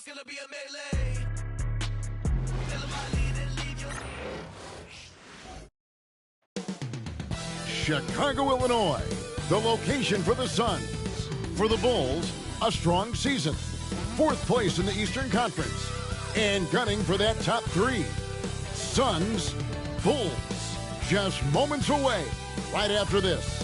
it's gonna be a melee. Tell them I lead and leave you. Chicago, Illinois, the location for the Suns. For the Bulls, a strong season. 4th place in the Eastern Conference. And gunning for that top 3. Suns, Bulls, just moments away right after this.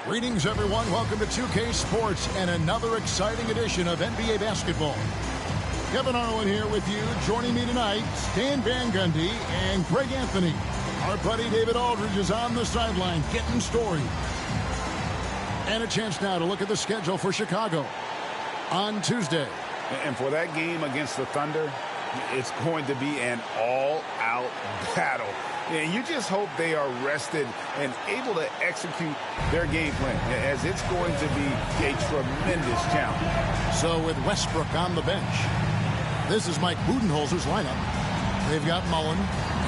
Greetings, everyone. Welcome to 2K Sports and another exciting edition of NBA basketball. Kevin Harlan here with you. Joining me tonight, Stan Van Gundy and Greg Anthony. Our buddy David Aldridge is on the sideline getting story. And a chance now to look at the schedule for Chicago on Tuesday. And for that game against the Thunder, it's going to be an all-out battle. And you just hope they are rested and able to execute their game plan, as it's going to be a tremendous challenge. So with Westbrook on the bench, this is Mike Budenholzer's lineup. They've got Mullen.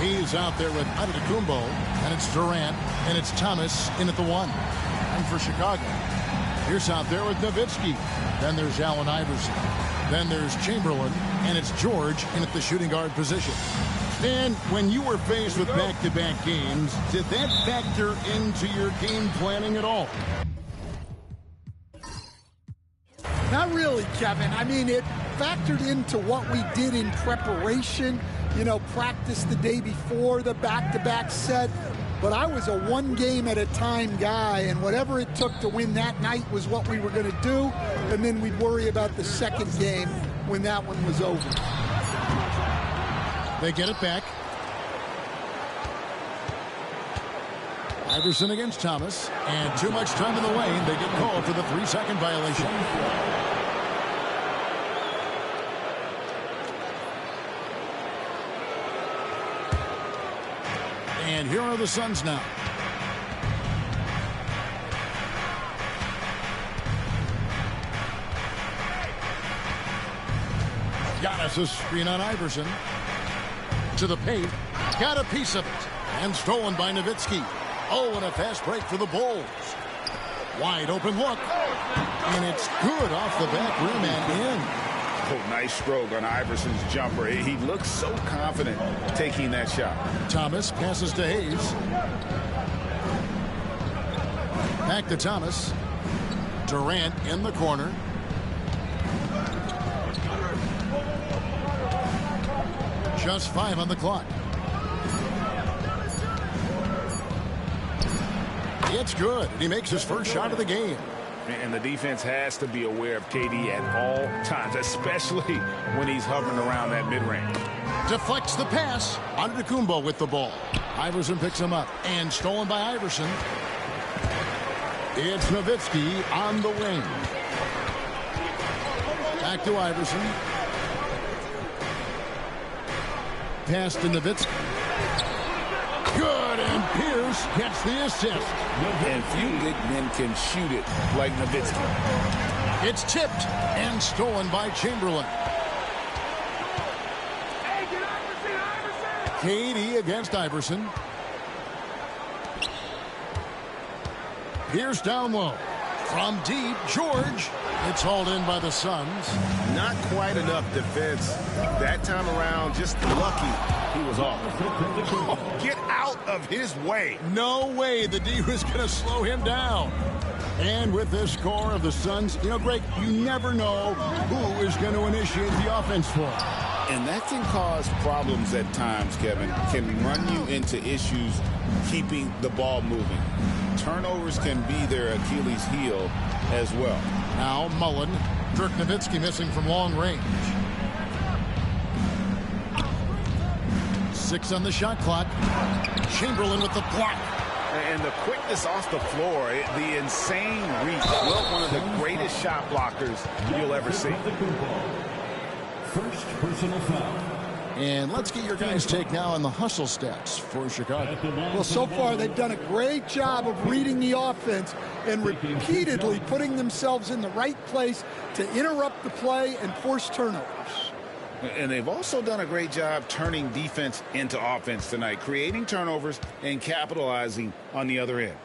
He's out there with Antetokounmpo, and it's Durant, and it's Thomas in at the 1. And for Chicago, here's out there with Nowitzki. Then there's Allen Iverson. Then there's Chamberlain, and it's George in at the shooting guard position. And when you were faced with back-to-back games, did that factor into your game planning at all? Not really, Kevin. I mean, it factored into what we did in preparation. You know, practice the day before the back-to-back set. But I was a one-game-at-a-time guy, and whatever it took to win that night was what we were going to do, and then we'd worry about the second game when that one was over. They get it back. Iverson against Thomas, and too much time in the lane. They get called for the 3-second violation. And here are the Suns now. Giannis' screen on Iverson. To the paint. Got a piece of it. And stolen by Nowitzki. Oh, and a fast break for the Bulls. Wide open look. And it's good off the back rim and in. Oh, nice stroke on Iverson's jumper. He looks so confident taking that shot. Thomas passes to Hayes. Back to Thomas. Durant in the corner. Just 5 on the clock. It's good. He makes his first shot of the game. And the defense has to be aware of KD at all times, especially when he's hovering around that mid-range. Deflects the pass. Antetokounmpo with the ball. Iverson picks him up. And stolen by Iverson. It's Nowitzki on the wing. Back to Iverson. Pass to Nowitzki. Good, and Pierce gets the assist. And few big men can shoot it like Nowitzki. It's tipped and stolen by Chamberlain. KD against Iverson. Pierce down low. From deep, George. It's hauled in by the Suns. Not quite enough defense. That time around, just lucky he was off. Oh, get out of his way. No way the D was going to slow him down. And with this score of the Suns, you know, Greg, you never know who is going to initiate the offense for him. And that can cause problems at times, Kevin. Can run you into issues keeping the ball moving. Turnovers can be their Achilles heel as well. Now Mullen. Dirk Nowitzki missing from long range. 6 on the shot clock. Chamberlain with the block. And the quickness off the floor, the insane reach. Well, one of the greatest shot blockers you'll ever see. First personal foul. And let's get your guys' take now on the hustle stats for Chicago. Well, so far they've done a great job of reading the offense and repeatedly putting themselves in the right place to interrupt the play and force turnovers. And they've also done a great job turning defense into offense tonight, creating turnovers and capitalizing on the other end.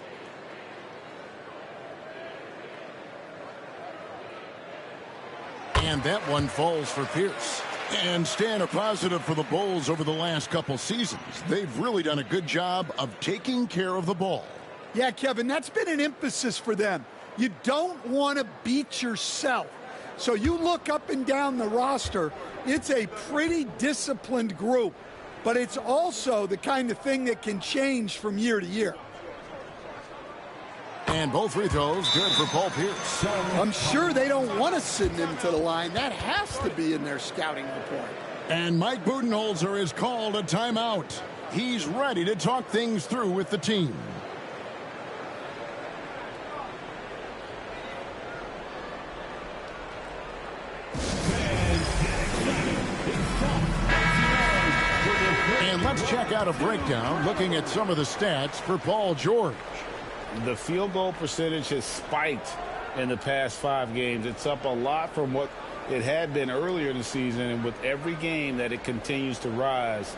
And that one falls for Pierce. And Stan, a positive for the Bulls over the last couple seasons. They've really done a good job of taking care of the ball. Yeah, Kevin, that's been an emphasis for them. You don't want to beat yourself. So you look up and down the roster, it's a pretty disciplined group, but it's also the kind of thing that can change from year to year. And both free throws good for Paul Pierce. I'm sure they don't want to send him to the line. That has to be in their scouting report. And Mike Budenholzer has called a timeout. He's ready to talk things through with the team. And let's check out a breakdown looking at some of the stats for Paul George. The field goal percentage has spiked in the past 5 games. It's up a lot from what it had been earlier in the season, and with every game that it continues to rise,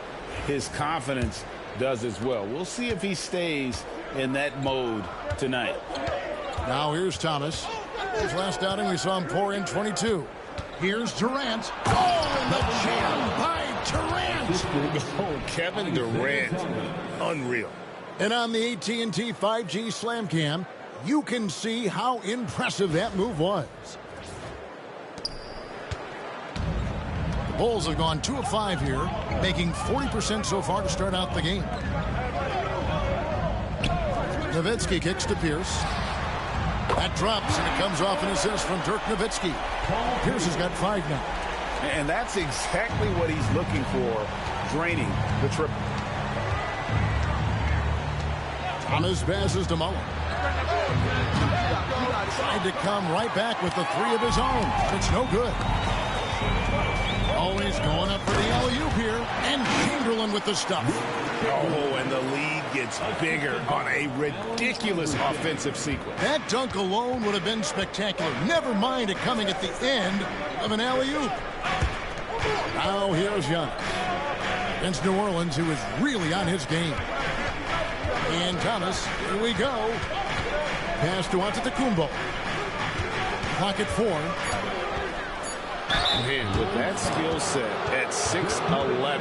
his confidence does as well. We'll see if he stays in that mode tonight. Now here's Thomas. His last outing we saw him pour in 22. Here's Durant. Oh, the jam by Durant. Oh, Kevin Durant. Unreal. And on the AT&T 5G Slam Cam, you can see how impressive that move was. The Bulls have gone 2 of 5 here, making 40% so far to start out the game. Nowitzki kicks to Pierce. That drops, and it comes off an assist from Dirk Nowitzki. Pierce has got 5 now. And that's exactly what he's looking for, draining the triple. Thomas passes to Mullen. Tried to come right back with the 3 of his own. It's no good. Always going up for the alley-oop here. And Chamberlain with the stuff. Oh, and the lead gets bigger on a ridiculous offensive sequence. That dunk alone would have been spectacular. Never mind it coming at the end of an alley-oop. Now here's Giannis. Against New Orleans, who is really on his game. And Thomas, here we go. Pass to Antetokounmpo. Pocket 4. Man, with that skill set at 6'11",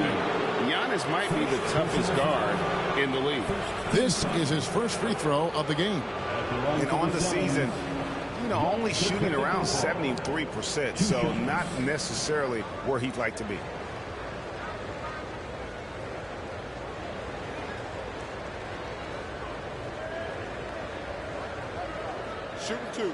Giannis might be the toughest guard in the league. This is his first free throw of the game. And on the season, only shooting around 73%, so not necessarily where he'd like to be. Shooting 2.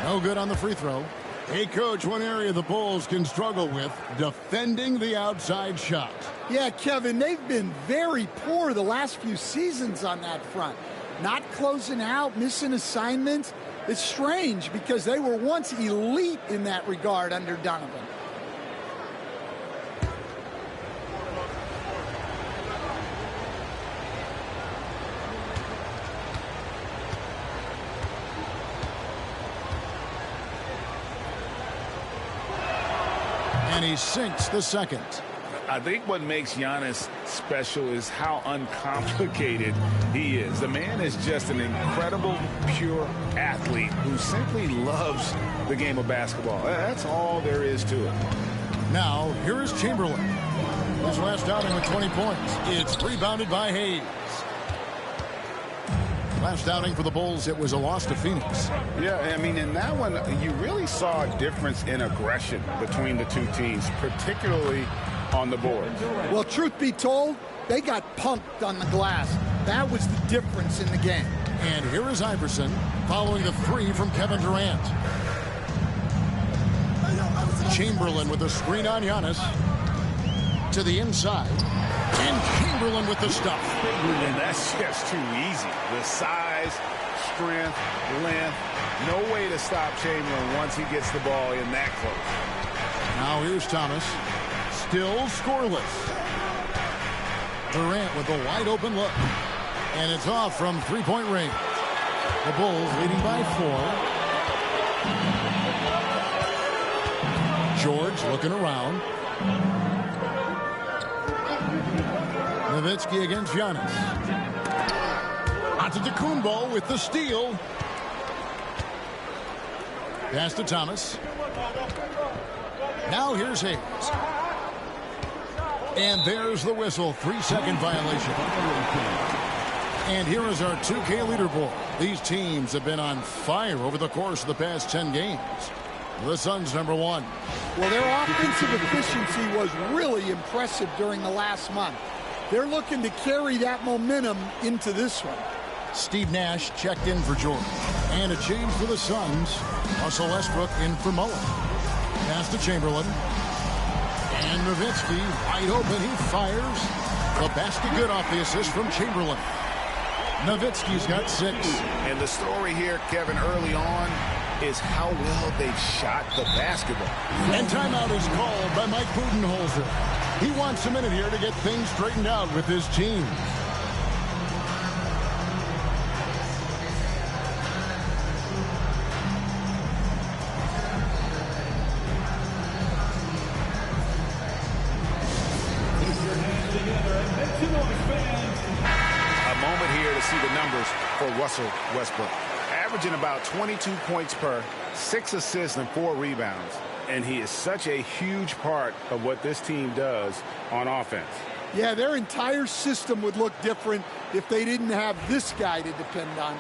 No good on the free throw. Hey, Coach, one area the Bulls can struggle with, defending the outside shot. Yeah, Kevin, they've been very poor the last few seasons on that front. Not closing out, missing assignments. It's strange because they were once elite in that regard under Donovan. And he sinks the second. I think what makes Giannis special is how uncomplicated he is. The man is just an incredible, pure athlete who simply loves the game of basketball. That's all there is to it. Now, here is Chamberlain. His last outing with 20 points. It's rebounded by Hayes. Last outing for the Bulls, it was a loss to Phoenix. Yeah, I mean, in that one, you really saw a difference in aggression between the two teams, particularly on the board. Well, truth be told, they got punked on the glass. That was the difference in the game. And here is Iverson following the 3 from Kevin Durant. Chamberlain with a screen on Giannis. To the inside. And Chamberlain with the stuff. And that's just too easy. The size strength, length. No way to stop Chamberlain once he gets the ball in that close. Now here's Thomas. Still scoreless. Durant with a wide open look. And it's off from three-point range. The Bulls leading by 4. George looking around. Nowitzki against Giannis. Antetokounmpo with the steal. Pass to Thomas. Now here's Hayes. And there's the whistle. 3-second violation. And here is our 2K leaderboard. These teams have been on fire over the course of the past 10 games. The Suns #1. Well, their offensive efficiency was really impressive during the last month. They're looking to carry that momentum into this one. Steve Nash checked in for Jordan. And a change for the Suns. Russell Westbrook in for Mullen. Pass to Chamberlain. And Nowitzki wide open. He fires. The basket good off the assist from Chamberlain. Nowitzki's got 6. And the story here, Kevin, early on is how well they shot the basketball. And timeout is called by Mike Budenholzer. He wants a minute here to get things straightened out with his team. For Russell Westbrook, averaging about 22 points per, 6 assists and 4 rebounds. And he is such a huge part of what this team does on offense. Yeah, their entire system would look different if they didn't have this guy to depend on.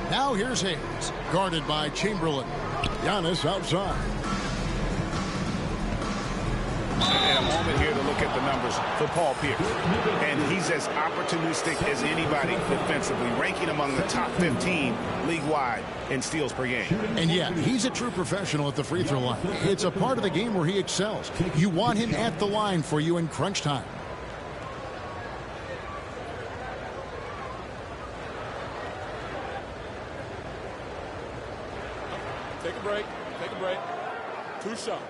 Now here's Hayes, guarded by Chamberlain. Giannis outside. And a moment here to look at the numbers for Paul Pierce. And he's as opportunistic as anybody defensively, ranking among the top 15 league-wide in steals per game. And yet, he's a true professional at the free throw line. It's a part of the game where he excels. You want him at the line for you in crunch time. Take a break. Take a break. 2 shots.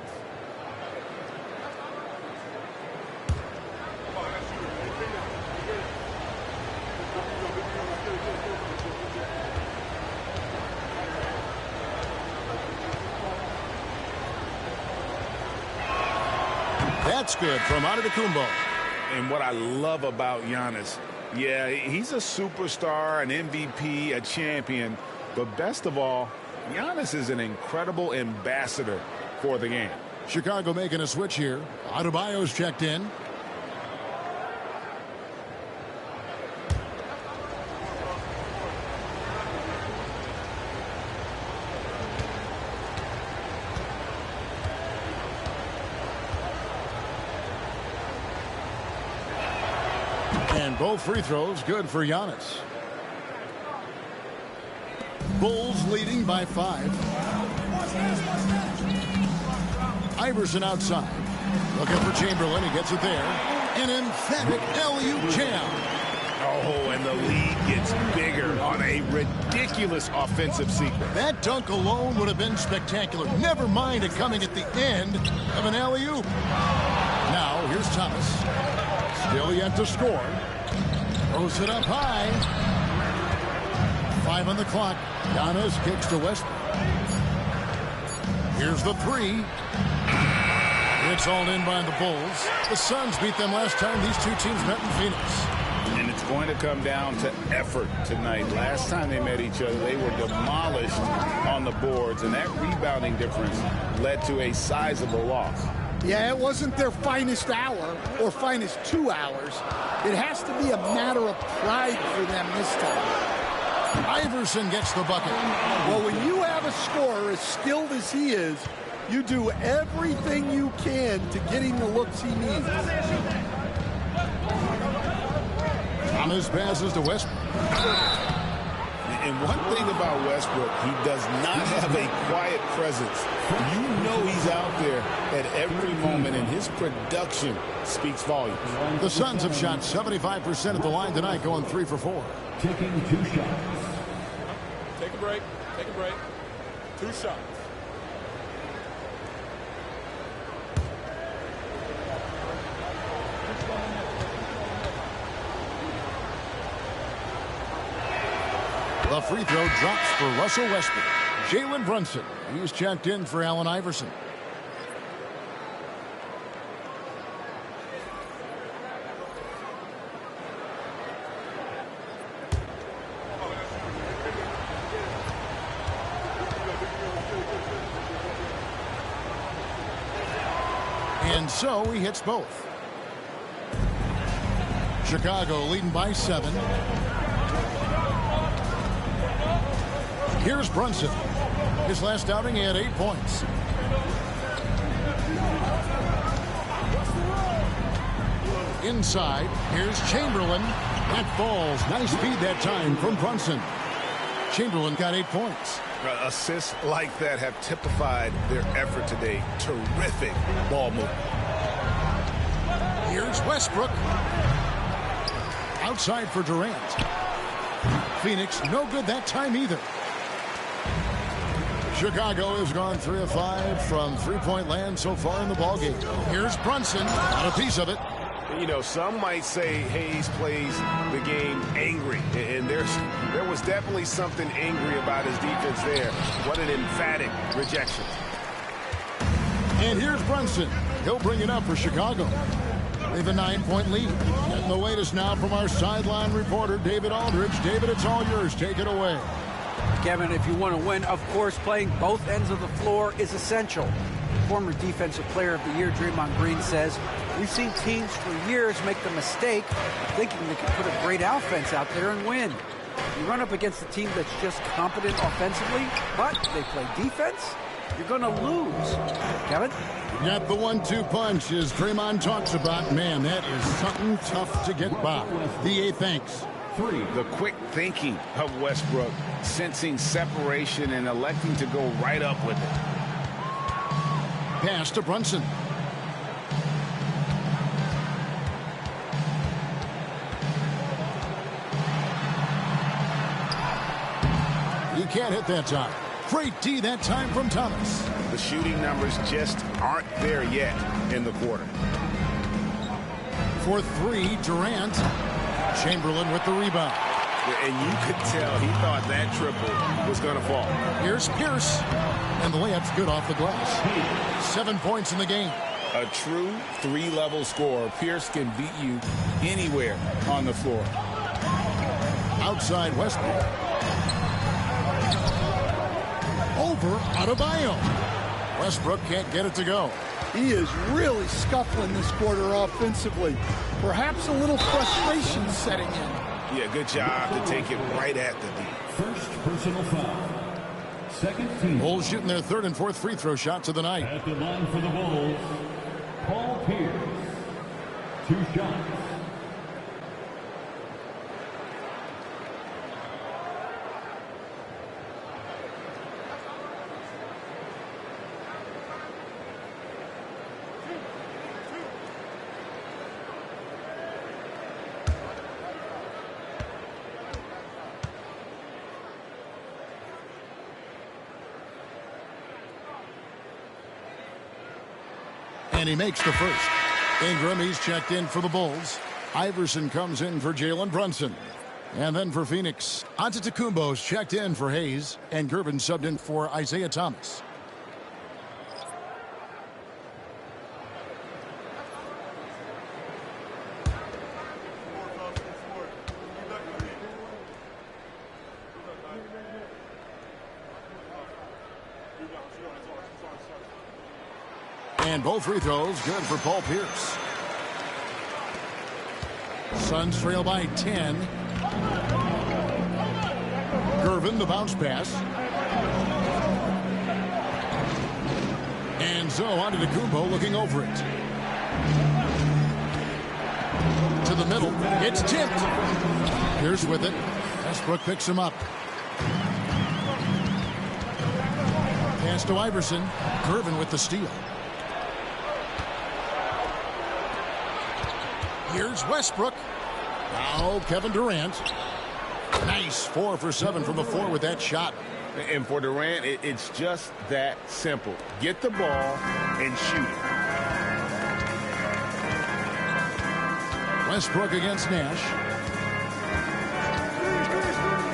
That's good from Antetokounmpo. And what I love about Giannis, yeah, he's a superstar, an MVP, a champion, but best of all, Giannis is an incredible ambassador for the game. Chicago making a switch here. Adebayo's checked in. And both free throws good for Giannis. Bulls leading by 5. Iverson outside. Looking for Chamberlain. He gets it there. An emphatic alley-oop jam. Oh, and the lead gets bigger on a ridiculous offensive sequence. That dunk alone would have been spectacular. Never mind it coming at the end of an alley-oop. Now, here's Thomas. Still yet to score. Throws it up high. 5 on the clock. Giannis kicks to Westbrook. Here's the 3. It's all in by the Bulls. The Suns beat them last time these two teams met in Phoenix. And it's going to come down to effort tonight. Last time they met each other, they were demolished on the boards, and that rebounding difference led to a sizable loss. Yeah, it wasn't their finest hour or finest 2 hours. It has to be a matter of pride for them this time. Iverson gets the bucket. Well, when you have a scorer as skilled as he is, you do everything you can to get him the looks he needs. Thomas passes to Westbrook. And one thing about Westbrook, he does not have a quiet presence. You know he's out there at every moment, and his production speaks volumes. The Suns have shot 75% at the line tonight, going 3 for 4. Taking 2 shots. Take a break. Take a break. 2 shots. The free throw drops for Russell Westbrook. Jalen Brunson, he's checked in for Allen Iverson. And so he hits both. Chicago leading by 7. Here's Brunson. His last outing, he had 8 points. Inside, here's Chamberlain. That falls. Nice feed that time from Brunson. Chamberlain got 8 points. Assists like that have typified their effort today. Terrific ball movement. Here's Westbrook. Outside for Durant. Phoenix, no good that time either. Chicago has gone 3 of 5 from three-point land so far in the ballgame. Here's Brunson. Got a piece of it. You know, some might say Hayes plays the game angry, and there was definitely something angry about his defense there. What an emphatic rejection. And here's Brunson. He'll bring it up for Chicago. They have a 9-point lead. Getting the latest now from our sideline reporter, David Aldridge. David, it's all yours. Take it away. Kevin, if you want to win, of course, playing both ends of the floor is essential. Former Defensive Player of the Year Draymond Green says, we've seen teams for years make the mistake of thinking they can put a great offense out there and win. You run up against a team that's just competent offensively, but they play defense, you're going to lose. Kevin? Got the 1-2 punch, as Draymond talks about. Man, that is something tough to get by. DA, thanks. The quick thinking of Westbrook, sensing separation and electing to go right up with it. Pass to Brunson. He can't hit that time. Great D that time from Thomas. The shooting numbers just aren't there yet in the quarter. For 3, Durant. Chamberlain with the rebound. And you could tell he thought that triple was going to fall. Here's Pierce. And the layup's good off the glass. 7 points in the game. A true 3-level scorer. Pierce can beat you anywhere on the floor. Outside Westbrook. Over Adebayo. Westbrook can't get it to go. He is really scuffling this quarter offensively. Perhaps a little frustration setting in. Yeah, good job to take it right at the D. First personal foul. Second team. Bulls shooting their 3rd and 4th free throw shots of the night. At the line for the Bulls, Paul Pierce. 2 shots. And he makes the first. Ingram, he's checked in for the Bulls. Iverson comes in for Jalen Brunson. And then for Phoenix, Antetokounmpo's checked in for Hayes. And Gervin subbed in for Isaiah Thomas. And both free throws good for Paul Pierce. Suns trail by 10. Gervin, the bounce pass. And so Antetokounmpo looking over it. To the middle. It's tipped. Pierce with it. Westbrook picks him up. Pass to Iverson. Gervin with the steal. Here's Westbrook. Now Kevin Durant. Nice 4 for 7 from the floor with that shot. And for Durant, it's just that simple. Get the ball and shoot it. Westbrook against Nash.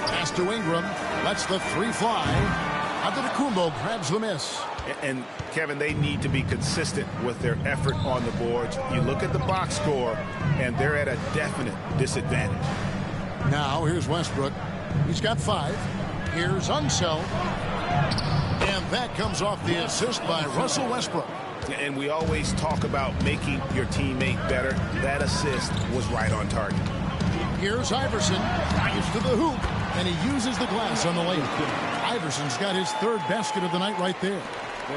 Pass to Ingram. Lets the 3 fly. Antetokounmpo grabs the miss. And Kevin, they need to be consistent with their effort on the boards. You look at the box score, and they're at a definite disadvantage. Now here's Westbrook. He's got 5. Here's Unseld. And that comes off the assist by Russell Westbrook. And we always talk about making your teammate better. That assist was right on target. Here's Iverson. Drives to the hoop. And he uses the glass on the layup. Iverson's got his 3rd basket of the night right there.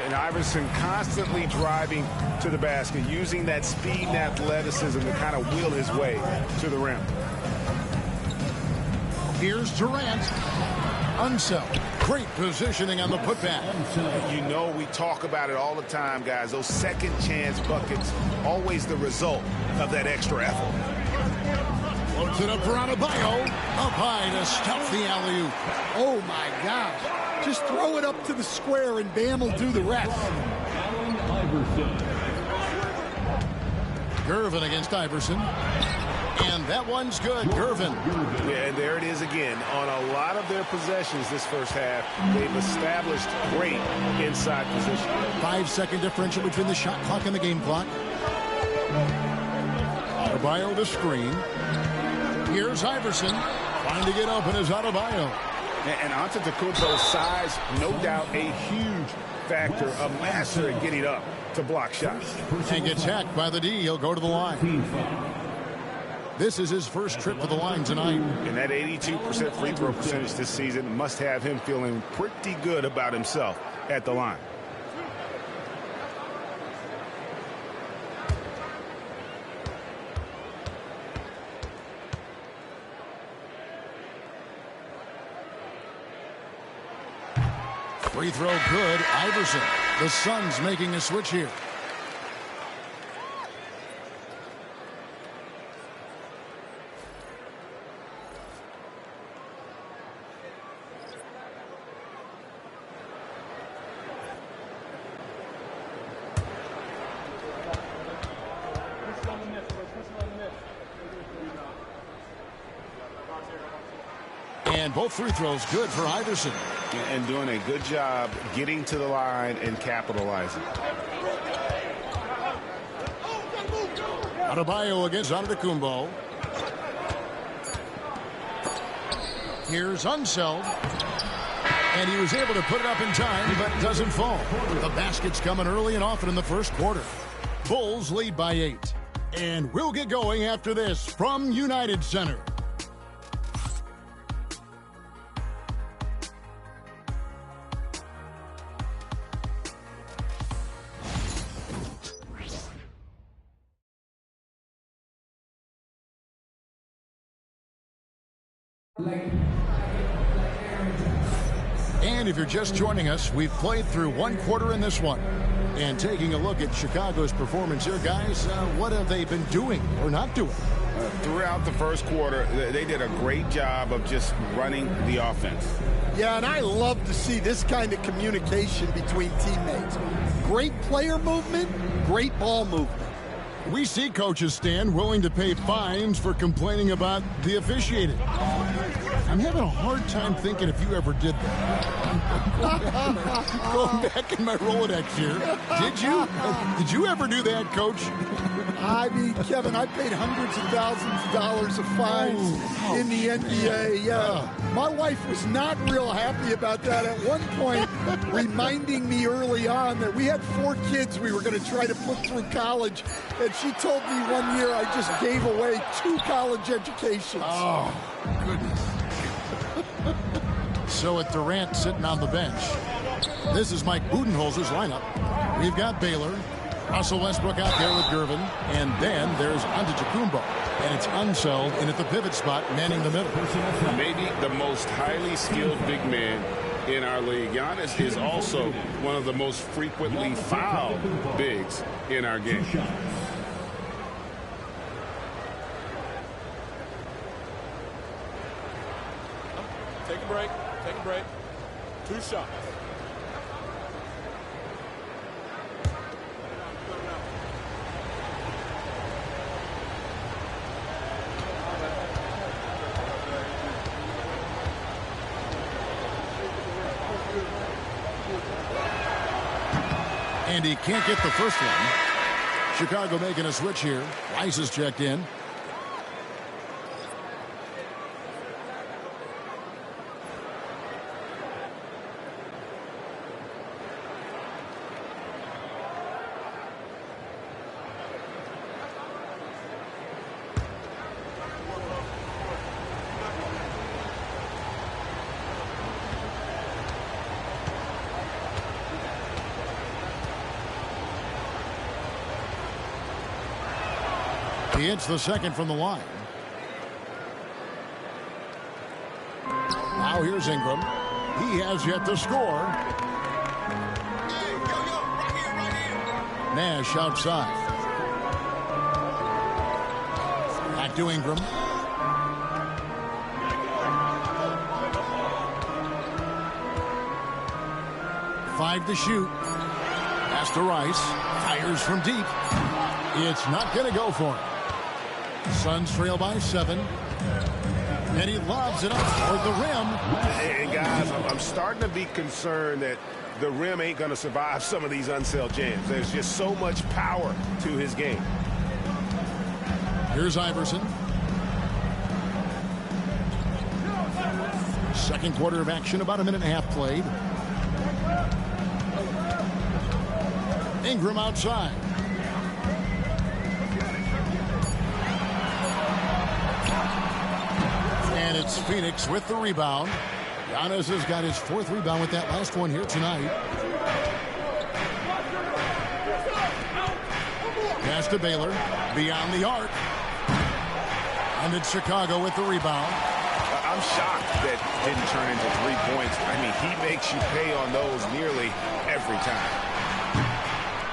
And Iverson constantly driving to the basket, using that speed and athleticism to kind of wheel his way to the rim. Here's Durant. Unseld. Great positioning on the putback. You know, we talk about it all the time, guys. Those second chance buckets, always the result of that extra effort. Floats it up for Adebayo. Up high to stuff the alley-oop. Oh, my gosh. Just throw it up to the square and Bam will do the rest. Gervin against Iverson. And that one's good. Gervin. Yeah, and there it is again. On a lot of their possessions this first half, they've established great inside position. 5-second differential between the shot clock and the game clock. Adebayo the screen. Here's Iverson. Trying to get open is Adebayo. And Antetokounmpo's size, no doubt a huge factor, a master at getting up to block shots. And gets hacked by the D. He'll go to the line. This is his first trip to the line tonight. And that 82% free throw percentage this season must have him feeling pretty good about himself at the line. Free throw good. Iverson. The Suns making a switch here. And both free throws good for Iverson. And doing a good job getting to the line and capitalizing. Adebayo against Antetokounmpo. Here's Unseld. And he was able to put it up in time, but doesn't fall. The basket's coming early and often in the first quarter. Bulls lead by 8. And we'll get going after this from United Center. And if you're just joining us, we've played through 1 quarter in this one. And taking a look at Chicago's performance here, guys, what have they been doing or not doing? Throughout the first quarter, they did a great job of just running the offense. Yeah, and I love to see this kind of communication between teammates. Great player movement, great ball movement. We see coaches, Stan, willing to pay fines for complaining about the officiating. I'm having a hard time thinking if you ever did that. Going back in my Rolodex here. Did you? Did you ever do that, Coach? I mean, Kevin, I paid hundreds of thousands of dollars of fines in the NBA. Yeah. My wife was not real happy about that at one point, reminding me early on that we had 4 kids we were going to try to put through college. And she told me one year I just gave away 2 college educations. Oh, goodness. So with Durant sitting on the bench, this is Mike Budenholzer's lineup. We've got Baylor, Russell Westbrook out there with Gervin. And then there's Antetokounmpo. And it's Unseld in at the pivot spot, manning the middle. Maybe the most highly skilled big man in our league. Giannis is also one of the most frequently fouled bigs in our game. Take a break. Take a break. 2 shots. And he can't get the first one. Chicago making a switch here. Rice is checked in. He hits the second from the line. Now here's Ingram. He has yet to score. Nash outside. Back to Ingram. Five to shoot. Pass to Rice. Fires from deep. It's not going to go for him. Suns trail by 7. And he lobs it up toward the rim. Hey, guys, I'm starting to be concerned that the rim ain't going to survive some of these Unseld jams. There's just so much power to his game. Here's Iverson. Second quarter of action, about a minute and a half played. Ingram outside. And it's Phoenix with the rebound. Giannis has got his 4th rebound with that last one here tonight. Pass to Baylor. Beyond the arc. And it's Chicago with the rebound. I'm shocked that didn't turn into 3 points. I mean, he makes you pay on those nearly every time.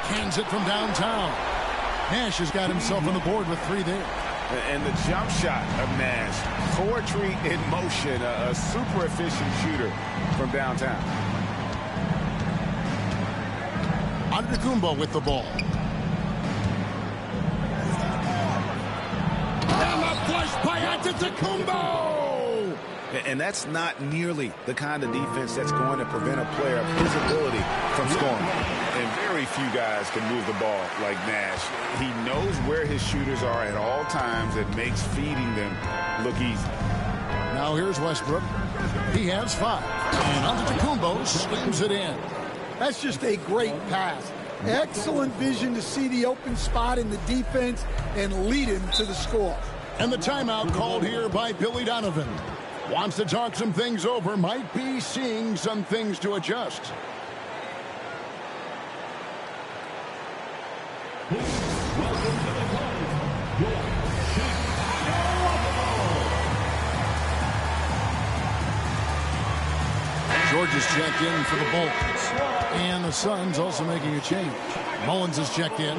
Cans it from downtown. Nash has got himself on the board with 3 there. And the jump shot of Nash. Poetry in motion. A super efficient shooter from downtown. Antetokounmpo with the ball. And the flush by Antetokounmpo! And that's not nearly the kind of defense that's going to prevent a player of his ability from scoring. And very few guys can move the ball like Nash. He knows where his shooters are at all times and makes feeding them look easy. Now here's Westbrook. He has 5. And Antetokounmpo slams it in. That's just a great pass. Excellent vision to see the open spot in the defense and lead him to the score. And the timeout called here by Billy Donovan. Wants to talk some things over. Might be seeing some things to adjust. George is checked in for the Bulls. And the Suns also making a change. Mullins is checked in.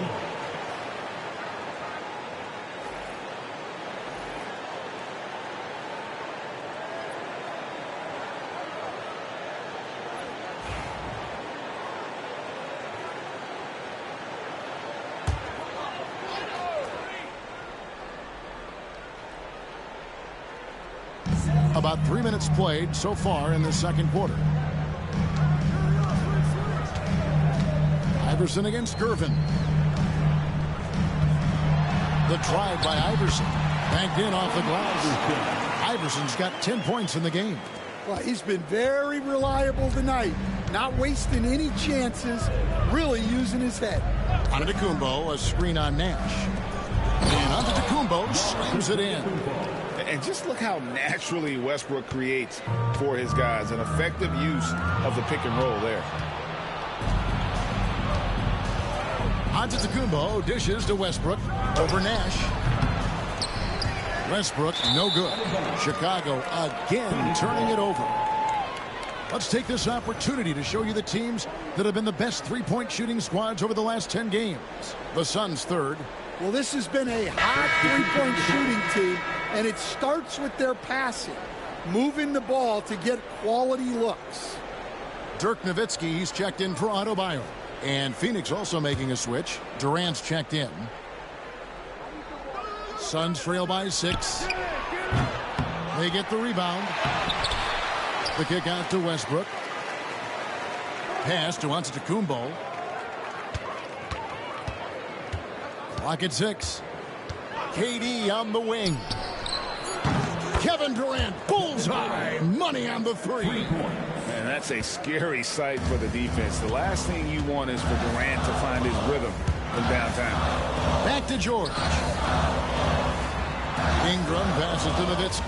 About 3 minutes played so far in the second quarter. Iverson against Gervin. The drive by Iverson. Banked in off the glass. Iverson's got 10 points in the game. Well, he's been very reliable tonight. Not wasting any chances. Really using his head. Antetokounmpo, a screen on Nash. And Antetokounmpo slams it in. And just look how naturally Westbrook creates for his guys. An effective use of the pick and roll there. Antetokounmpo dishes to Westbrook over Nash. Westbrook, no good. Chicago again turning it over. Let's take this opportunity to show you the teams that have been the best three-point shooting squads over the last 10 games. The Suns third. Well, this has been a hot three-point shooting team, and it starts with their passing, moving the ball to get quality looks. Dirk Nowitzki, he's checked in for Adebayo. And Phoenix also making a switch. Durant's checked in. Suns trail by 6. They get the rebound. The kick out to Westbrook. Pass to Antetokounmpo. Clock at 6. KD on the wing. Kevin Durant, bullseye. Money on the three. Man, that's a scary sight for the defense. The last thing you want is for Durant to find his rhythm in downtown. Back to George. Ingram passes to Nowitzki.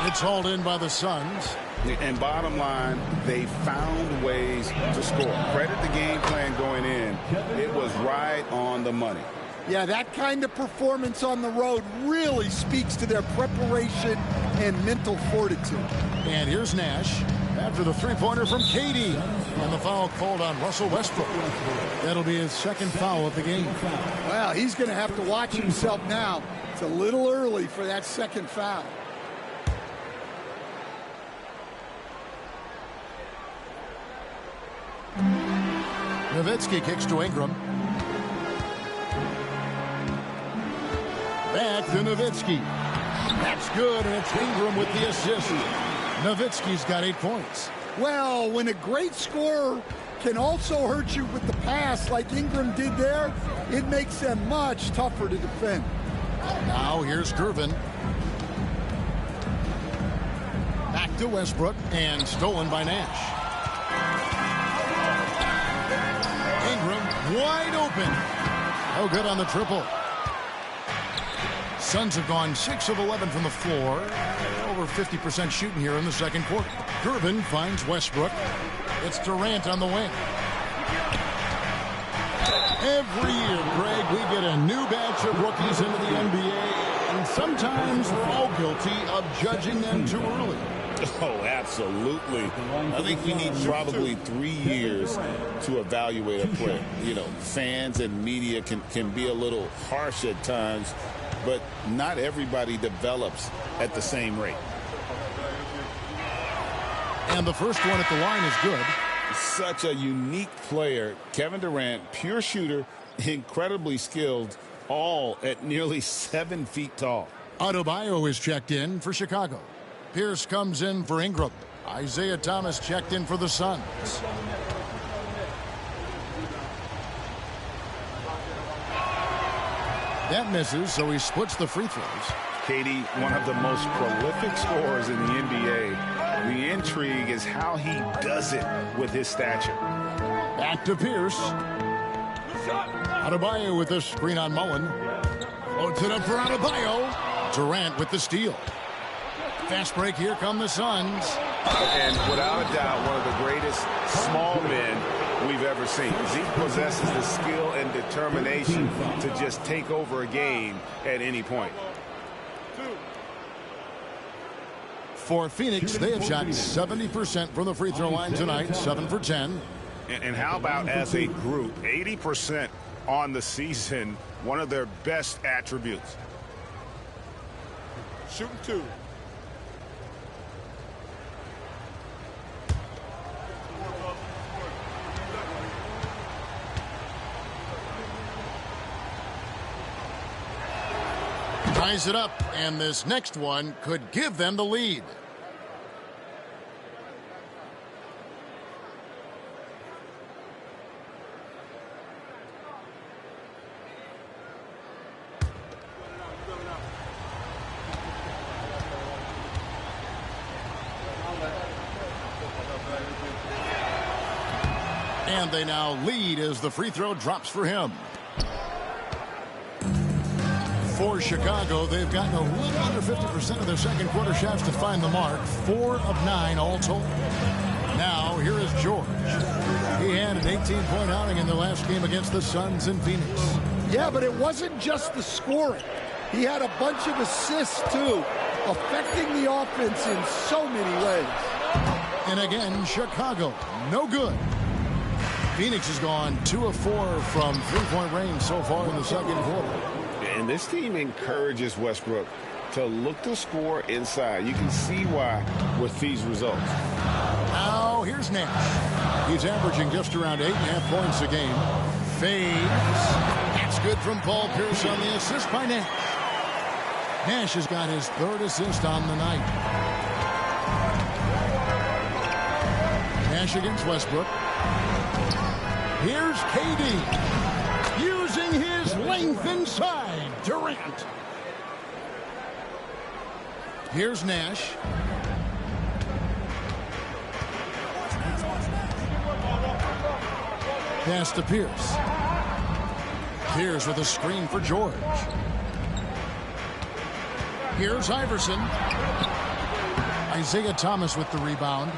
It's hauled in by the Suns. And bottom line, they found ways to score. Credit the game plan going in. It was right on the money. Yeah, that kind of performance on the road really speaks to their preparation and mental fortitude. And here's Nash after the three-pointer from KD. And the foul called on Russell Westbrook. That'll be his second foul of the game. Well, he's going to have to watch himself now. It's a little early for that second foul. Nowitzki kicks to Ingram. Back to Nowitzki. That's good, and it's Ingram with the assist. Nowitzki's got 8 points. Well, when a great scorer can also hurt you with the pass like Ingram did there, it makes them much tougher to defend. Now here's Gervin. Back to Westbrook, and stolen by Nash. Ingram wide open. Oh, good on the triple. Suns have gone 6 of 11 from the floor. Over 50% shooting here in the second quarter. Gervin finds Westbrook. It's Durant on the wing. Every year, Greg, we get a new batch of rookies into the NBA, and sometimes we're all guilty of judging them too early. Oh, absolutely. I think you need probably 3 years to evaluate a player. You know, fans and media can be a little harsh at times, but not everybody develops at the same rate. And the first one at the line is good. Such a unique player. Kevin Durant, pure shooter, incredibly skilled, all at nearly 7 feet tall. Adebayo is checked in for Chicago. Pierce comes in for Ingram. Isaiah Thomas checked in for the Suns. That misses, so he splits the free throws. KD, one of the most prolific scorers in the NBA. The intrigue is how he does it with his stature. Back to Pierce. Adebayo with the screen on Mullen. Floats it up for Adebayo. Durant with the steal. Fast break, here come the Suns. And without a doubt, one of the greatest small men we've ever seen. Zeke possesses the skill and determination to just take over a game at any point. For Phoenix, they have shot 70% from the free throw line tonight, 7 for 10. And how about as a group, 80% on the season, one of their best attributes. Shooting 2. Ties it up, and this next one could give them the lead. And they now lead as the free throw drops for him. For Chicago, they've gotten a little under 50% of their second quarter shots to find the mark. 4 of 9 all told. Now, here is George. He had an 18-point outing in the last game against the Suns in Phoenix. Yeah, but it wasn't just the scoring. He had a bunch of assists, too, affecting the offense in so many ways. And again, Chicago, no good. Phoenix has gone 2 of 4 from three-point range so far in the second quarter. And this team encourages Westbrook to look to score inside. You can see why with these results. Now, here's Nash. He's averaging just around 8.5 points a game. Fades. That's good from Paul Pierce on the assist by Nash. Nash has got his 3rd assist on the night. Nash against Westbrook. Here's KD. Using his length inside. Durant. Here's Nash. Pass to Pierce. Pierce with a screen for George. Here's Iverson. Isaiah Thomas with the rebound.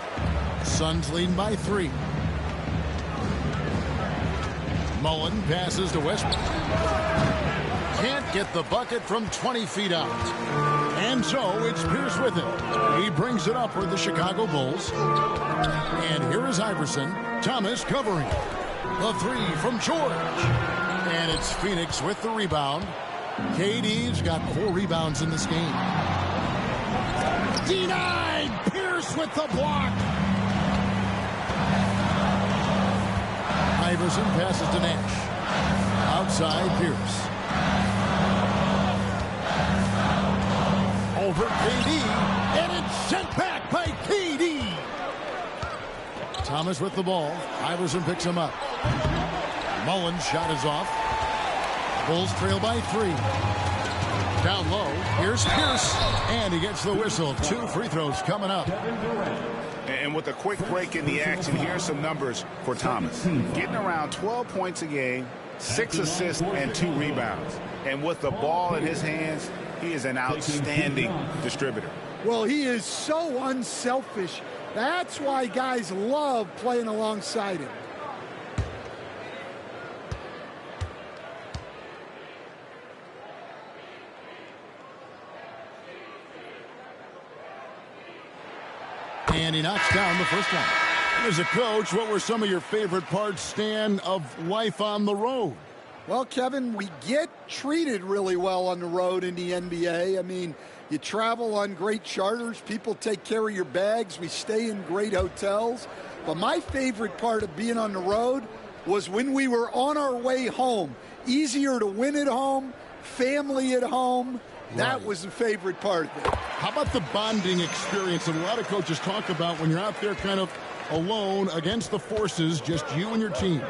Suns leading by 3. Mullen passes to Westbrook. Can't get the bucket from 20 feet out. And so it's Pierce with it. He brings it up for the Chicago Bulls. And here is Iverson. Thomas covering. The 3 from George. And it's Phoenix with the rebound. KD's got 4 rebounds in this game. Denied! Pierce with the block. Iverson passes to Nash. Outside Pierce. Over KD. And it's sent back by KD. Thomas with the ball. Iverson picks him up. Mullen's shot is off. Bulls trail by 3. Down low. Here's Pierce. And he gets the whistle. 2 free throws coming up. And with a quick break in the action, here's some numbers for Thomas. Getting around 12 points a game, 6 assists, and 2 rebounds. And with the ball in his hands, he is an outstanding distributor. Well, he is so unselfish. That's why guys love playing alongside him. And he knocks down the first one. As a coach, what were some of your favorite parts, Stan, of life on the road? Well, Kevin, we get treated really well on the road in the NBA. I mean, you travel on great charters. People take care of your bags. We stay in great hotels. But my favorite part of being on the road was when we were on our way home. Easier to win at home, family at home. That was the favorite part of it. How about the bonding experience that a lot of coaches talk about when you're out there kind of alone against the forces, just you and your team?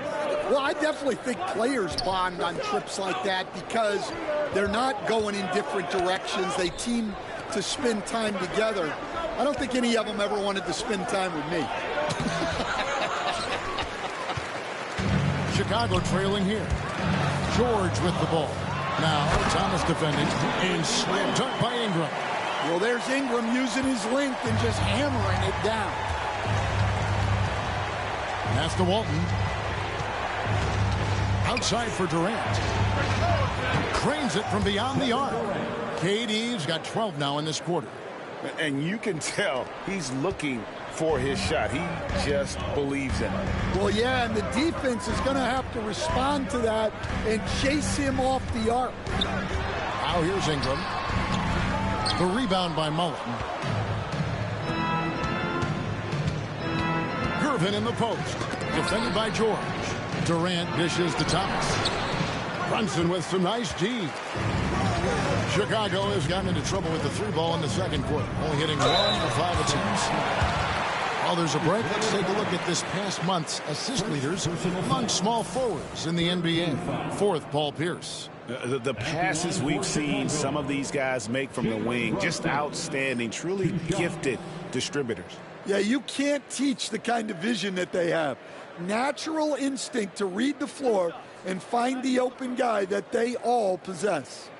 Well, I definitely think players bond on trips like that because they're not going in different directions. They team to spend time together. I don't think any of them ever wanted to spend time with me. Chicago trailing here. George with the ball. Now Thomas defending and slam dunk by Ingram. Well, there's Ingram using his length and just hammering it down. Pass to Walton. Outside for Durant. Cranes it from beyond the arc. KD's got 12 now in this quarter. And you can tell he's looking for his shot. He just believes in it. Well, yeah, and the defense is going to have to respond to that and chase him off the arc. Now here's Ingram. The rebound by Mullen. Gervin in the post. Defended by George. Durant dishes to Thomas. Brunson with some nice D. Chicago has gotten into trouble with the 3-ball in the second quarter. Only hitting 1 of 5 attempts. While there's a break, let's take a look at this past month's assist leaders among small forwards in the NBA. 4th, Paul Pierce. The passes we've seen some of these guys make from the wing, just outstanding, truly gifted distributors. Yeah, you can't teach the kind of vision that they have. Natural instinct to read the floor and find the open guy that they all possess.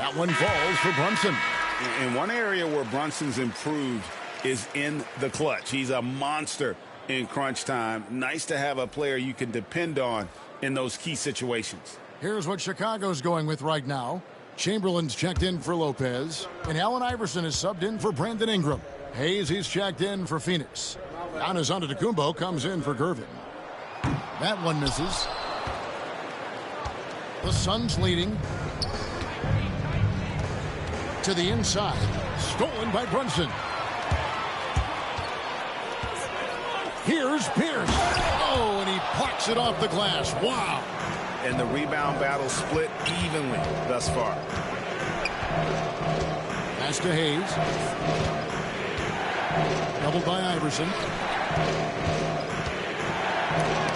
That one falls for Brunson. And one area where Brunson's improved is in the clutch. He's a monster in crunch time. Nice to have a player you can depend on in those key situations. Here's what Chicago's going with right now. Chamberlain's checked in for Lopez, and Allen Iverson is subbed in for Brandon Ingram. Hayes, he's checked in for Phoenix. Giannis Antetokounmpo comes in for Gervin. That one misses. The Suns leading. To the inside. Stolen by Brunson. Here's Pierce. Oh, and he plucks it off the glass. Wow. And the rebound battle split evenly thus far. Pass to Hayes. Doubled by Iverson.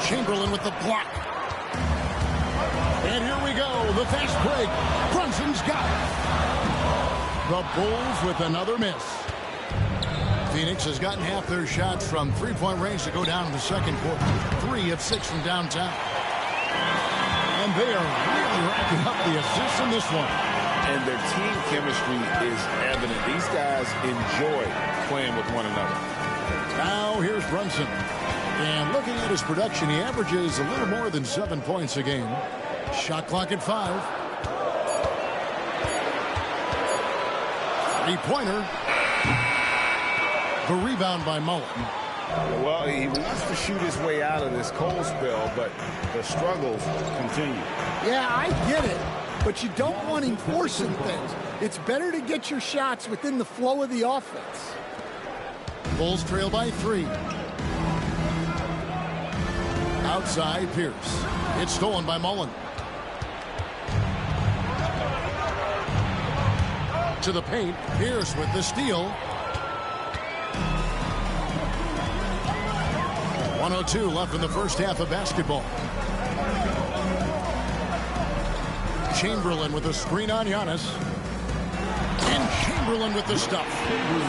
Chamberlain with the block. And here we go. The fast break. Brunson's got it. The Bulls with another miss. Phoenix has gotten half their shots from three-point range to go down in the second quarter. 3 of 6 from downtown. And they are really racking up the assists in this one. And their team chemistry is evident. These guys enjoy playing with one another. Now here's Brunson. And looking at his production, he averages a little more than 7 points a game. Shot clock at 5. Three-pointer. The rebound by Mullen. Well, he wants to shoot his way out of this cold spell, but the struggles continue. Yeah, I get it, but you don't want him forcing things. It's better to get your shots within the flow of the offense. Bulls trail by 3. Outside, Pierce. It's stolen by Mullen. To the paint, Pierce with the steal. 1:02 left in the first half of basketball. Chamberlain with a screen on Giannis. And Chamberlain with the stuff.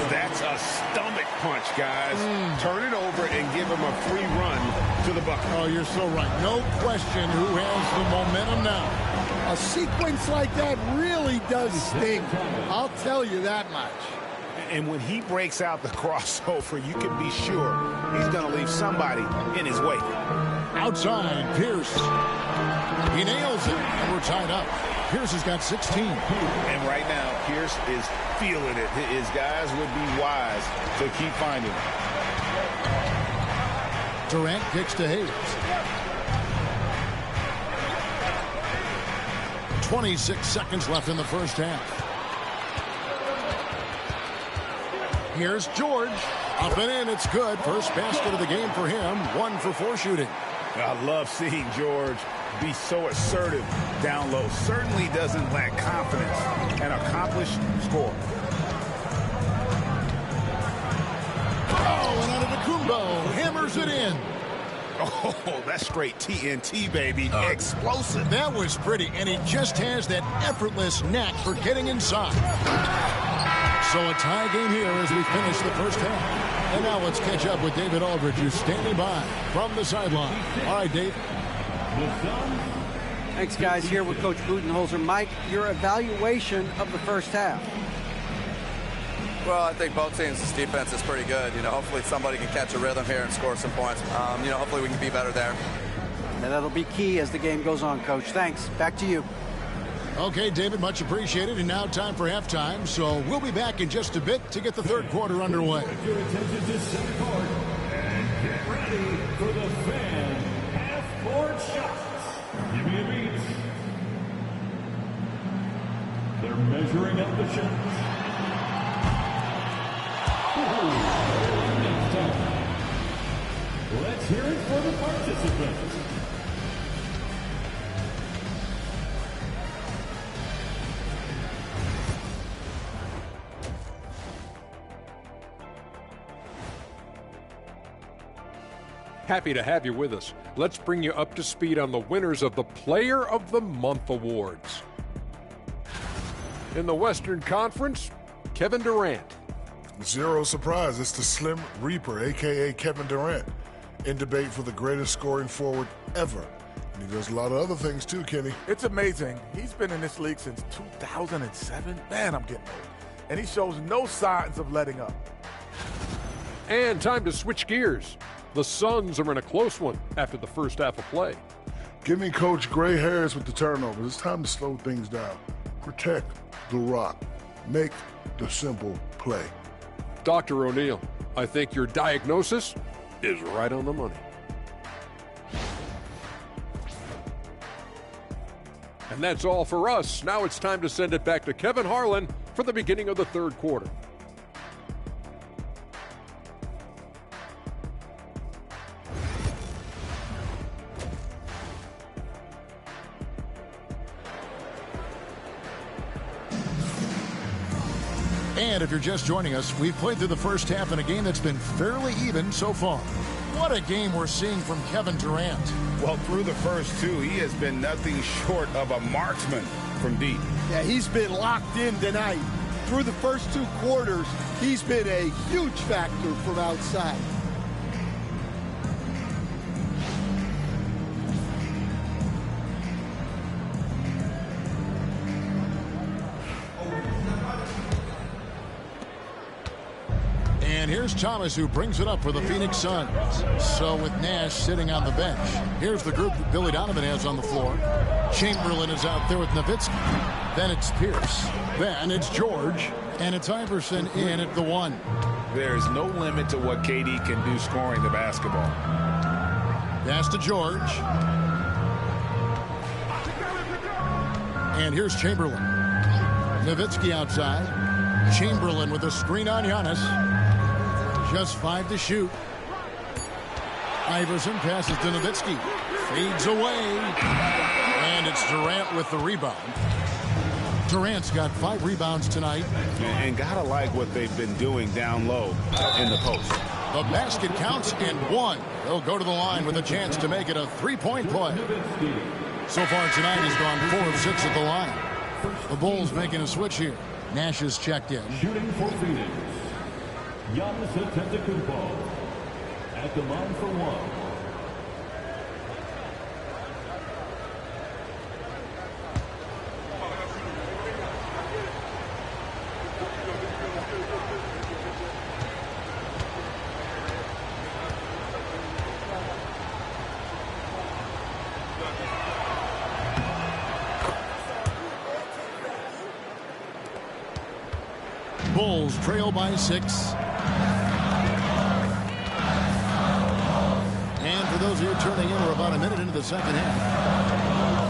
That's a stomach punch, guys. Turn it over and give him a free run to the bucket. Oh, you're so right. No question who has the momentum now. A sequence like that really does sting. I'll tell you that much. And when he breaks out the crossover, you can be sure he's going to leave somebody in his wake. Outside, Pierce. He nails it, and we're tied up. Pierce has got 16. And right now, Pierce is feeling it. His guys would be wise to keep finding him. Durant kicks to Hayes. 26 seconds left in the first half. Here's George. Up and in, it's good. First basket of the game for him. 1 for 4 shooting. I love seeing George be so assertive down low. Certainly doesn't lack confidence. An accomplished scorer. Oh, and Antetokounmpo hammers it in. Oh, that's straight TNT, baby. Explosive. That was pretty, and he just has that effortless knack for getting inside. So a tie game here as we finish the first half. And now let's catch up with David Aldridge, who's standing by from the sideline. All right, Dave. Thanks, guys. Here with Coach Budenholzer. Mike, your evaluation of the first half. Well, I think both teams' defense is pretty good. Hopefully somebody can catch a rhythm here and score some points. Hopefully we can be better there. And that'll be key as the game goes on, Coach. Thanks. Back to you. Okay, David, much appreciated. And now time for halftime. So we'll be back in just a bit to get the third quarter underway. Your attention to center court and get ready for the fan half-court shots. Give me a beat. They're measuring up the shots. Next time. Let's hear it for the participants. Happy to have you with us. Let's bring you up to speed on the winners of the Player of the Month awards. In the Western Conference, Kevin Durant. Zero surprise, it's the Slim Reaper, a.k.a. Kevin Durant, in debate for the greatest scoring forward ever. He does a lot of other things too, Kenny. It's amazing. He's been in this league since 2007. Man, I'm getting old. And he shows no signs of letting up. And time to switch gears. The Suns are in a close one after the first half of play. Give me Coach Gray Harris with the turnovers. It's time to slow things down. Protect the rock. Make the simple play. Dr. O'Neal, I think your diagnosis is right on the money. And that's all for us. Now it's time to send it back to Kevin Harlan for the beginning of the third quarter. And if you're just joining us, we've played through the first half in a game that's been fairly even so far. What a game we're seeing from Kevin Durant. Well, through the first two, he has been nothing short of a marksman from deep. Yeah, he's been locked in tonight. Through the first two quarters, he's been a huge factor from outside. And here's Thomas, who brings it up for the Phoenix Suns. So with Nash sitting on the bench, here's the group that Billy Donovan has on the floor. Chamberlain is out there with Nowitzki. Then it's Pierce. Then it's George. And it's Iverson in at the one. There's no limit to what KD can do scoring the basketball. Pass to George. And here's Chamberlain. Nowitzki outside. Chamberlain with a screen on Giannis. Just 5 to shoot. Iverson passes to Nowitzki. Fades away. And it's Durant with the rebound. Durant's got 5 rebounds tonight. And gotta like what they've been doing down low in the post. The basket counts and 1. He'll go to the line with a chance to make it a 3-point play. So far tonight, he's gone 4 of 6 at the line. The Bulls making a switch here. Nash is checked in. Shooting for Phoenix, Giannis Antetokounmpo at the line for one. Bulls trail by 6. And for those of you turning in, we're about a minute into the second half.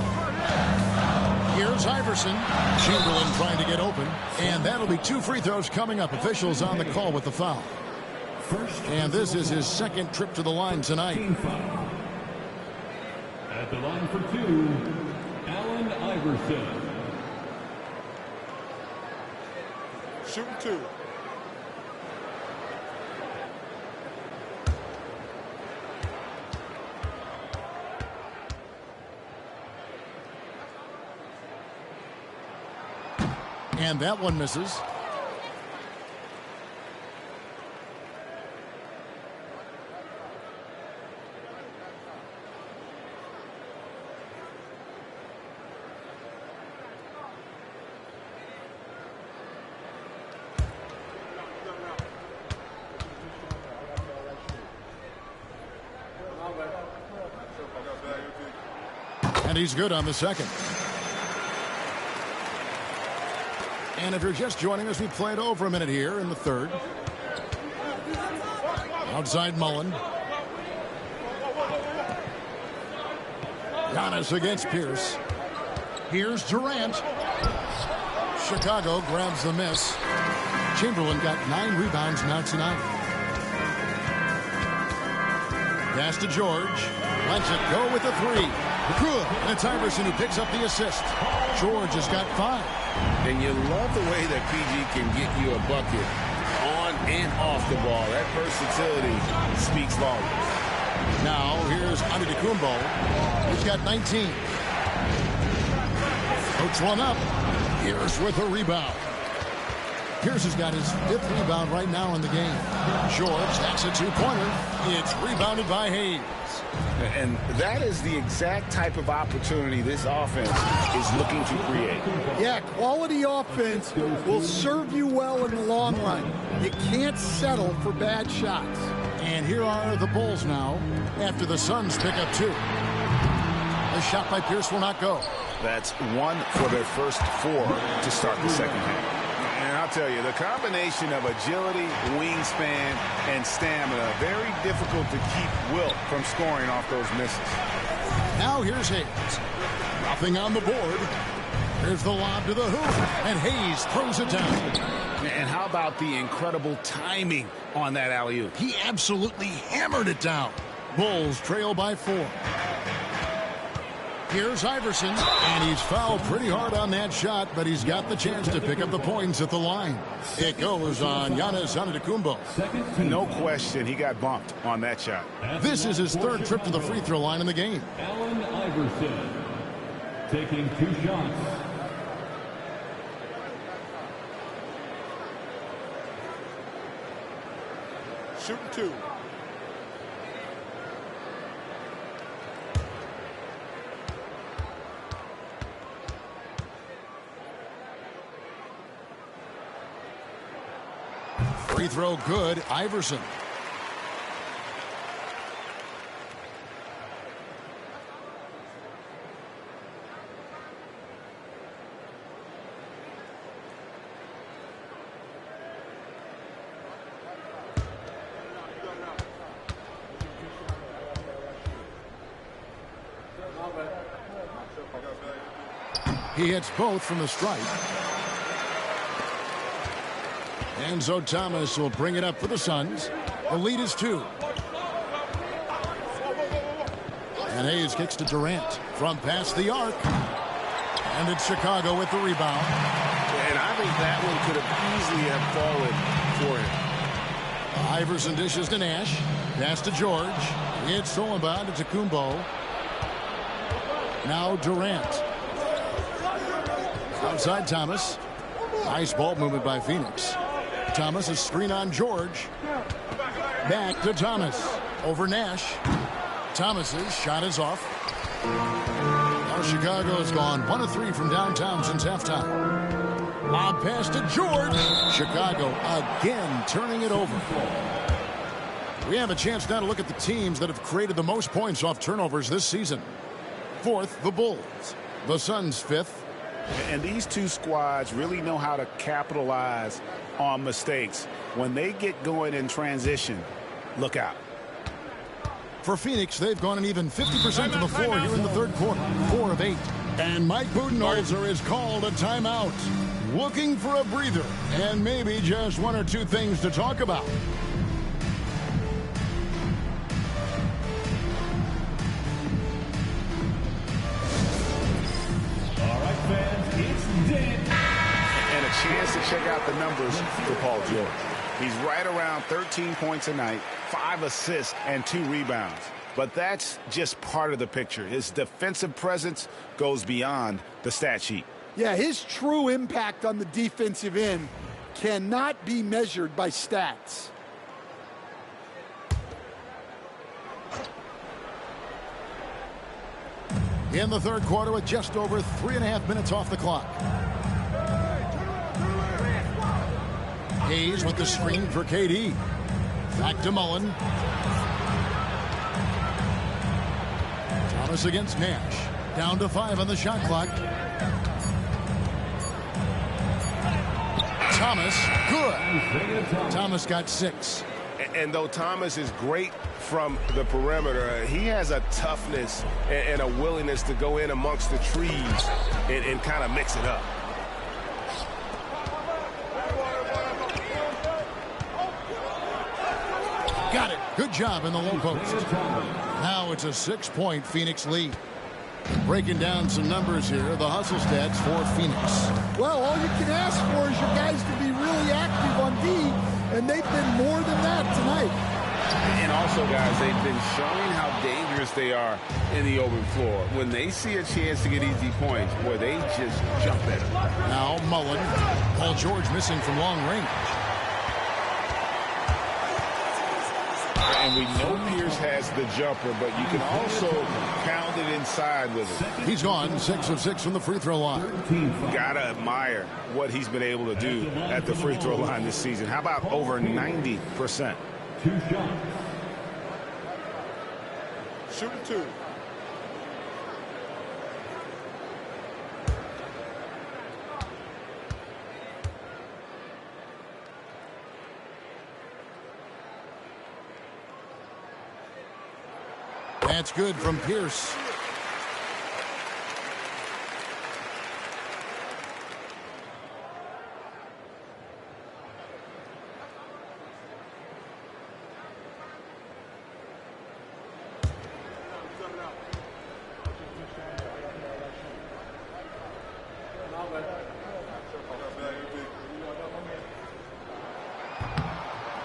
Here's Iverson. Chamberlain trying to get open. And that'll be 2 free throws coming up. Officials on the call with the foul. And this is his second trip to the line tonight. At the line for 2, Allen Iverson. Shooting 2. And that one misses. And he's good on the second. And if you're just joining us, we played over a minute here in the third. Outside Mullen. Giannis against Pierce. Here's Durant. Chicago grabs the miss. Chamberlain got 9 rebounds now tonight. Pass to George. Lets it go with the 3. Good. And it's Iverson who picks up the assist. George has got 5. And you love the way that PG can get you a bucket on and off the ball. That versatility speaks volumes. Now here's Antetokounmpo. He's got 19. Hooks one up. Pierce with a rebound. Pierce has got his 5th rebound right now in the game. George, that's a 2-pointer. It's rebounded by Hayes. And that is the exact type of opportunity this offense is looking to create. Yeah, quality offense will serve you well in the long run. You can't settle for bad shots. And here are the Bulls now after the Suns pick up 2. The shot by Pierce will not go. That's 1 for their first 4 to start the second half. And I'll tell you, the combination of agility, wingspan, and stamina, very difficult to keep Wilt from scoring off those misses. Now here's Hayes. Nothing on the board. Here's the lob to the hoop, and Hayes throws it down. And how about the incredible timing on that alley-oop? He absolutely hammered it down. Bulls trail by 4. Here's Iverson, and he's fouled pretty hard on that shot, but he's got the chance to pick up the points at the line. It goes on Giannis Antetokounmpo. No question, he got bumped on that shot. This is his 3rd trip to the free throw line in the game. Allen Iverson taking 2 shots. Shooting 2. Free throw good, Iverson. He hits both from the stripe. Enzo Thomas will bring it up for the Suns. The lead is 2. And Hayes kicks to Durant from past the arc. And it's Chicago with the rebound. And I think that one could have easily have fallen for him. Iverson dishes to Nash. Pass to George. It's stolen by Antetokounmpo. Now Durant. Outside Thomas. Nice ball movement by Phoenix. Thomas, a screen on George. Back to Thomas. Over Nash. Thomas's shot is off. Now Chicago has gone 1 of 3 from downtown since halftime. Lob pass to George. Chicago again turning it over. We have a chance now to look at the teams that have created the most points off turnovers this season. 4th, the Bulls. The Suns 5th. And these two squads really know how to capitalize on mistakes. When they get going in transition, look out. For Phoenix, they've gone an even 50% from the floor here in the 3rd quarter. 4 of 8. And Mike Budenholzer is called a timeout. Looking for a breather and maybe just 1 or 2 things to talk about. And a chance to check out the numbers for Paul George. He's right around 13 points a night, 5 assists, and 2 rebounds. But that's just part of the picture. His defensive presence goes beyond the stat sheet. Yeah, his true impact on the defensive end cannot be measured by stats. In the 3rd quarter with just over 3.5 minutes off the clock. Hayes with the screen for KD. Back to Mullen. Thomas against Nash. Down to 5 on the shot clock. Thomas, good. Thomas got 6. And though Thomas is great from the perimeter, he has a toughness and a willingness to go in amongst the trees and kind of mix it up. Got it. Good job in the low post. Now it's a 6-point Phoenix lead. Breaking down some numbers here, the hustle stats for Phoenix. Well, all you can ask for is your guys to be really active on D, and they've been more than that tonight. And also, guys, they've been showing how dangerous they are in the open floor. When they see a chance to get easy points, boy, they just jump at it. Now Mullen. Paul George missing from long range. And we know Pierce Pierce has the jumper, but you can also pound it inside with it. He's gone 6 of 6 from the free throw line. Gotta admire what he's been able to do at the free throw line this season. How about over 90%? 2 shots. Shooting 2. That's good from Pierce.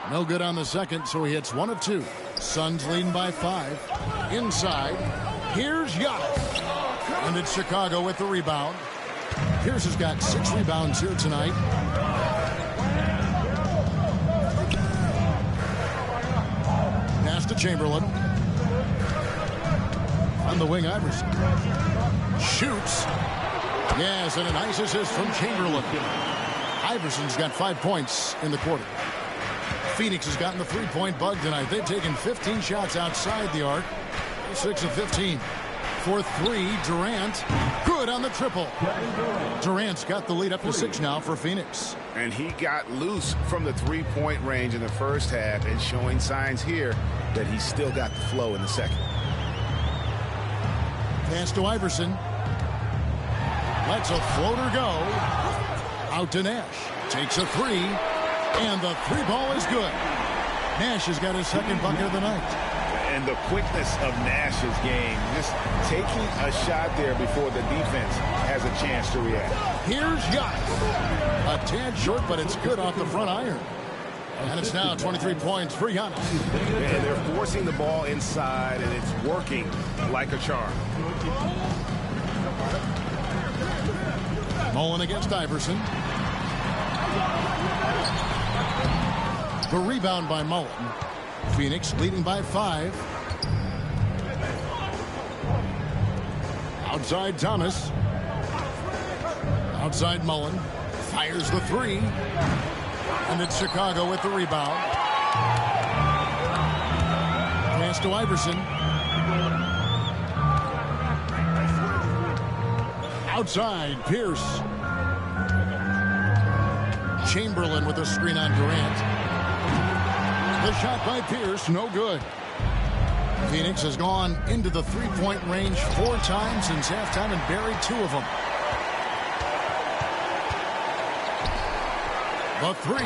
No good on the second, so he hits 1 of 2. Suns leading by 5. Inside, here's Giannis. And it's Chicago with the rebound. Pierce has got 6 rebounds here tonight. Pass to Chamberlain. On the wing, Iverson. Shoots. Yes, and a nice assist from Chamberlain. Iverson's got 5 points in the quarter. Phoenix has gotten the three-point bug tonight. They've taken 15 shots outside the arc. 6 of 15. For 3, Durant. Good on the triple. Durant's got the lead up to 6 now for Phoenix. And he got loose from the three-point range in the first half and showing signs here that he's still got the flow in the second. Pass to Iverson. Lets a floater go. Out to Nash. Takes a 3. And the 3 ball is good. Nash has got his second bucket of the night. And the quickness of Nash's game, just taking a shot there before the defense has a chance to react. Here's Giannis. A tad short, but it's good off the front iron. And it's now 23 points for Giannis. And they're forcing the ball inside, and it's working like a charm. Mullen against Iverson. The rebound by Mullen. Phoenix leading by 5. Outside Thomas. Outside Mullen. Fires the 3. And it's Chicago with the rebound. Pass to Iverson. Outside Pierce. Chamberlain with a screen on Durant. The shot by Pierce, no good. Phoenix has gone into the three-point range 4 times since halftime and buried 2 of them. The 3.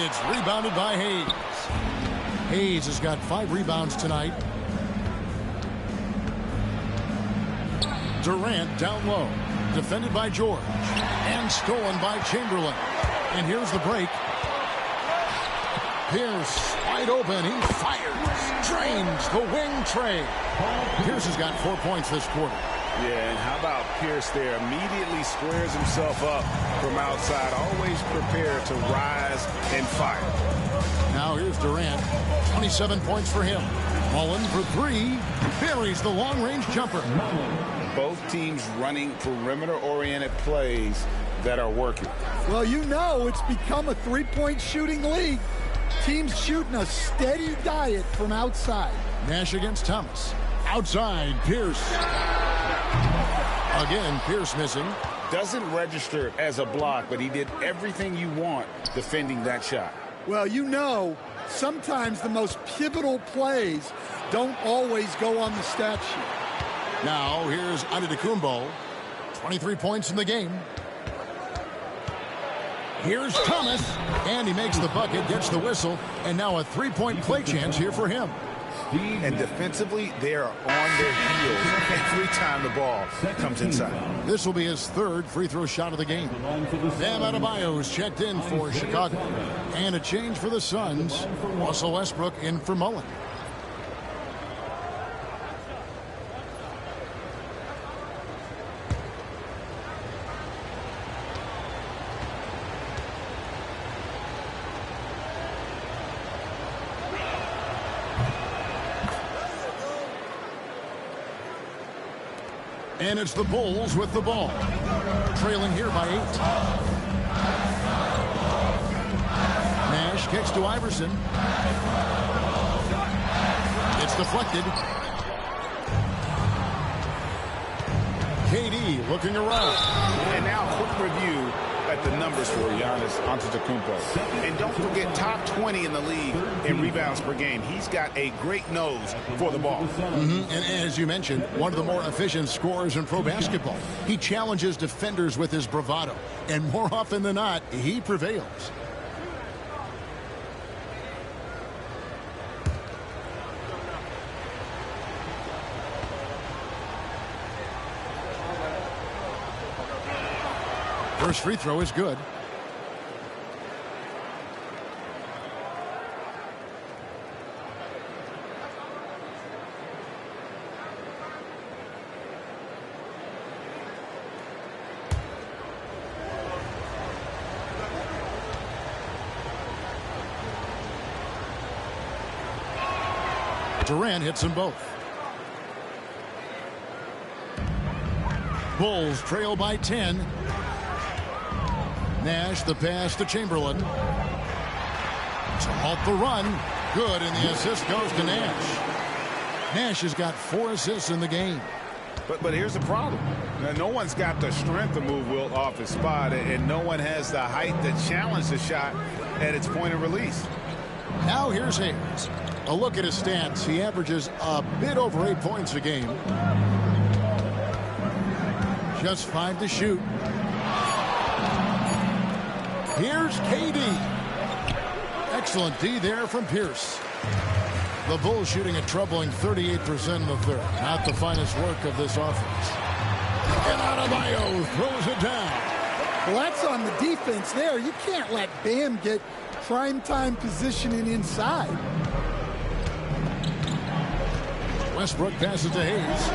It's rebounded by Hayes. Hayes has got 5 rebounds tonight. Durant down low. Defended by George. And stolen by Chamberlain. And here's the break. Pierce wide open. He fires. Drains the wing trade. Pierce has got 4 points this quarter. Yeah, and how about Pierce there? Immediately squares himself up from outside. Always prepared to rise and fire. Now here's Durant. 27 points for him. Mullen for 3. Buries the long-range jumper. Both teams running perimeter-oriented plays that are working. Well, you know it's become a three-point shooting league. Teams shooting a steady diet from outside. Nash against Thomas. Outside, Pierce. Again, Pierce missing. Doesn't register as a block, but he did everything you want defending that shot. Well, you know, sometimes the most pivotal plays don't always go on the stat sheet. Now, here's Antetokounmpo. 23 points in the game. Here's Thomas, and he makes the bucket, gets the whistle, and now a three-point play chance here for him. And defensively, they are on their heels every time the ball comes inside. This will be his 3rd free throw shot of the game. Bam Adebayo is checked in for Chicago. And a change for the Suns. Russell Westbrook in for Mullen. And it's the Bulls with the ball. Trailing here by 8. Nash kicks to Iverson. It's deflected. KD looking around. And now a quick review at the numbers for Giannis Antetokounmpo. And don't forget, top 20 in the league in rebounds per game. He's got a great nose for the ball. And as you mentioned, one of the more efficient scorers in pro basketball. He challenges defenders with his bravado. And more often than not, he prevails. First free throw is good. Durant hits them both. Bulls trail by 10. Nash, the pass to Chamberlain. To halt the run. Good, and the assist goes to Nash. Nash has got 4 assists in the game. But here's the problem. Now, no one's got the strength to move Wilt off his spot, and no one has the height to challenge the shot at its point of release. Now here's Hayes. A look at his stats. He averages a bit over 8 points a game. Just 5 to shoot. Here's KD. Excellent D there from Pierce. The Bulls shooting a troubling 38% in the third. Not the finest work of this offense. And Adebayo throws it down. Well, that's on the defense there. You can't let Bam get primetime positioning inside. Westbrook passes to Hayes.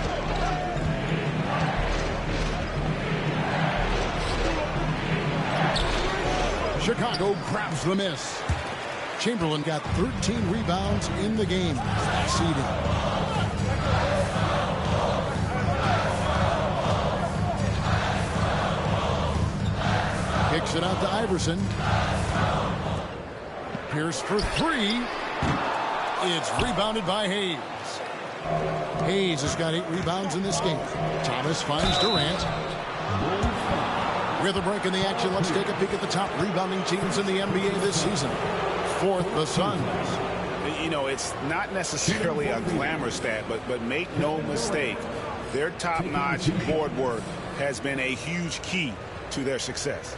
Chicago grabs the miss. Chamberlain got 13 rebounds in the game. Succeeding. Kicks it out to Iverson. Pierce for 3. It's rebounded by Hayes. Hayes has got 8 rebounds in this game. Thomas finds Durant. With a break in the action, let's take a peek at the top rebounding teams in the NBA this season. 4th, the Suns. You know, it's not necessarily a glamour stat, but make no mistake, their top-notch board work has been a huge key to their success.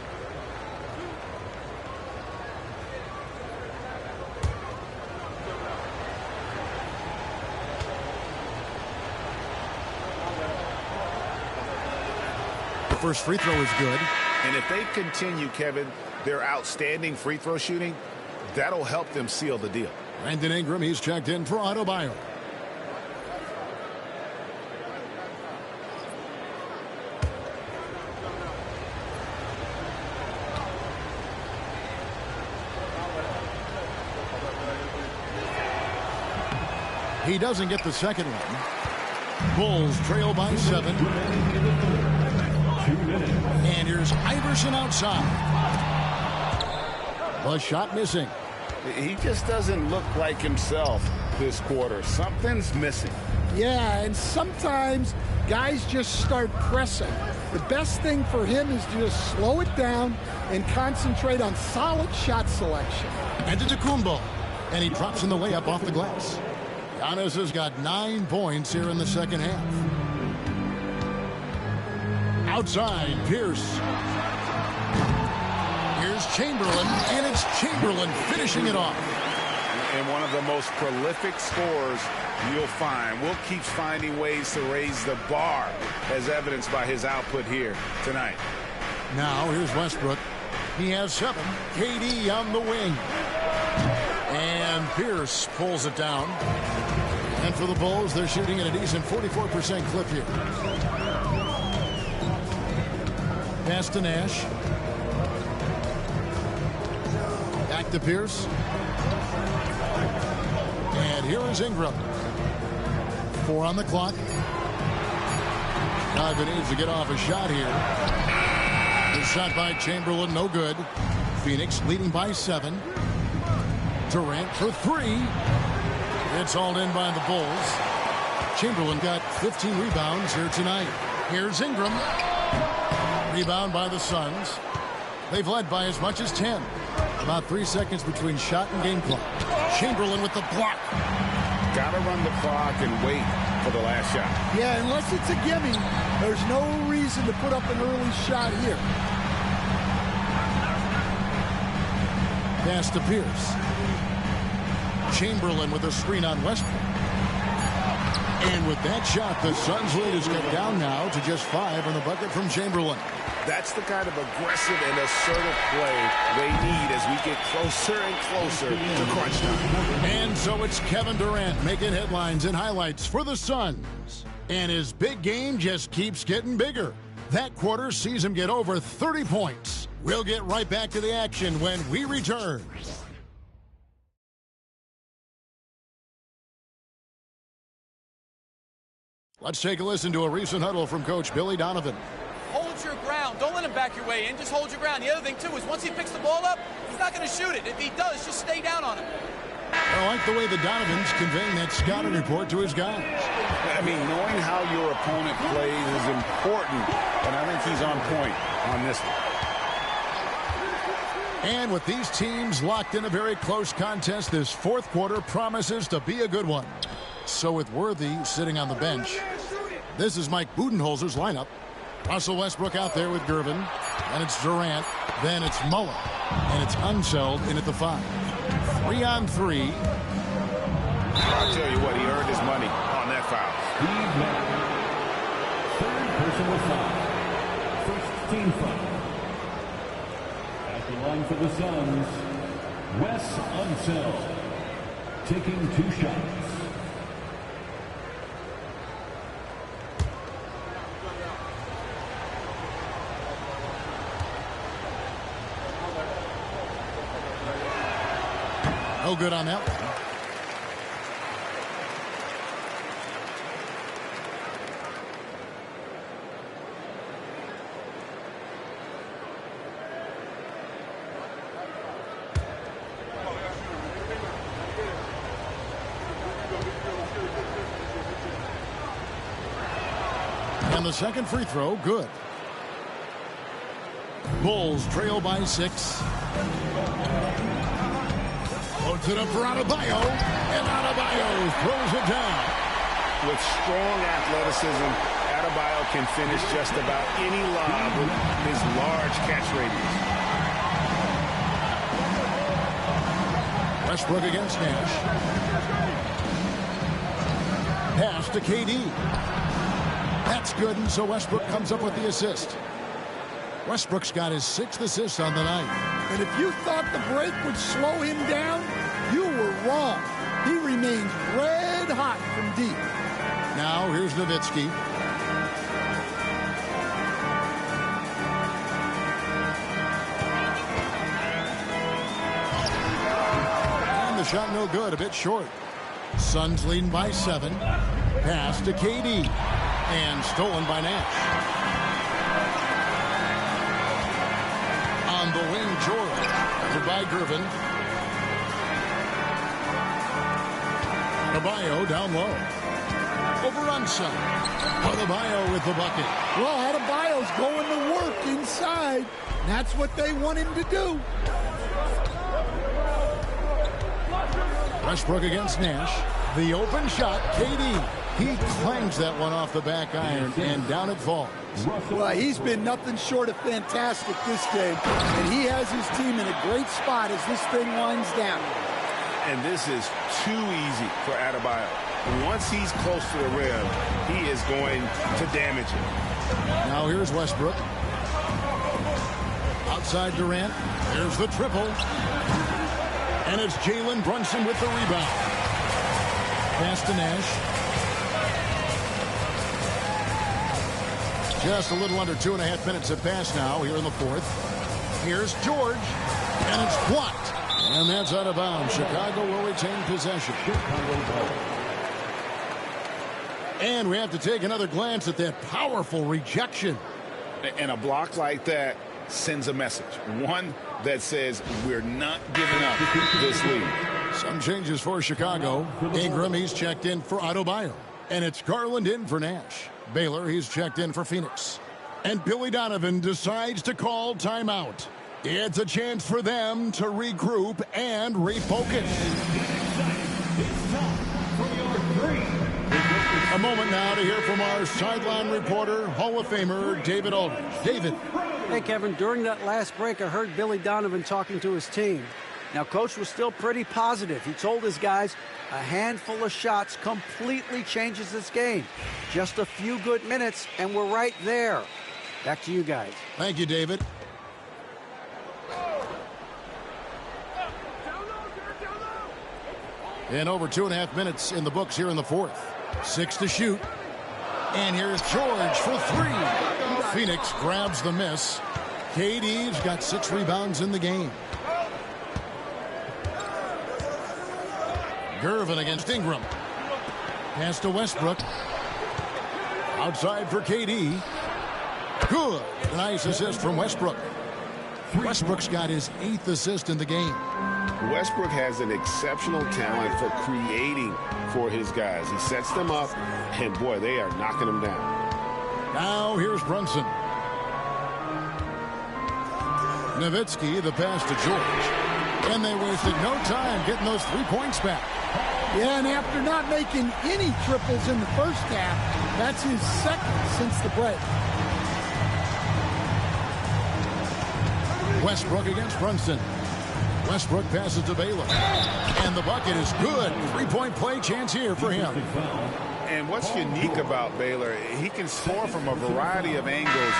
First free throw is good. And if they continue, Kevin, their outstanding free throw shooting, that'll help them seal the deal. Brandon Ingram, he's checked in for Adebayo. He doesn't get the second one. Bulls trail by 7. And here's Iverson outside. The shot missing. He just doesn't look like himself this quarter. Something's missing. Yeah, and sometimes guys just start pressing. The best thing for him is to just slow it down and concentrate on solid shot selection. Antetokounmpo. And he drops in the layup off the glass. Giannis has got 9 points here in the second half. Outside, Pierce. Here's Chamberlain, and it's Chamberlain finishing it off. And one of the most prolific scorers you'll find. Will keeps finding ways to raise the bar, as evidenced by his output here tonight. Now, here's Westbrook. He has 7. KD on the wing. And Pierce pulls it down. And for the Bulls, they're shooting at a decent 44% clip here. Pass to Nash. Back to Pierce. And here is Ingram. 4 on the clock. Chicago needs to get off a shot here. The shot by Chamberlain, no good. Phoenix leading by 7. Durant for 3. It's hauled in by the Bulls. Chamberlain got 15 rebounds here tonight. Here's Ingram. Rebound by the Suns. They've led by as much as 10. About 3 seconds between shot and game clock. Chamberlain with the block. Got to run the clock and wait for the last shot. Yeah, unless it's a gimme, there's no reason to put up an early shot here. Pass to Pierce. Chamberlain with a screen on Westbrook. And with that shot, the Suns' lead is cut down now to just 5 on the bucket from Chamberlain. That's the kind of aggressive and assertive play they need as we get closer and closer to crunch time. And so it's Kevin Durant making headlines and highlights for the Suns. And his big game just keeps getting bigger. That quarter sees him get over 30 points. We'll get right back to the action when we return. Let's take a listen to a recent huddle from Coach Billy Donovan. Hold your ground. Don't let him back your way in. Just hold your ground. The other thing, too, is once he picks the ball up, he's not going to shoot it. If he does, just stay down on him. I like the way the Donovan's conveying that scouting report to his guys. I mean, knowing how your opponent plays is important, and I think he's on point on this one. And with these teams locked in a very close contest, this fourth quarter promises to be a good one. So with Worthy sitting on the bench, this is Mike Budenholzer's lineup. Russell Westbrook out there with Gervin. And it's Durant. Then it's Mullen. And it's Unseld in at the 5. 3-on-3. I'll tell you what, he earned his money on that foul. Steve Nash. Third personal foul. First team foul. At the line for the Suns, Wes Unseld. Taking 2 shots. No good on that one. And the second free throw, good. Bulls trail by 6. Puts it up for Adebayo, and Adebayo throws it down. With strong athleticism, Adebayo can finish just about any lob with his large catch radius. Westbrook against Nash. Pass to KD. That's good, and so Westbrook comes up with the assist. Westbrook's got his 6th assist on the night. And if you thought the break would slow him down, you were wrong. He remains red hot from deep. Now here's Nowitzki. And the shot no good, a bit short. Suns leading by 7. Pass to KD. And stolen by Nash. On the wing, George. Covered by Gervin. Adebayo down low. Over Unseld. Adebayo with the bucket. Well, Adebayo's going to work inside. That's what they want him to do. Westbrook against Nash. The open shot, KD. He clangs that one off the back iron, and down it falls. Well, he's been nothing short of fantastic this game, and he has his team in a great spot as this thing winds down. And this is too easy for Adebayo. Once he's close to the rim, he is going to damage it. Now here's Westbrook. Outside Durant. There's the triple. And it's Jalen Brunson with the rebound. Pass to Nash. Just a little under 2.5 minutes have passed now here in the fourth. Here's George. And it's blocked. And that's out of bounds. Chicago will retain possession. And we have to take another glance at that powerful rejection. And a block like that sends a message. One that says we're not giving up this lead. Some changes for Chicago. Ingram, he's checked in for Adebayo. And it's Garland in for Nash. Baylor, he's checked in for Phoenix. And Billy Donovan decides to call timeout. It's a chance for them to regroup and refocus. A moment now to hear from our sideline reporter, Hall of Famer David Aldridge. David. Hey, Kevin, during that last break, I heard Billy Donovan talking to his team. Now, Coach was still pretty positive. He told his guys a handful of shots completely changes this game. Just a few good minutes, and we're right there. Back to you guys. Thank you, David. And over 2.5 minutes in the books here in the fourth. 6 to shoot. And here's George for 3. Phoenix grabs the miss. KD's got 6 rebounds in the game. Gervin against Ingram. Pass to Westbrook. Outside for KD. Good. Nice assist from Westbrook. Westbrook's got his 8th assist in the game. Westbrook has an exceptional talent for creating for his guys. He sets them up, and boy, they are knocking them down. Now here's Brunson. Nowitzki, the pass to George. And they wasted no time getting those 3 points back. Yeah, and after not making any triples in the first half, that's his 2nd since the break. Westbrook against Brunson. Westbrook passes to Baylor. And the bucket is good. 3-point play chance here for him. And what's unique about Baylor, he can score from a variety of angles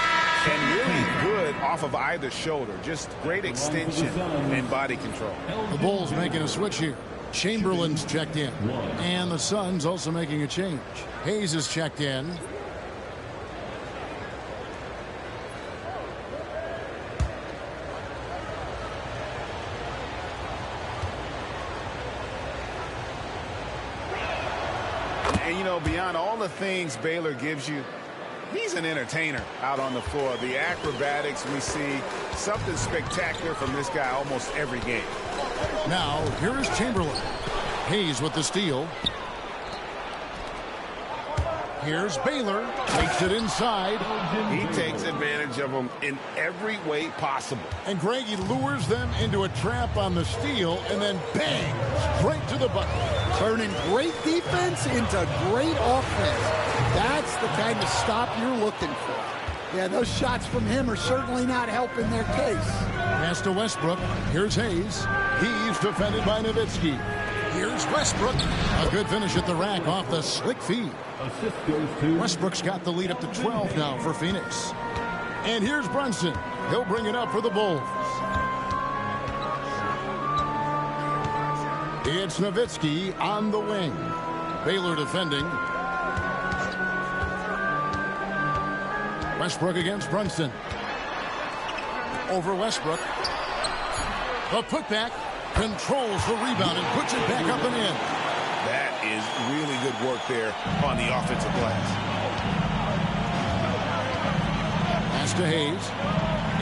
and really good off of either shoulder. Just great extension and body control. The Bulls making a switch here. Chamberlain's checked in. And the Suns also making a change. Hayes is checked in. And, you know, beyond all the things Baylor gives you, he's an entertainer out on the floor. The acrobatics we see, something spectacular from this guy almost every game. Now, here is Chamberlain. Hayes with the steal. Here's Baylor. Takes it inside. He takes advantage of them in every way possible. And Greg, he lures them into a trap on the steal, and then bang, straight to the bucket. Turning great defense into great offense. That's the kind of stop you're looking for. Yeah, those shots from him are certainly not helping their case. Pass to Westbrook. Here's Hayes. He's defended by Nowitzki. Here's Westbrook. A good finish at the rack off the slick feed. Westbrook's got the lead up to 12 now for Phoenix. And here's Brunson. He'll bring it up for the Bulls. It's Nowitzki on the wing. Baylor defending. Westbrook against Brunson. Over Westbrook. The putback. Controls the rebound and puts it back up and in. That is really good work there on the offensive glass. Pass to Hayes.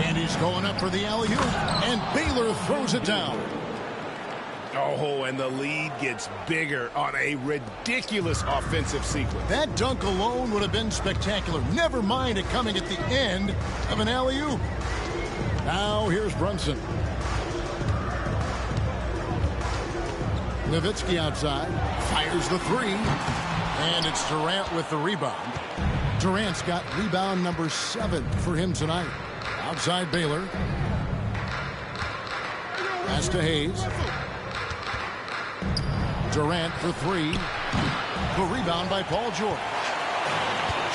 And he's going up for the alley-oop. And Baylor throws it down. Oh, and the lead gets bigger on a ridiculous offensive sequence. That dunk alone would have been spectacular. Never mind it coming at the end of an alley-oop. Now here's Brunson. Nowitzki outside, fires the 3, and it's Durant with the rebound. Durant's got rebound number 7 for him tonight. Outside Baylor. Pass to Hayes. Durant for 3. The rebound by Paul George.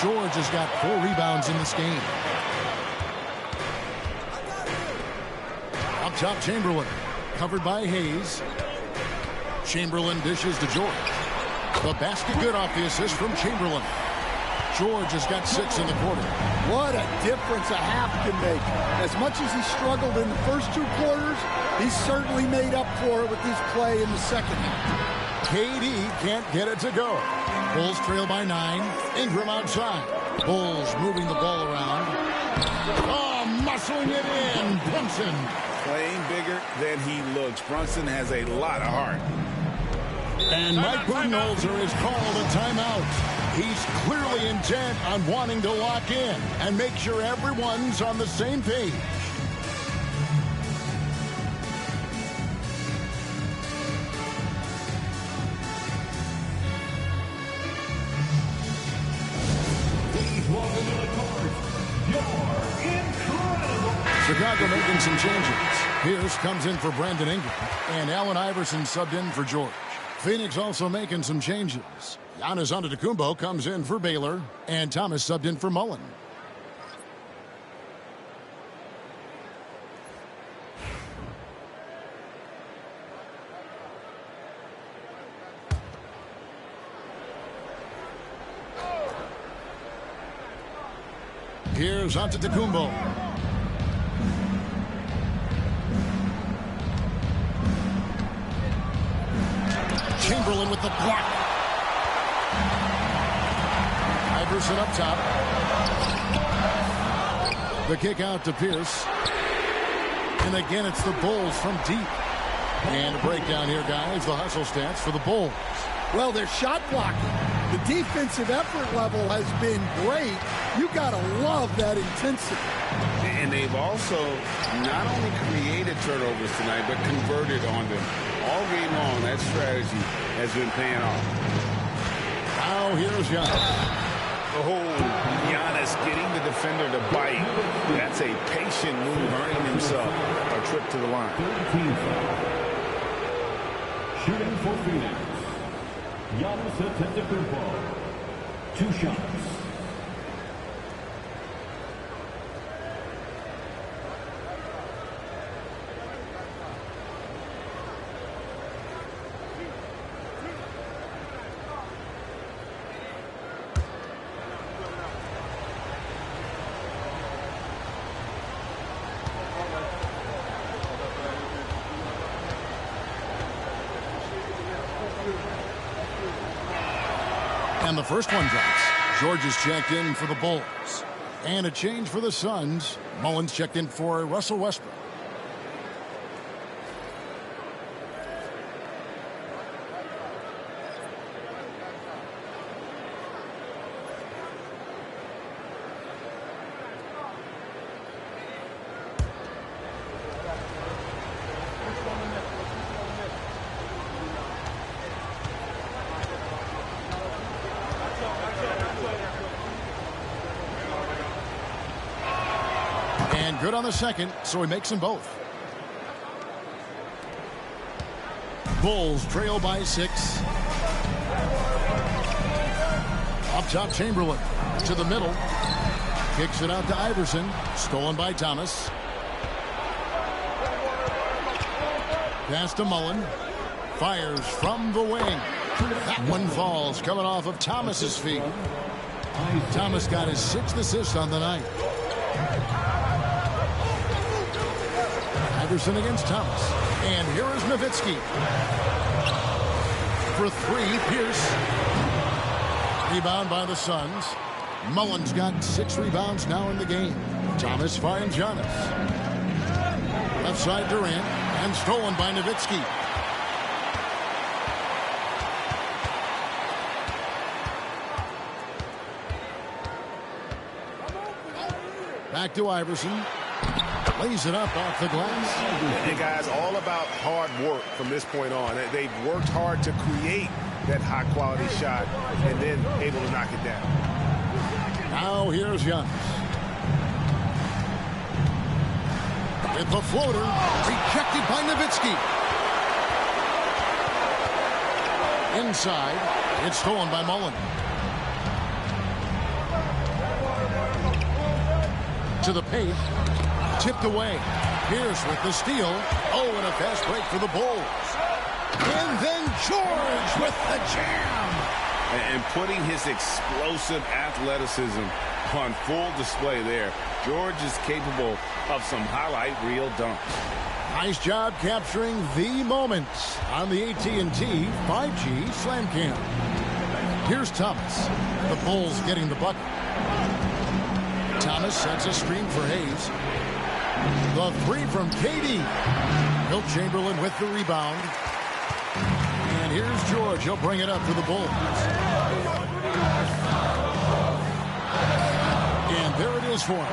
George has got 4 rebounds in this game. Up top, Chamberlain. Covered by Hayes. Chamberlain dishes to George. The basket good off the assist from Chamberlain. George has got 6 in the quarter. What a difference a half can make. As much as he struggled in the first 2 quarters, he's certainly made up for it with his play in the second half. KD can't get it to go. Bulls trail by 9. Ingram outside. Bulls moving the ball around. Oh, muscling it in. Brunson. Playing bigger than he looks. Brunson has a lot of heart. And Mike Budenholzer has called a timeout. He's clearly intent on wanting to lock in and make sure everyone's on the same page. Chicago making some changes. Pierce comes in for Brandon Ingram, and Allen Iverson subbed in for George. Phoenix also making some changes. Giannis Antetokounmpo comes in for Baylor, and Thomas subbed in for Mullen. Here's Antetokounmpo. Chamberlain with the block. Iverson up top. The kick out to Pierce. And again, it's the Bulls from deep. And a breakdown here, guys. The hustle stats for the Bulls. Well, their shot blocking. The defensive effort level has been great. You got to love that intensity. And they've also not only created turnovers tonight, but converted on them. All game long, that strategy has been paying off. Now here's Giannis. Oh, Giannis getting the defender to bite. That's a patient move, earning himself a trip to the line. Shooting for Phoenix, Giannis Antetokounmpo. 2 shots. And the first one drops. George is checked in for the Bulls. And a change for the Suns. Mullins checked in for Russell Westbrook. And good on the second, so he makes them both. Bulls trail by 6. Up top, Chamberlain to the middle. Kicks it out to Iverson. Stolen by Thomas. Pass to Mullen. Fires from the wing. That one falls, coming off of Thomas's feet. Thomas got his 6th assist on the night. Iverson against Thomas. And here is Nowitzki. For 3, Pierce. Rebound by the Suns. Mullen's got 6 rebounds now in the game. Thomas finds Giannis. Left side Durant. And stolen by Nowitzki. Back to Iverson. Lays it up off the glass. And guys, all about hard work from this point on. They've worked hard to create that high-quality shot and then able to knock it down. Now here's Giannis. With the floater, rejected by Nowitzki. Inside, it's stolen by Mullen. To the paint. Tipped away. Pierce with the steal. Oh, and a fast break for the Bulls. And then George with the jam. And putting his explosive athleticism on full display there. George is capable of some highlight reel dunks. Nice job capturing the moments on the AT&T 5G Slam Cam. Here's Thomas. The Bulls getting the bucket. Thomas sets a screen for Hayes. The three from KD. Wilt Chamberlain with the rebound. And here's George. He'll bring it up for the Bulls. And there it is for him.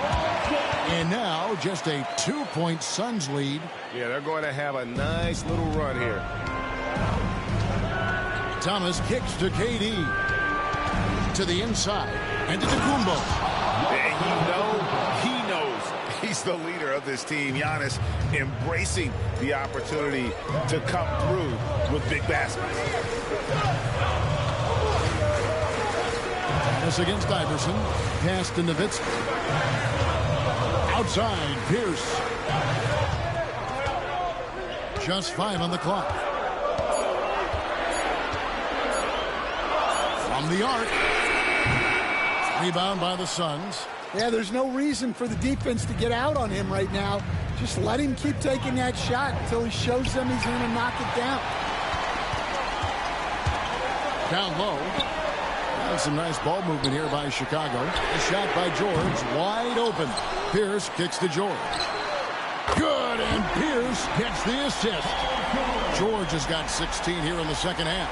And now just a 2-point Suns lead. Yeah, they're going to have a nice little run here. Thomas kicks to KD. To the inside. And to Kumbo. And he knows he's the leader of this team. Giannis embracing the opportunity to come through with big baskets. Thomas against Iverson. Pass to Nowitzki. Outside, Pierce. Just 5 on the clock. From the arc. Rebound by the Suns. Yeah, there's no reason for the defense to get out on him right now. Just let him keep taking that shot until he shows them he's going to knock it down. Down low. That's some nice ball movement here by Chicago. A shot by George. Wide open. Pierce kicks to George. Good, and Pierce gets the assist. George has got 16 here in the second half.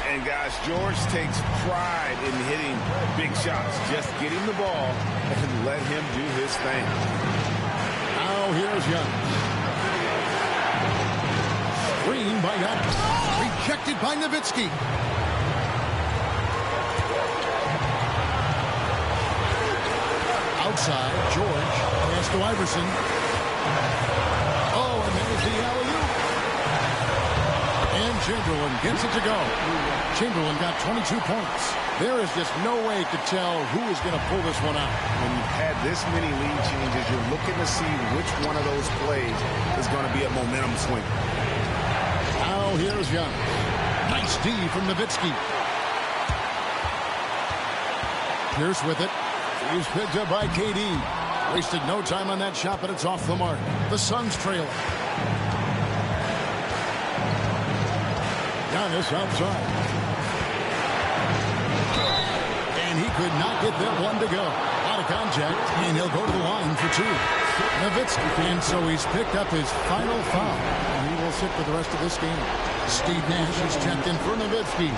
And guys, George takes pride in hitting big shots. Just get him the ball and let him do his thing. Now here's Young. Screen by Young. Rejected by Nowitzki. Outside, George. Pass to Iverson. Oh, and there's the alley-oop. And Chamberlain gets it to go. Chamberlain got 22 points. There is just no way to tell who is going to pull this one out. When you've had this many lead changes, you're looking to see which one of those plays is going to be a momentum swing. Now here's Young. Nice D from Nowitzki. Pierce with it. He's picked up by KD. Wasted no time on that shot, but it's off the mark. The Suns trail. Giannis outside. And he could not get that one to go. Out of contact, and he'll go to the line for 2. Nowitzki. And so he's picked up his final foul. And he will sit for the rest of this game. Steve Nash is checked in for Nowitzki.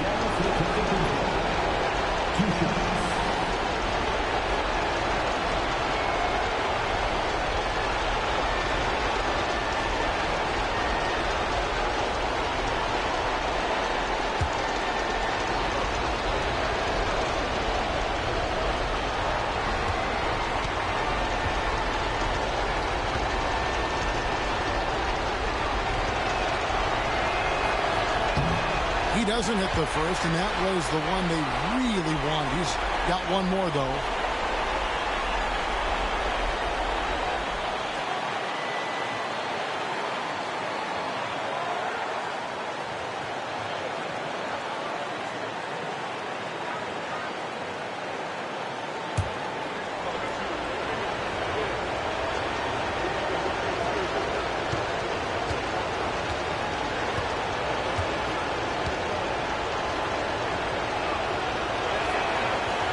He doesn't hit the first, and that was the one they really wanted. He's got one more, though.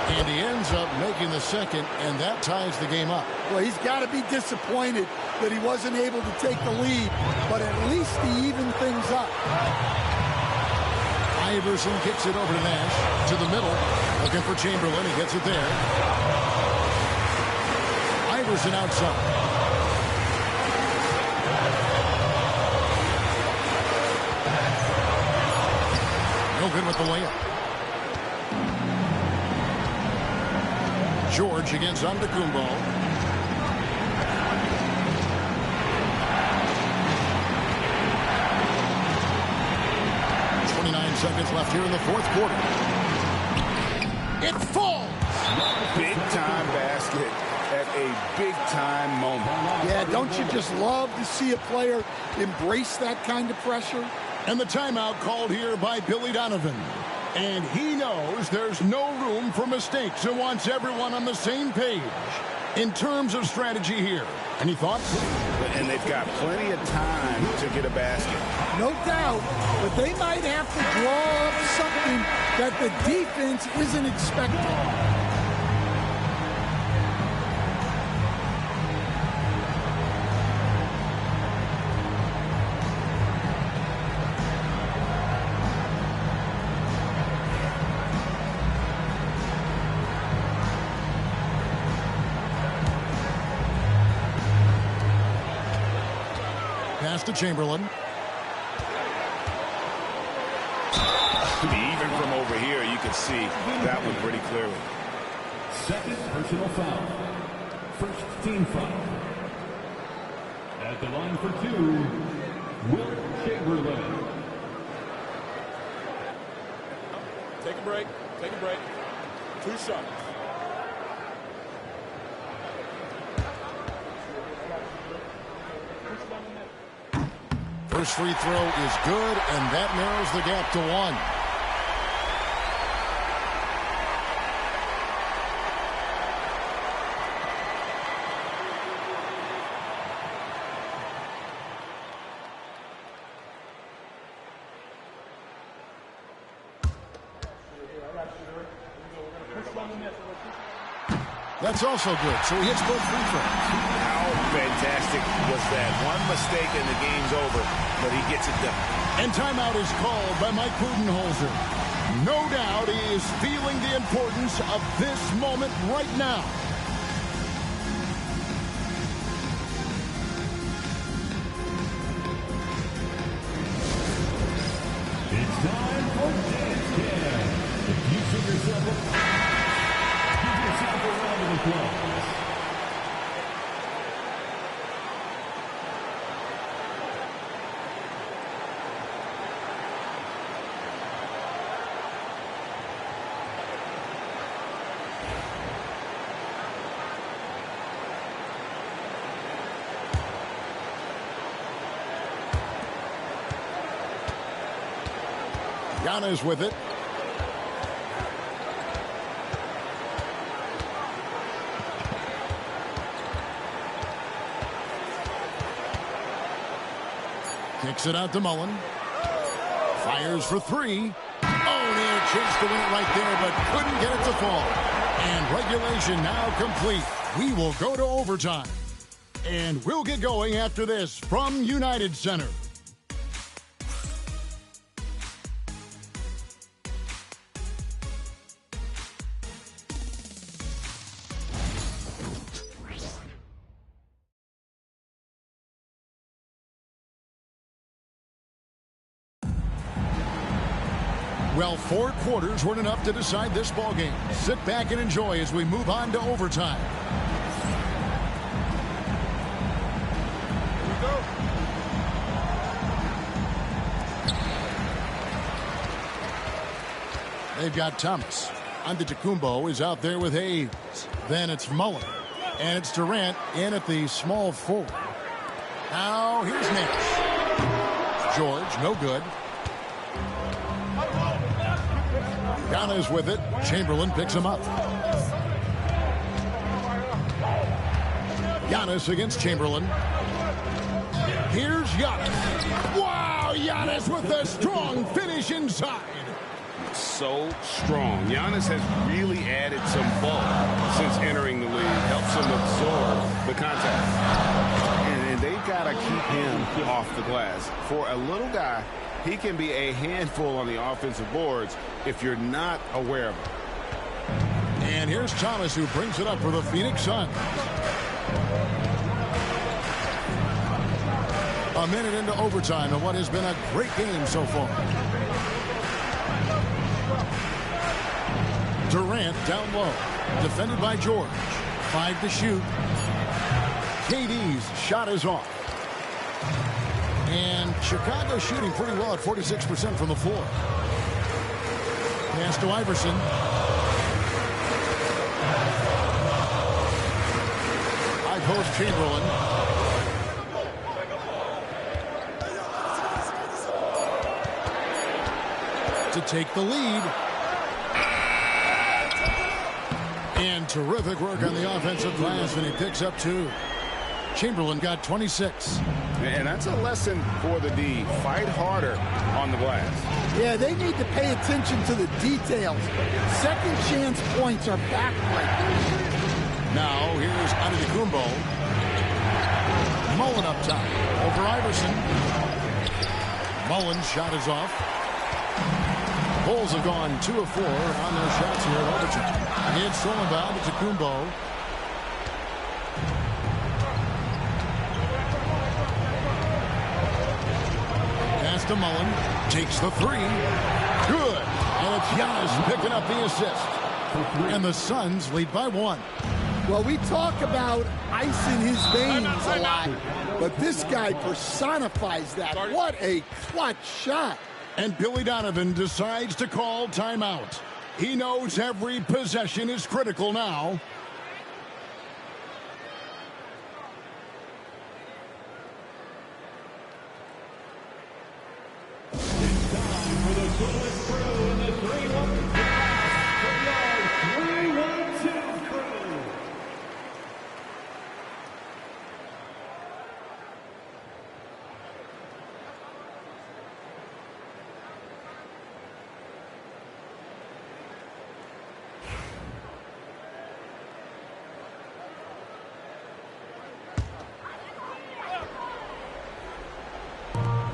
And he ends up making the second, and that ties the game up. Well, he's got to be disappointed that he wasn't able to take the lead, but at least he evened things up. Iverson kicks it over to Nash, to the middle, looking for Chamberlain. He gets it there. Iverson outside. No good with the layup. George against Antetokounmpo. Seconds left here in the fourth quarter. It falls. Big time basket at a big time moment. Yeah, don't you just love to see a player embrace that kind of pressure? And the timeout called here by Billy Donovan. And he knows there's no room for mistakes and wants everyone on the same page in terms of strategy here. Any thoughts? And they've got plenty of time to get a basket. No doubt, but they might have to draw up something that the defense isn't expecting. Pass to Chamberlain. Even from over here, you can see that one pretty clearly. Second personal foul. First team foul. At the line for two, Will Chamberlain. Take a break. Take a break. 2 shots. First free throw is good, and that narrows the gap to 1. That's also good, so he hits both free throws. How fantastic was that? One mistake and the game's over, but he gets it done. And timeout is called by Mike Budenholzer. No doubt he is feeling the importance of this moment right now. It's time for Dance Cam. If you see yourself up, give yourself a round of applause. Giannis with it. Kicks it out to Mullen. Fires for 3. Oh, they had a chance to win it right there, but couldn't get it to fall. And regulation now complete. We will go to overtime. And we'll get going after this from United Center. Well, 4 quarters weren't enough to decide this ballgame. Sit back and enjoy as we move on to overtime. Here we go. They've got Thomas. Antetokounmpo is out there with Hayes. Then it's Mullen. And it's Durant in at the small forward. Now here's Nash. George, no good. Giannis with it. Chamberlain picks him up. Giannis against Chamberlain. Here's Giannis. Wow, Giannis with a strong finish inside. So strong. Giannis has really added some bulk since entering the league. Helps him absorb the contact. And they've got to keep him off the glass. For a little guy, he can be a handful on the offensive boards if you're not aware of it. And here's Thomas, who brings it up for the Phoenix Suns. A minute into overtime in what has been a great game so far. Durant down low. Defended by George. 5 to shoot. KD's shot is off. And Chicago shooting pretty well at 46% from the floor. Pass to Iverson. High post Chamberlain. to take the lead. And terrific work on the offensive glass, and he picks up 2. Chamberlain got 26. And that's a lesson for the D. Fight harder on the glass. Yeah, they need to pay attention to the details. Second chance points are backbreakers. Now, here's Antetokounmpo. Mullen up top over Iverson. Mullen's shot is off. Bulls have gone 2 of 4 on their shots here at overtime. And it's stolen by Antetokounmpo. Pass to Mullen. Takes the 3. Good. And it's Giannis picking up the assist. And the Suns lead by 1. Well, we talk about ice in his veins a lot, but this guy personifies that. What a clutch shot. And Billy Donovan decides to call timeout. He knows every possession is critical now.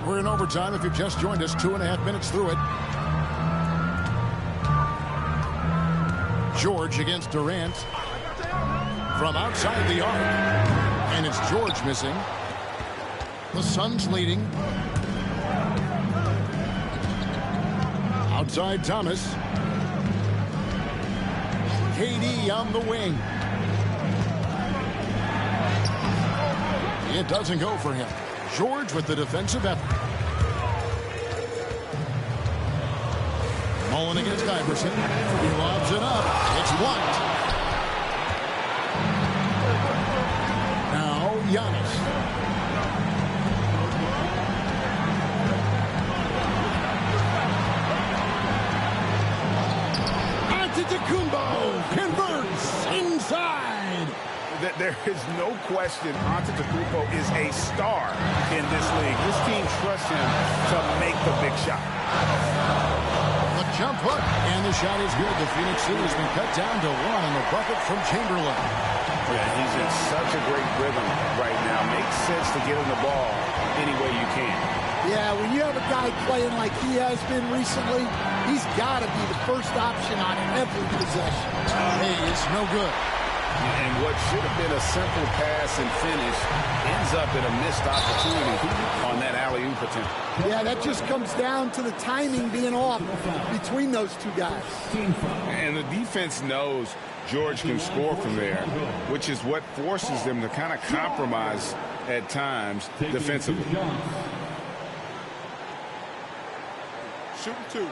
We're in overtime. If you've just joined us, 2.5 minutes through it. George against Durant. From outside the arc. And it's George missing. The Suns leading. Outside Thomas. KD on the wing. It doesn't go for him. George with the defensive effort. Mullen against Iverson. He lobs it up. It's blocked. Now Giannis. Antetokounmpo converts inside. There is no question Antetokounmpo is a star in this league. This team trusts him to make the big shot. The jump hook, and the shot is good. The Phoenix City has been cut down to 1 on the bucket from Chamberlain. Yeah, he's in such a great rhythm right now. Makes sense to get him the ball any way you can. Yeah, when you have a guy playing like he has been recently, he's got to be the first option on every possession. Hey, it's no good. And what should have been a simple pass and finish ends up in a missed opportunity on that alley-oop attempt. Yeah, that just comes down to the timing being off between those two guys. And the defense knows George can score from there, which is what forces them to kind of compromise at times defensively. Shooting 2.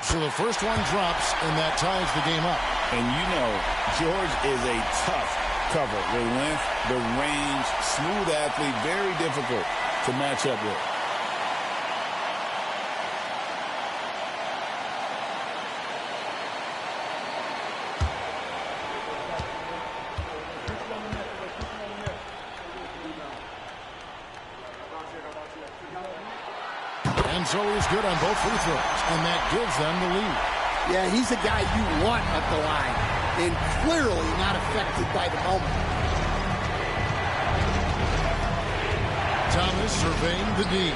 So the first one drops, and that ties the game up. And you know, George is a tough cover. The length, the range, smooth athlete, very difficult to match up with. And so he's good on both free throws, and that gives them the lead. Yeah, he's a guy you want at the line, and clearly not affected by the moment. Thomas surveying the D.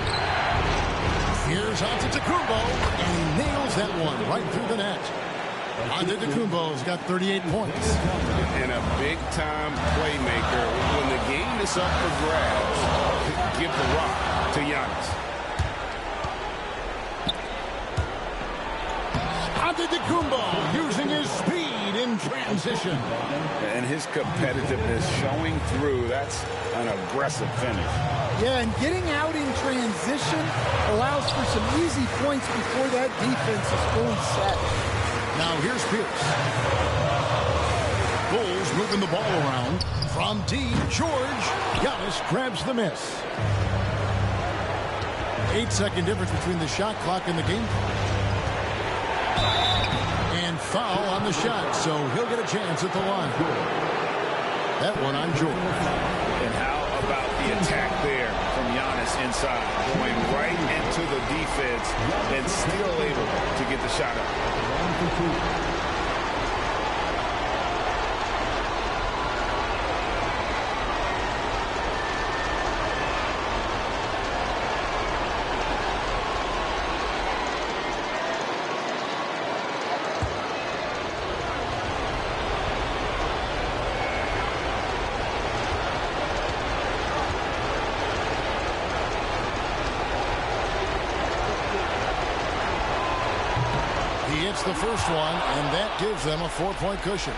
Here's Antetokounmpo, and he nails that one right through the net. Antetokounmpo's got 38 points. And a big-time playmaker. When the game is up for grabs, give the rock to Giannis. Antetokounmpo using his speed in transition. And his competitiveness showing through. That's an aggressive finish. Yeah, and getting out in transition allows for some easy points before that defense is fully set. Now here's Pierce. Bulls moving the ball around. From deep, George. Giannis grabs the miss. 8-second difference between the shot clock and the game clock. And foul on the shot, so he'll get a chance at the line. That one on George. And how about the attack there from Giannis inside, going right into the defense and still able to get the shot up. The first one, and that gives them a 4-point cushion.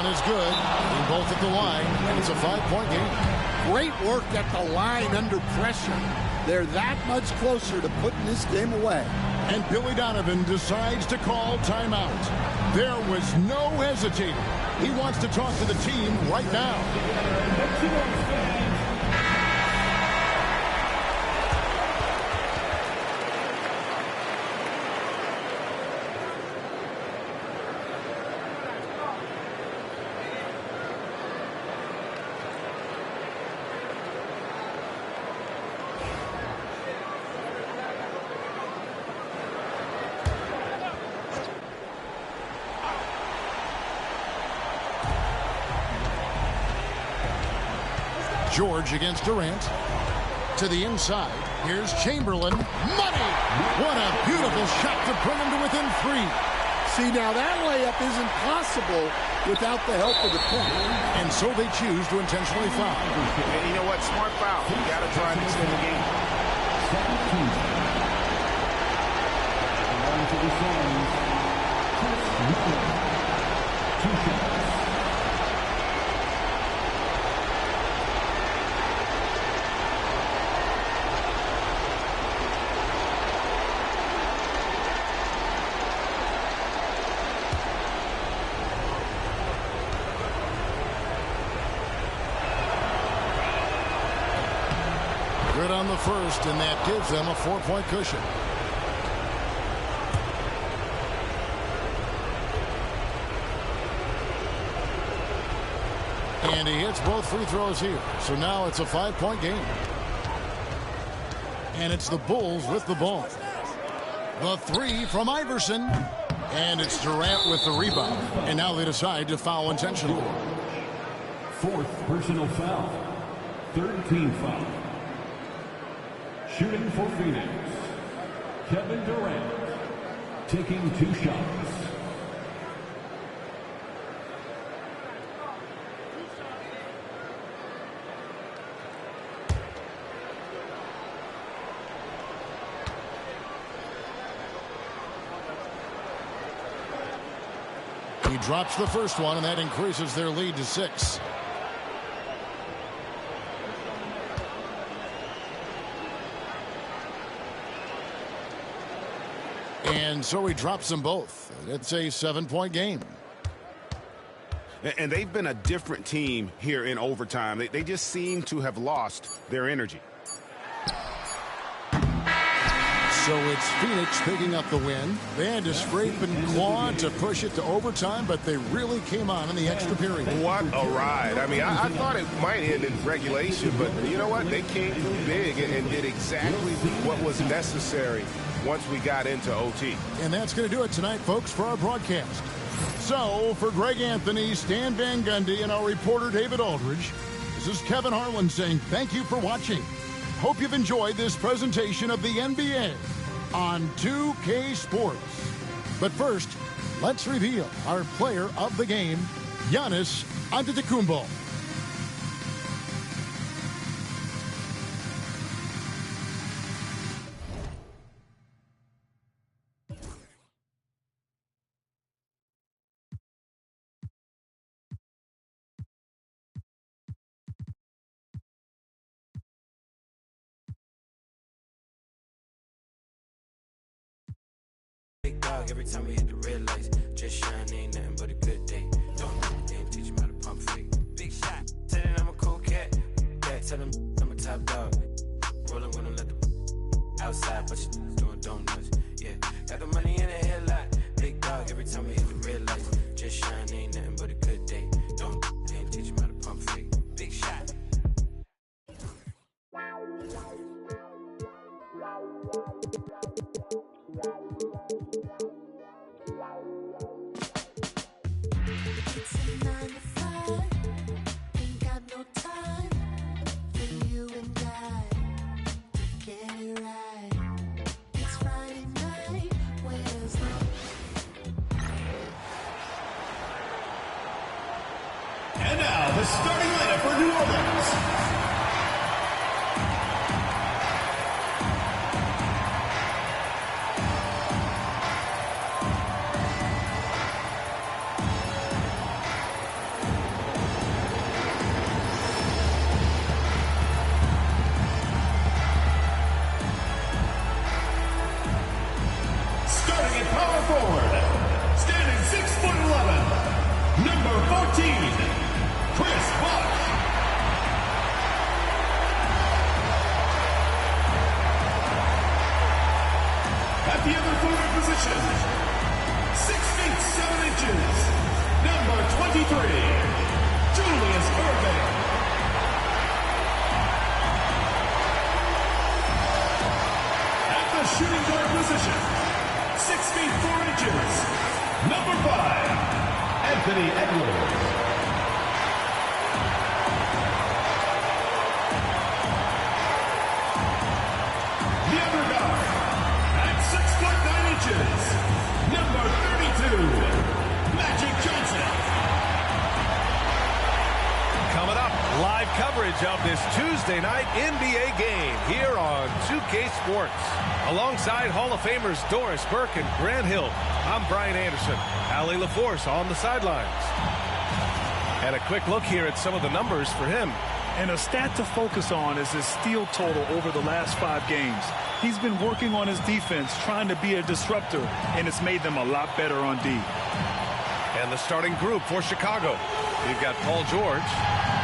Is good. Being both at the line, and it's a 5-point game. Great work at the line under pressure. They're that much closer to putting this game away. And Billy Donovan decides to call timeout. There was no hesitating. He wants to talk to the team right now. George against Durant. To the inside. Here's Chamberlain. Money! What a beautiful shot to bring him to within 3. See, now that layup isn't possible without the help of the pick. And so they choose to intentionally foul. And you know what? Smart foul. You got to try and extend the game. 2 shots. Good on the first, and that gives them a 4-point cushion. And he hits both free throws here. So now it's a 5-point game. And it's the Bulls with the ball. The 3 from Iverson. And it's Durant with the rebound. And now they decide to foul intentionally. 4th personal foul. 3rd team foul. Shooting for Phoenix, Kevin Durant, taking 2 shots. He drops the first one, and that increases their lead to 6. And so he drops them both. It's a 7-point game. And they've been a different team here in overtime. They just seem to have lost their energy. So it's Phoenix picking up the win. They had to scrape and claw to push it to overtime, but they really came on in the extra period. What a ride. I mean, I thought it might end in regulation, but you know what? They came through big and did exactly what was necessary once we got into OT. And that's going to do it tonight, folks, for our broadcast. So, for Greg Anthony, Stan Van Gundy, and our reporter David Aldridge, this is Kevin Harlan saying thank you for watching. Hope you've enjoyed this presentation of the NBA on 2K Sports. But first, let's reveal our player of the game, Giannis Antetokounmpo. Big dog, every time we hit the red lights, just shine, ain't nothing but a good day. Don't teach him how to pump fake. Big shot, tell him I'm a cool cat. Yeah, tell him I'm a top dog. Rolling when I let the outside, but you doing donuts. Yeah, got the money in the headlight. Big dog, every time we hit the red lights, just shine, ain't nothing but a good day. Don't teach him how to pump fake. Big shot. It's a 9 to 5, ain't got no time for you and I to get it right. It's Friday night, where's the... And now, the starting lineup for New Orleans. Of this Tuesday night NBA game here on 2K Sports. Alongside Hall of Famers Doris Burke and Grant Hill, I'm Brian Anderson. Allie LaForce on the sidelines. And a quick look here at some of the numbers for him. And a stat to focus on is his steal total over the last 5 games. He's been working on his defense, trying to be a disruptor, and it's made them a lot better on D. And the starting group for Chicago. We've got Paul George,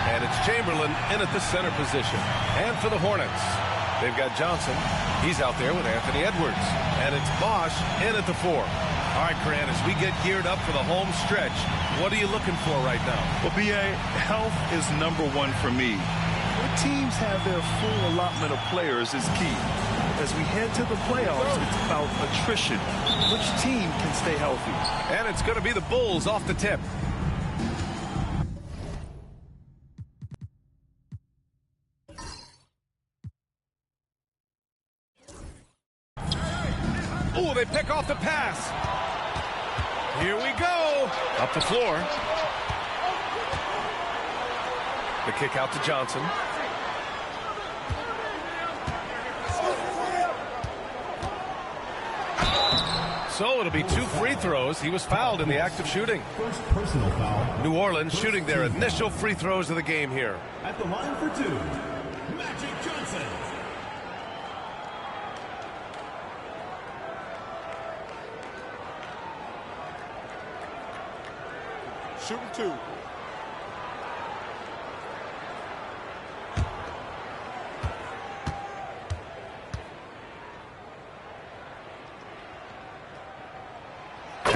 and it's Chamberlain in at the center position. And for the Hornets, they've got Johnson. He's out there with Anthony Edwards. And it's Bosch in at the 4. All right, Grant, as we get geared up for the home stretch, what are you looking for right now? Well, B.A., health is number 1 for me. When teams have their full allotment of players is key. As we head to the playoffs, it's about attrition. Which team can stay healthy? And it's going to be the Bulls off the tip. Oh, they pick off the pass. Here we go. Up the floor. The kick out to Johnson. So it'll be 2 free throws. He was fouled in the act of shooting. First personal foul. New Orleans shooting their initial free throws of the game here. At the line for 2, Magic Johnson. Shooting 2.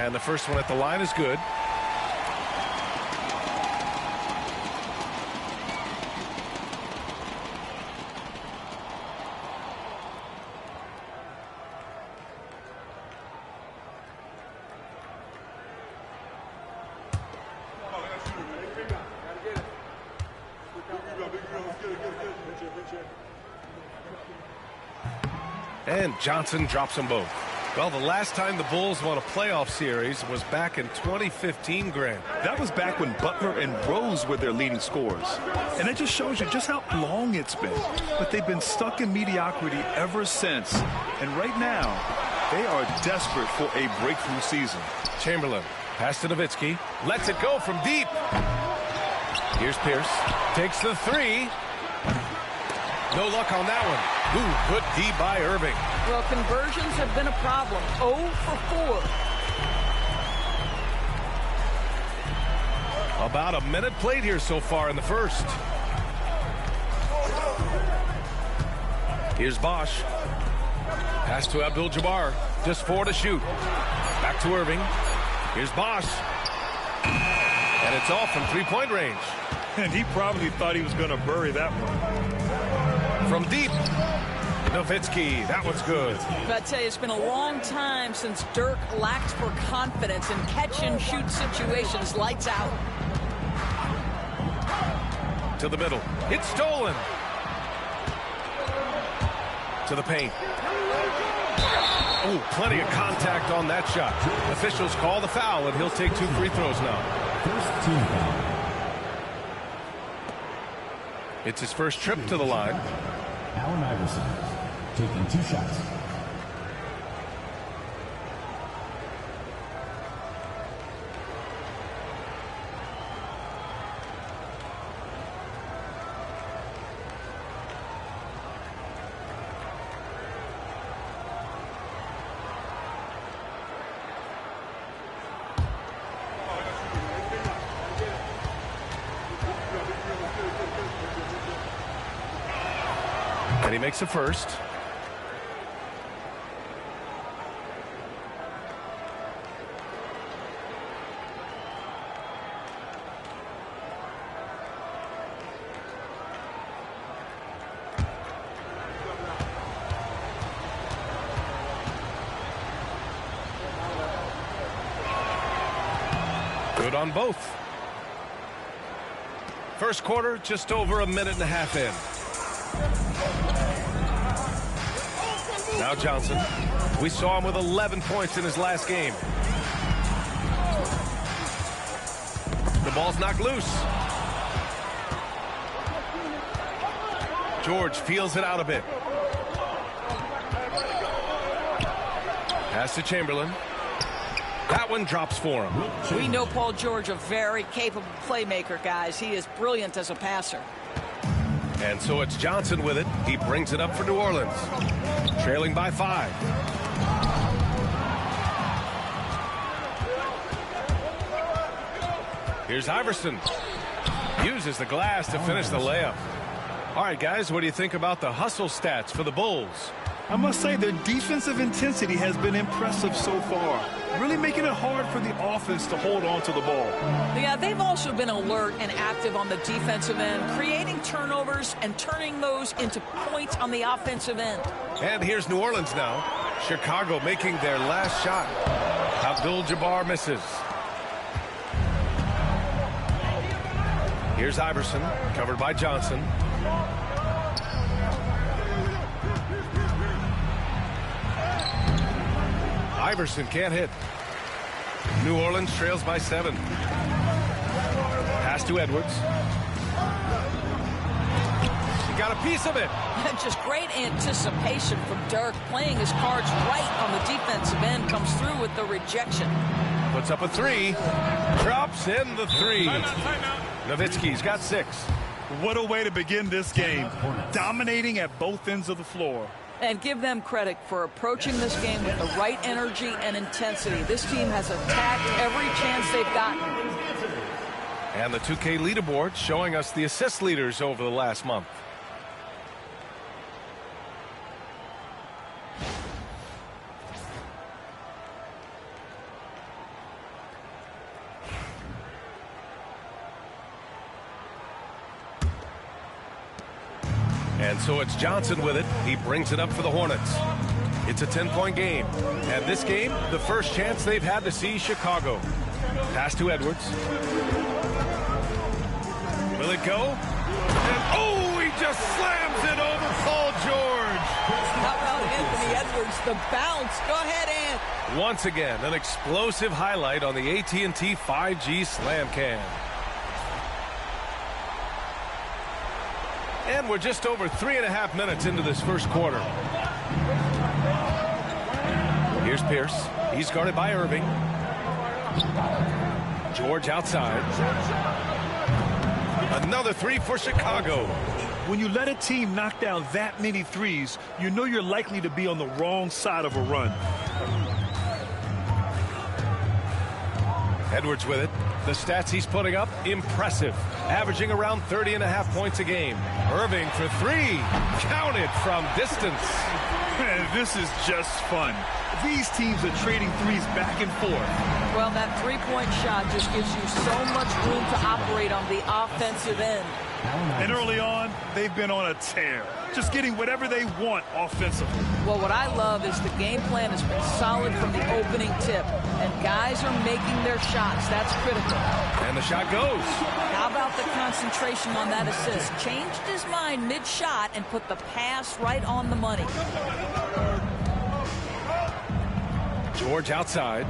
And the first one at the line is good. And Johnson drops them both. Well, the last time the Bulls won a playoff series was back in 2015, Grant. That was back when Butler and Rose were their leading scorers. And it just shows you just how long it's been. But they've been stuck in mediocrity ever since. And right now, they are desperate for a breakthrough season. Chamberlain, pass to Nowitzki, lets it go from deep. Here's Pierce, takes the three. No luck on that one. Ooh, good D by Irving. Well, conversions have been a problem. 0 for 4. About a minute played here so far in the first. Here's Bosch. Pass to Abdul-Jabbar. Just 4 to shoot. Back to Irving. Here's Bosch. And it's off from three-point range. And he probably thought he was going to bury that one. From deep. Nowitzki, that one's good. But I tell you, it's been a long time since Dirk lacked for confidence in catch-and-shoot situations. Lights out. To the middle. It's stolen. To the paint. Oh, plenty of contact on that shot. Officials call the foul, and he'll take 2 free throws now. First team foul. It's his first trip to the line. Allen Iverson taking 2 shots. And he makes a first. Good on both. First quarter, just over a minute and a half in. Now Johnson. We saw him with 11 points in his last game. The ball's knocked loose. George feels it out a bit. Pass to Chamberlain. That one drops for him. We know Paul George, a very capable playmaker, guys. He is brilliant as a passer. And so it's Johnson with it. He brings it up for New Orleans. Trailing by 5. Here's Iverson. Uses the glass to finish the layup. All right, guys, what do you think about the hustle stats for the Bulls? I must say their defensive intensity has been impressive so far. Really making it hard for the offense to hold on to the ball. Yeah, they've also been alert and active on the defensive end, creating turnovers and turning those into points on the offensive end. And here's New Orleans now. Chicago making their last shot. Abdul-Jabbar misses. Here's Iverson, covered by Johnson. Iverson can't hit. New Orleans trails by 7. Pass to Edwards. He got a piece of it. Just great anticipation from Dirk, playing his cards right on the defensive end, comes through with the rejection. Puts up a 3. Drops in the 3. Nowitzki's got 6. What a way to begin this game. Dominating at both ends of the floor. And give them credit for approaching this game with the right energy and intensity. This team has attacked every chance they've gotten. And the 2K leaderboard showing us the assist leaders over the last month. And so it's Johnson with it. He brings it up for the Hornets. It's a 10-point game. And this game, the first chance they've had to see Chicago. Pass to Edwards. Will it go? And, oh, he just slams it over Paul George. How about Anthony Edwards, the bounce. Go ahead, Ant. Once again, an explosive highlight on the AT&T 5G Slam Cam. And we're just over 3.5 minutes into this first quarter. Here's Pierce. He's guarded by Irving. George outside. Another three for Chicago. When you let a team knock down that many threes, you know you're likely to be on the wrong side of a run. Edwards with it. The stats he's putting up, impressive. Averaging around 30.5 points a game. Irving for three. Counted from distance. Man, this is just fun. These teams are trading threes back and forth. Well, that three-point shot just gives you so much room to operate on the offensive end. And early on, they've been on a tear. Just getting whatever they want offensively. Well, what I love is the game plan has been solid from the opening tip. And guys are making their shots. That's critical. And the shot goes. How about the concentration on that assist? Changed his mind mid-shot and put the pass right on the money. George outside.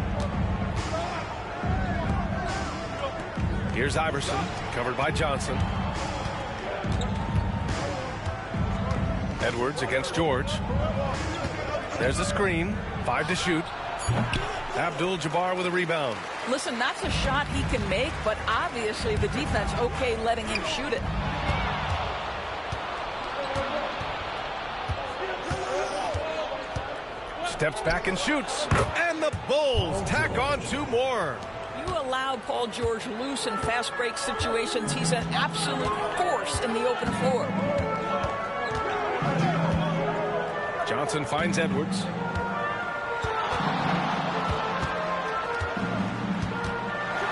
Here's Iverson, covered by Johnson. Edwards against George. There's the screen. 5 to shoot. Abdul-Jabbar with a rebound. Listen, that's a shot he can make, but obviously the defense okay letting him shoot it. Steps back and shoots. And the Bulls tack on 2 more. You allow Paul George loose in fast break situations. He's an absolute force in the open floor. Johnson finds Edwards.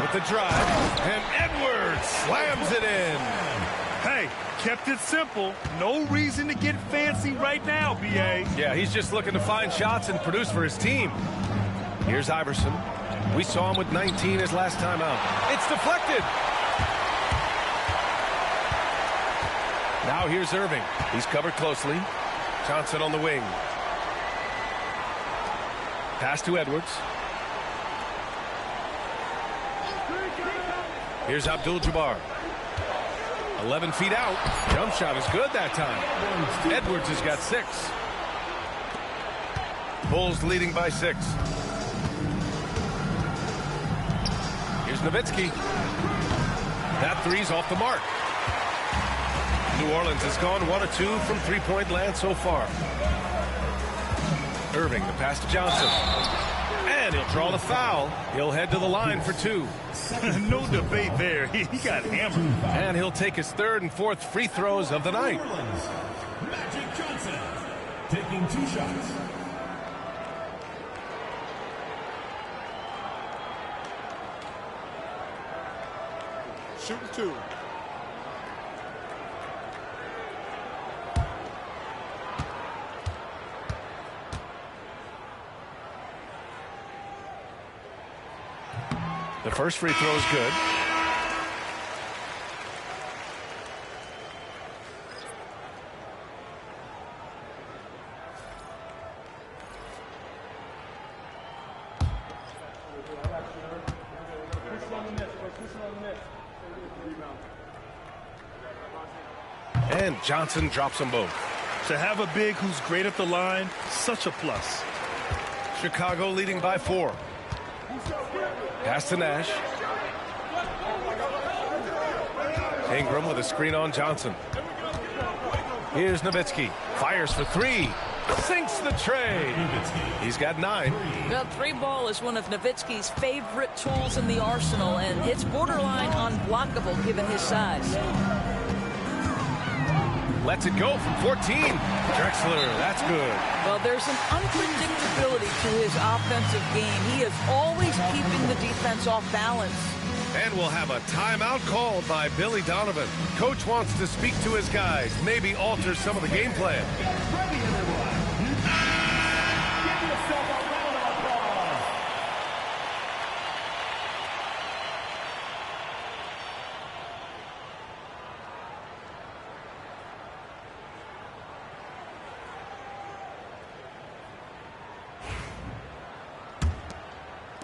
With the drive, and Edwards slams it in. Hey, kept it simple. No reason to get fancy right now, B.A. Yeah, he's just looking to find shots and produce for his team. Here's Iverson. We saw him with 19 his last time out. It's deflected. Now here's Irving. He's covered closely. Johnson on the wing. Pass to Edwards. Here's Abdul-Jabbar. 11 feet out. Jump shot is good that time. Edwards has got 6. Bulls leading by 6. Here's Nowitzki. That three's off the mark. New Orleans has gone 1 of 2 from three-point land so far. Irving, the pass to Johnson. And he'll draw the foul. He'll head to the line for 2. No debate there. He got hammered. And he'll take his 3rd and 4th free throws of the night. Magic Johnson taking 2 shots. Shooting 2. The first free throw is good. And Johnson drops them both. To have a big who's great at the line, such a plus. Chicago leading by 4. Pass to Nash. Ingram with a screen on Johnson. Here's Nowitzki. Fires for 3. Sinks the tray. He's got 9. The 3 ball is one of Nowitzki's favorite tools in the arsenal, and it's borderline unblockable given his size. Lets it go from 14. Drexler, that's good. Well, there's an unpredictability to his offensive game. He is always keeping the defense off balance. And we'll have a timeout called by Billy Donovan. Coach wants to speak to his guys, maybe alter some of the game plan. Ready, everyone. Give yourself a round of applause.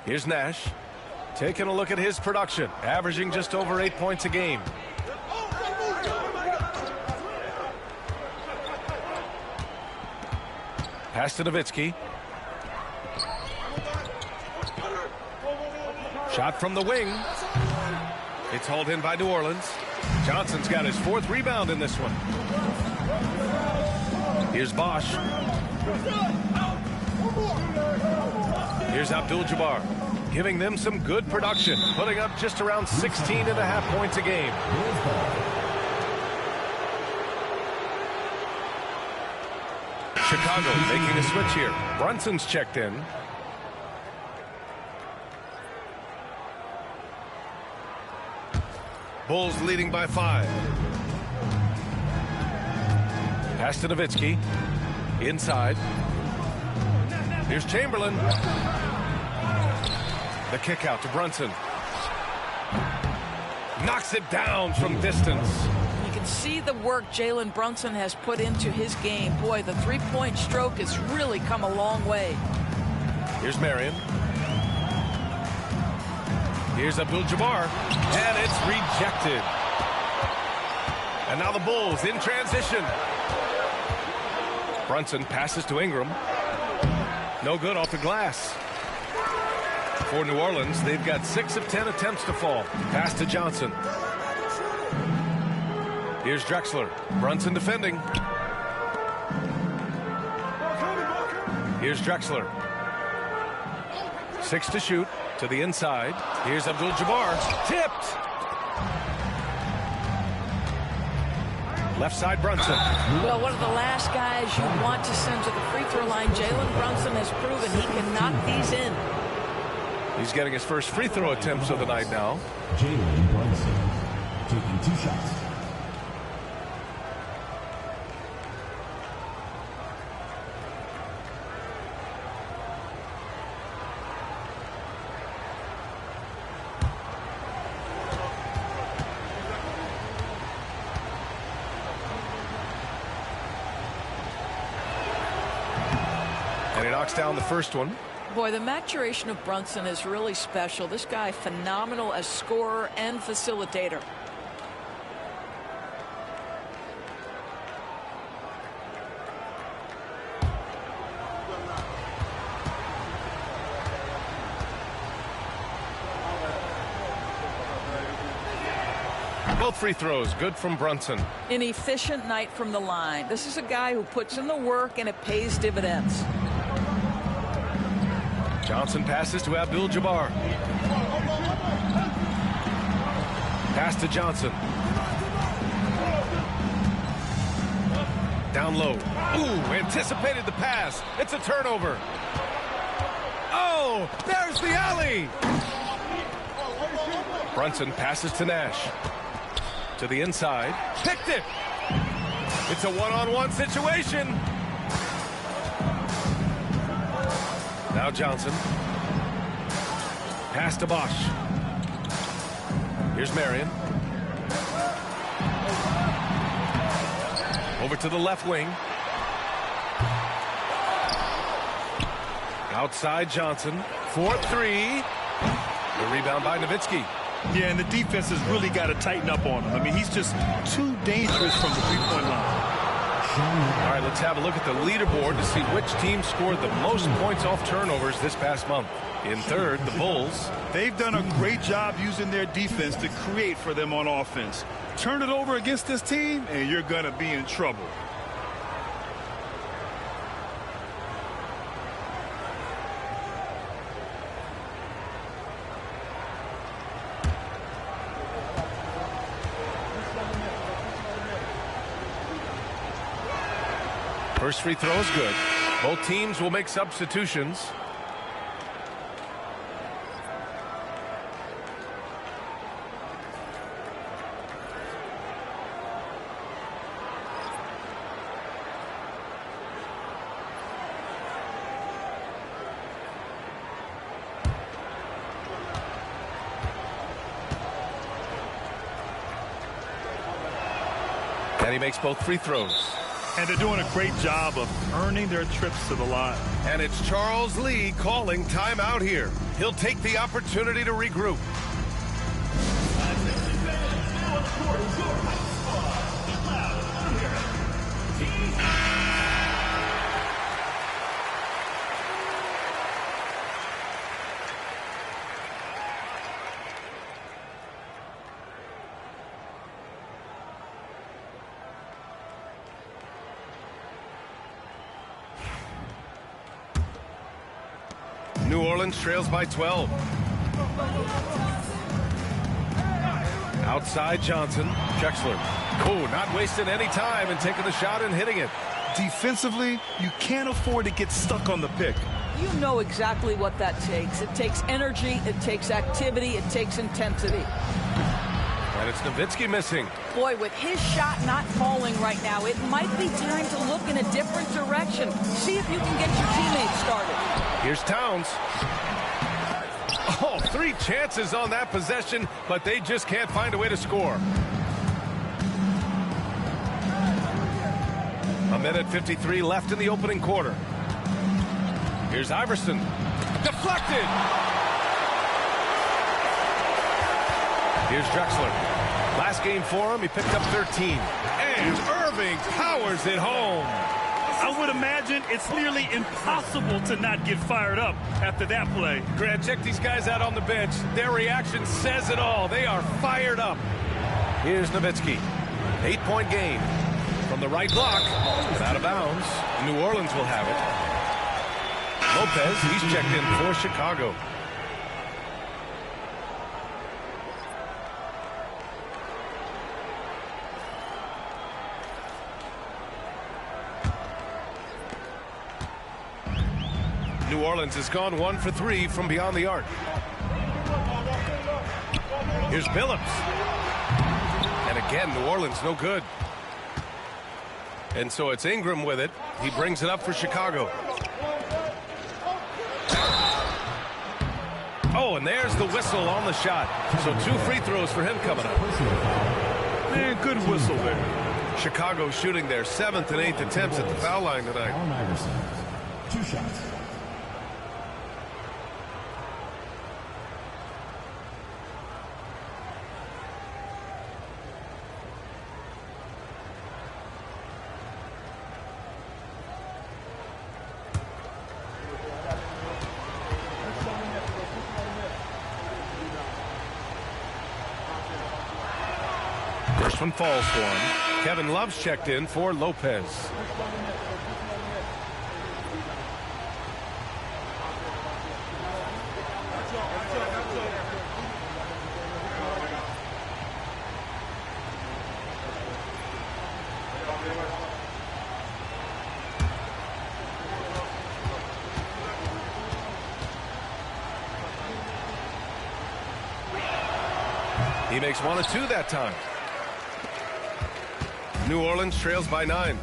Here's Nash. Taking a look at his production, averaging just over 8 points a game. Pass to Nowitzki. Shot from the wing. It's hauled in by New Orleans. Johnson's got his 4th rebound in this one. Here's Bosch. Here's Abdul-Jabbar, giving them some good production, putting up just around 16.5 points a game. Chicago making a switch here. Brunson's checked in. Bulls leading by 5. Pass to Nowitzki. Inside. Here's Chamberlain. The kick out to Brunson. Knocks it down from distance. You can see the work Jalen Brunson has put into his game. Boy, the three-point stroke has really come a long way. Here's Marion. Here's Abdul-Jabbar, and it's rejected. And now the Bulls in transition. Brunson passes to Ingram. No good off the glass. For New Orleans, they've got 6 of 10 attempts to fall. Pass to Johnson. Here's Drexler. Brunson defending. Here's Drexler. 6 to shoot. To the inside. Here's Abdul-Jabbar. Tipped. Left side Brunson. Well, one of the last guys you want to send to the free throw line. Jalen Brunson has proven he can knock these in. He's getting his first free throw attempts of the night now. Jalen Brunson taking 2 shots. Down the first one. Boy, the maturation of Brunson is really special. This guy phenomenal as scorer and facilitator. Both free throws good from Brunson. An efficient night from the line. This is a guy who puts in the work and it pays dividends. Johnson passes to Abdul-Jabbar. Pass to Johnson. Down low. Ooh, anticipated the pass. It's a turnover. Oh, there's the alley. Brunson passes to Nash. To the inside. Picked it. It's a one-on-one situation. Now Johnson. Pass to Bosch. Here's Marion. Over to the left wing. Outside Johnson. 4-3. The rebound by Nowitzki. Yeah, and the defense has really got to tighten up on him. I mean, he's just too dangerous from the three-point line. All right, let's have a look at the leaderboard to see which team scored the most points off turnovers this past month. In third, the Bulls. They've done a great job using their defense to create for them on offense. Turn it over against this team, and you're going to be in trouble. First free throw is good. Both teams will make substitutions. And he makes both free throws. And they're doing a great job of earning their trips to the line. And it's Charles Lee calling timeout here. He'll take the opportunity to regroup. New Orleans trails by 12. Outside Johnson. Drexler. Oh, not wasting any time and taking the shot and hitting it. Defensively, you can't afford to get stuck on the pick. You know exactly what that takes. It takes energy, it takes activity, it takes intensity. And it's Nowitzki missing. Boy, with his shot not falling right now, it might be time to look in a different direction. See if you can get your teammates started. Here's Towns. Oh, 3 chances on that possession, but they just can't find a way to score. A minute 53 left in the opening quarter. Here's Iverson. Deflected. Here's Drexler. Last game for him, he picked up 13. And Irving powers it home. I would imagine it's nearly impossible to not get fired up after that play. Grant, check these guys out on the bench. Their reaction says it all. They are fired up. Here's Nowitzki. 8-point game. From the right block, but out of bounds. New Orleans will have it. Lopez, he's checked in for Chicago. New Orleans has gone 1 for 3 from beyond the arc. Here's Billups. And again, New Orleans no good. And so it's Ingram with it. He brings it up for Chicago. Oh, and there's the whistle on the shot. So 2 free throws for him coming up. Man, good whistle there. Chicago shooting their 7th and 8th attempts at the foul line tonight. Allen Iverson, 2 shots. First one falls for him. Kevin Love's checked in for Lopez. He makes 1 of 2 that time. New Orleans trails by 9.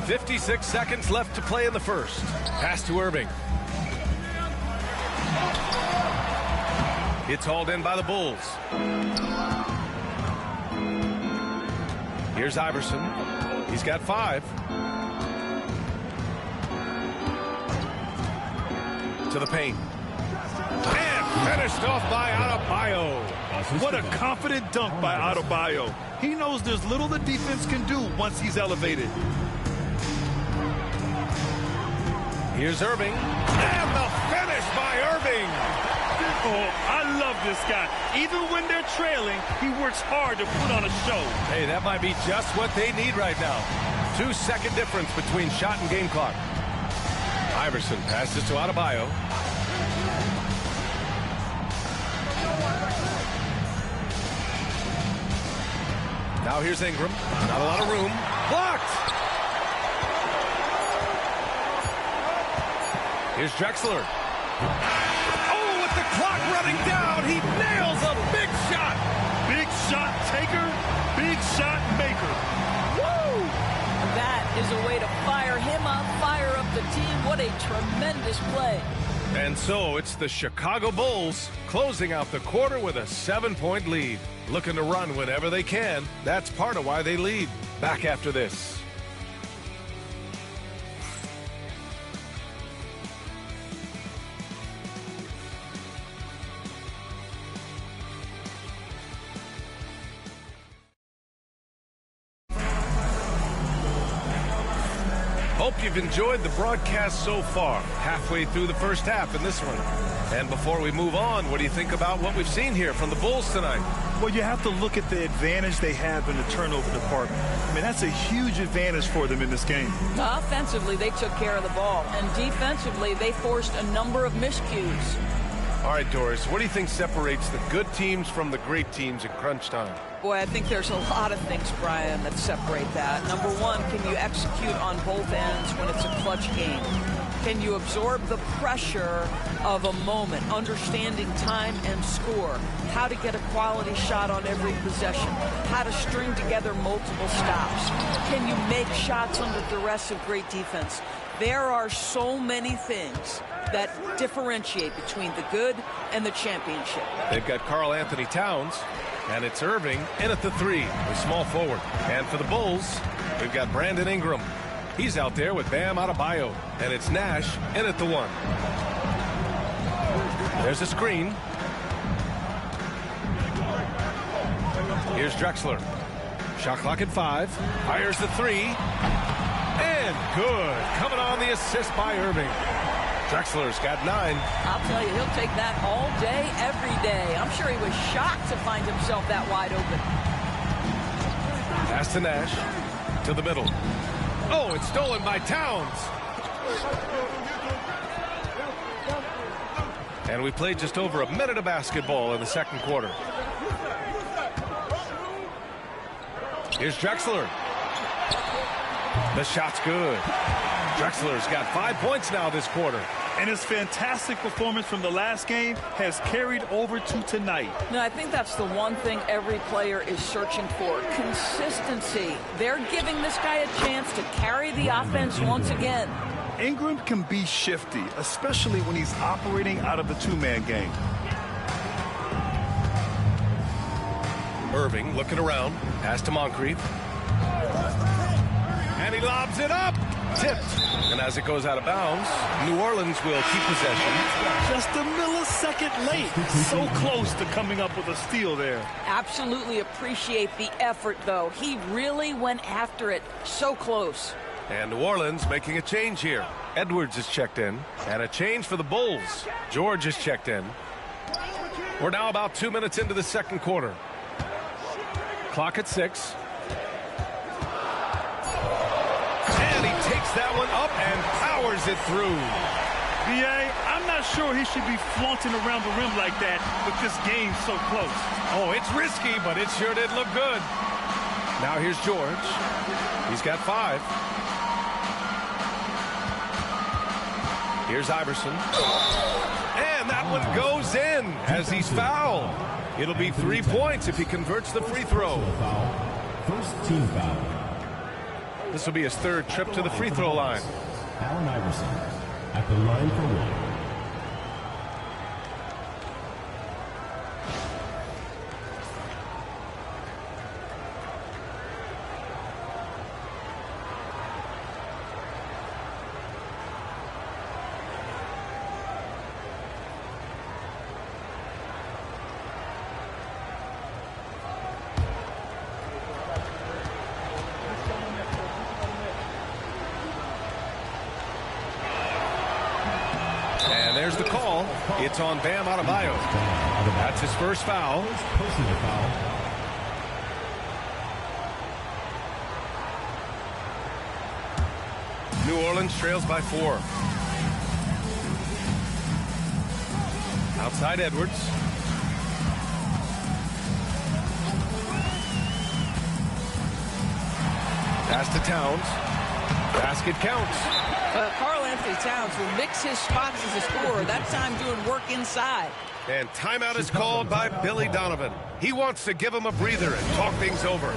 56 seconds left to play in the first. Pass to Irving. It's hauled in by the Bulls. Here's Iverson. He's got 5. To the paint. And finished off by Adebayo. What a confident dunk by Adebayo. He knows there's little the defense can do once he's elevated. Here's Irving. And the finish by Irving. Oh, I love this guy. Even when they're trailing, he works hard to put on a show. Hey, that might be just what they need right now. 2-second difference between shot and game clock. Iverson passes to Adebayo. Now here's Ingram. Not a lot of room. Blocked! Here's Drexler. Oh, with the clock running down, he nails a big shot. Big shot taker, big shot maker. Woo! That is a way to fire him up, fire up the team. What a tremendous play. And so it's the Chicago Bulls closing out the quarter with a 7-point lead. Looking to run whenever they can. That's part of why they lead. Back after this. Hope you've enjoyed the broadcast so far. Halfway through the first half in this one. And before we move on, what do you think about what we've seen here from the Bulls tonight? Well, you have to look at the advantage they have in the turnover department. I mean, that's a huge advantage for them in this game. Offensively, they took care of the ball. And defensively, they forced a number of miscues. All right, Doris, what do you think separates the good teams from the great teams in crunch time? Boy, I think there's a lot of things, Brian, that separate that. Number one, can you execute on both ends when it's a clutch game? Can you absorb the pressure of a moment, understanding time and score, how to get a quality shot on every possession, how to string together multiple stops? Can you make shots under duress of great defense? There are so many things that differentiate between the good and the championship. They've got Karl Anthony Towns, and it's Irving in at the 3, the small forward. And for the Bulls, we've got Brandon Ingram. He's out there with Bam Adebayo, and it's Nash in at the 1. There's a screen. Here's Drexler. Shot clock at 5. Fires the 3. And good. Coming on the assist by Irving. Drexler's got 9. I'll tell you, he'll take that all day, every day. I'm sure he was shocked to find himself that wide open. Pass to Nash. To the middle. Oh, it's stolen by Towns. And we played just over a minute of basketball in the second quarter. Here's Drexler. The shot's good. Drexler's got 5 points now this quarter. And his fantastic performance from the last game has carried over to tonight. No, I think that's the one thing every player is searching for. Consistency. They're giving this guy a chance to carry the offense once again. Ingram can be shifty, especially when he's operating out of the two-man game. Irving looking around. Pass to Moncrief. And he lobs it up. Tipped. And as it goes out of bounds, New Orleans will keep possession. Just a millisecond late. So close to coming up with a steal there. Absolutely appreciate the effort, though. He really went after it. So close. And New Orleans making a change here. Edwards is checked in. And a change for the Bulls. George is checked in. We're now about 2 minutes into the second quarter. Clock at 6. And he takes that one up and powers it through. B.A., I'm not sure he should be flaunting around the rim like that with this game so close. Oh, it's risky, but it sure did look good. Now here's George. He's got 5. Here's Iverson. And that one goes in as he's fouled. It'll be 3 points if he converts the free throw. First team foul. This will be his 3rd trip to the free throw line. Allen Iverson at the line for 1. There's the call. It's on Bam Adebayo. That's his first foul. Personal foul. New Orleans trails by 4. Outside Edwards. Pass to Towns. Basket counts. Karl Anthony Towns will mix his spots as a scorer, that time doing work inside. And timeout is called by Billy Donovan. He wants to give him a breather and talk things over.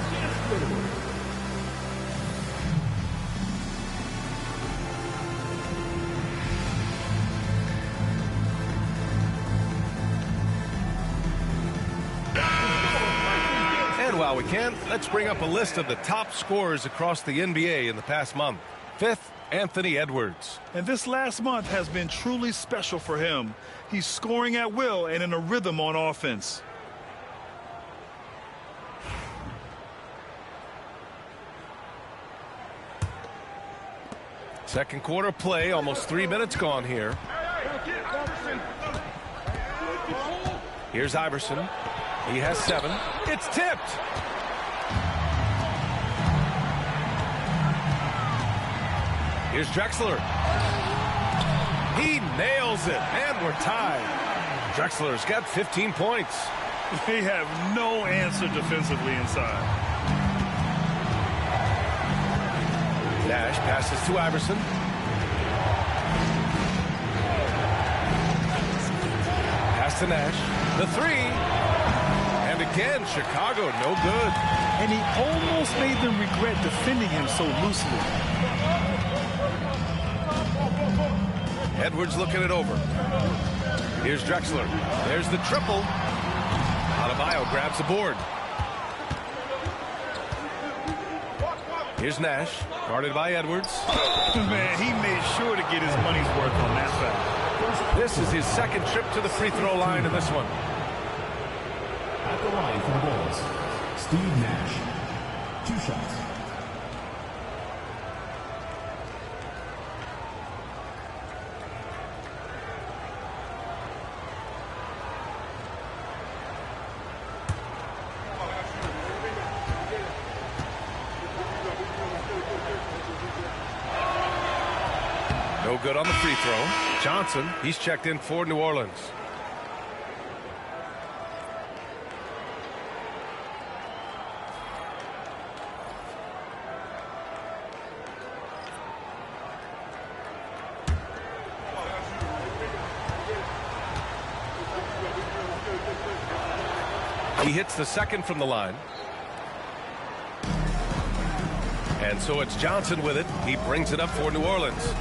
And while we can, let's bring up a list of the top scorers across the NBA in the past month. 5th, Anthony Edwards. And this last month has been truly special for him. He's scoring at will and in a rhythm on offense. Second quarter play, almost 3 minutes gone here. Here's Iverson. He has 7. It's tipped. Here's Drexler. He nails it, and we're tied. Drexler's got 15 points. They have no answer defensively inside. Nash passes to Iverson. Pass to Nash. The 3. And again, Chicago, no good. And he almost made them regret defending him so loosely. Edwards looking it over. Here's Drexler. There's the triple. Adebayo grabs the board. Here's Nash, guarded by Edwards. Man, he made sure to get his money's worth on that foul. This is his second trip to the free throw line in this one. At the line for the Bulls, Steve Nash. 2 shots. No good on the free throw. Johnson, he's checked in for New Orleans. He hits the second from the line. And so it's Johnson with it. He brings it up for New Orleans.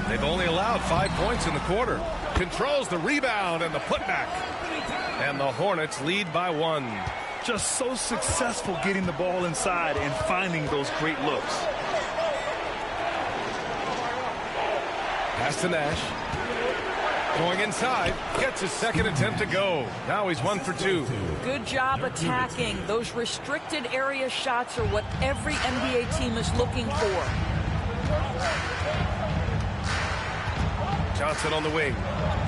They've only allowed 5 points in the quarter. Controls the rebound and the putback. And the Hornets lead by 1. Just so successful getting the ball inside and finding those great looks. Pass to Nash. Going inside. Gets his second attempt to go. Now he's 1 for 2. Good job attacking. Those restricted area shots are what every NBA team is looking for. Johnson on the wing.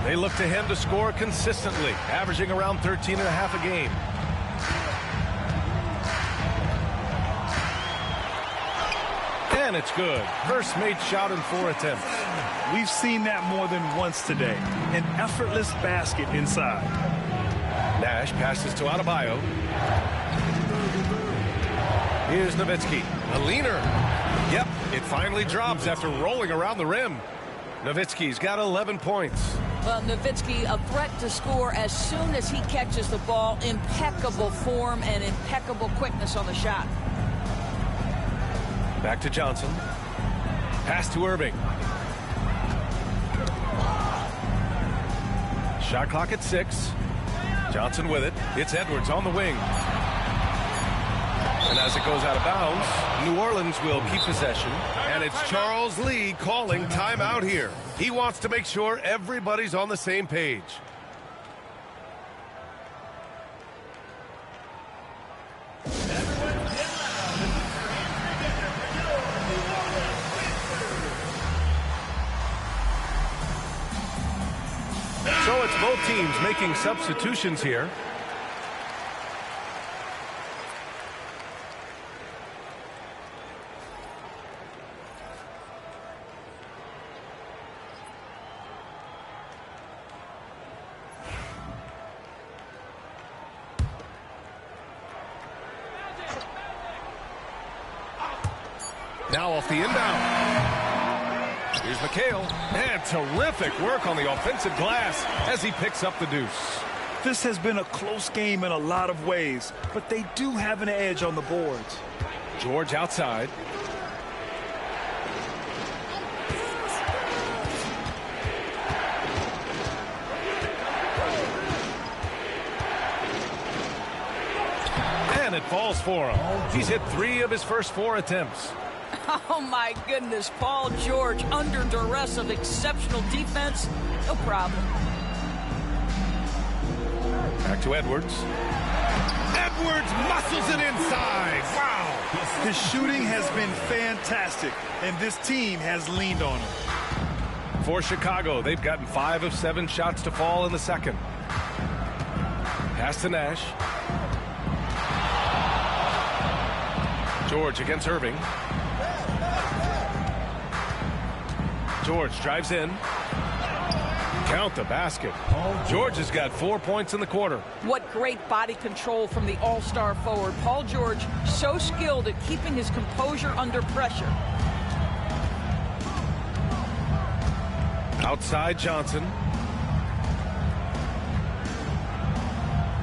They look to him to score consistently, averaging around 13.5 a game. And it's good. First made shot in 4 attempts. We've seen that more than once today. An effortless basket inside. Nash passes to Adebayo. Here's Nowitzki. A leaner. Yep, it finally drops after rolling around the rim. Nowitzki's got 11 points. Well, Nowitzki, a threat to score as soon as he catches the ball. Impeccable form and impeccable quickness on the shot. Back to Johnson. Pass to Irving. Shot clock at 6. Johnson with it. It's Edwards on the wing. And as it goes out of bounds, New Orleans will keep possession. And it's Charles Lee calling timeout here. He wants to make sure everybody's on the same page. So it's both teams making substitutions here. Now off the inbound. Here's McHale. And terrific work on the offensive glass as he picks up the deuce. This has been a close game in a lot of ways, but they do have an edge on the boards. George outside. it falls for him. He's hit 3 of his first 4 attempts. Oh, my goodness. Paul George under duress of exceptional defense. No problem. Back to Edwards. Edwards muscles it inside. Wow. His shooting has been fantastic, and this team has leaned on him. For Chicago, they've gotten 5 of 7 shots to fall in the second. Pass to Nash. George against Irving. George drives in. Count the basket. George has got 4 points in the quarter. What great body control from the all-star forward. Paul George, so skilled at keeping his composure under pressure. Outside Johnson.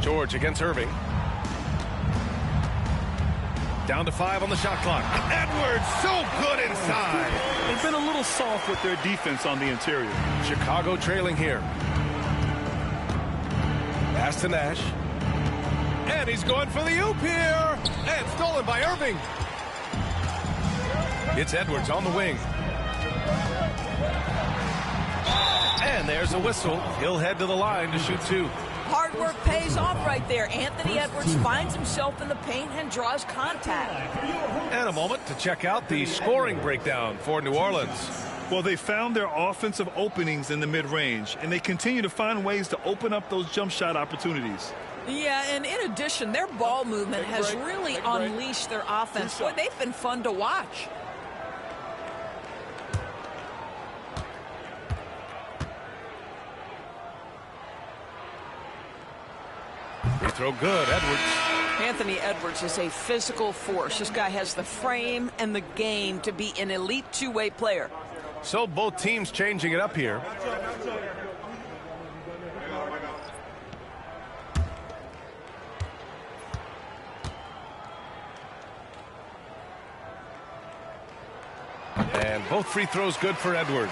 George against Irving. Down to 5 on the shot clock. Edwards so good inside. They've been a little soft with their defense on the interior. Chicago trailing here. Pass to Nash. And he's going for the oop here. And stolen by Irving. It's Edwards on the wing. And there's a whistle. He'll head to the line to shoot 2. Hard work pays off right there. Anthony Edwards finds himself in the paint and draws contact. And a moment to check out the scoring breakdown for New Orleans. Well, they found their offensive openings in the mid-range, and they continue to find ways to open up those jump shot opportunities. Yeah, and in addition, their ball movement has really unleashed their offense. Boy, they've been fun to watch. Free throw good, Edwards. Anthony Edwards is a physical force. This guy has the frame and the game to be an elite two-way player. So both teams changing it up here. And both free throws good for Edwards.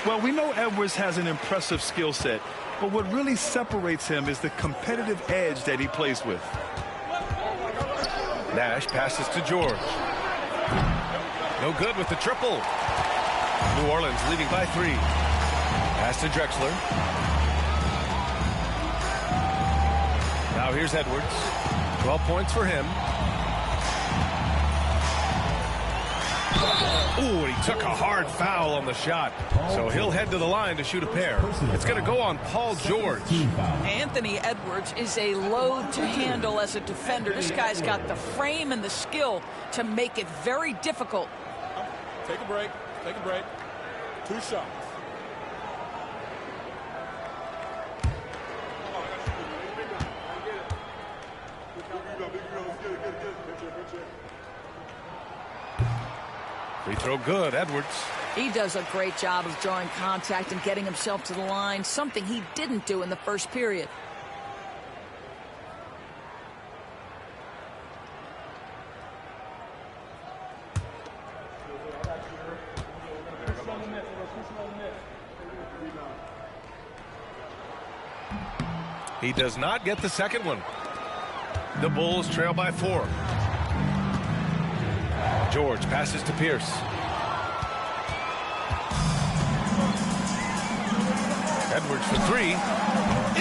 Well, we know Edwards has an impressive skill set, but what really separates him is the competitive edge that he plays with. Nash passes to George. No good with the triple. New Orleans leading by 3. Pass to Drexler. Now here's Edwards. 12 points for him. Ooh, and he took a hard foul on the shot. So he'll head to the line to shoot a pair. It's going to go on Paul George. Anthony Edwards is a load to handle as a defender. This guy's got the frame and the skill to make it very difficult. Take a break. Take a break. 2 shots. Free throw good, Edwards. He does a great job of drawing contact and getting himself to the line, something he didn't do in the first period. He does not get the second one. The Bulls trail by 4. George passes to Pierce. Edwards for 3.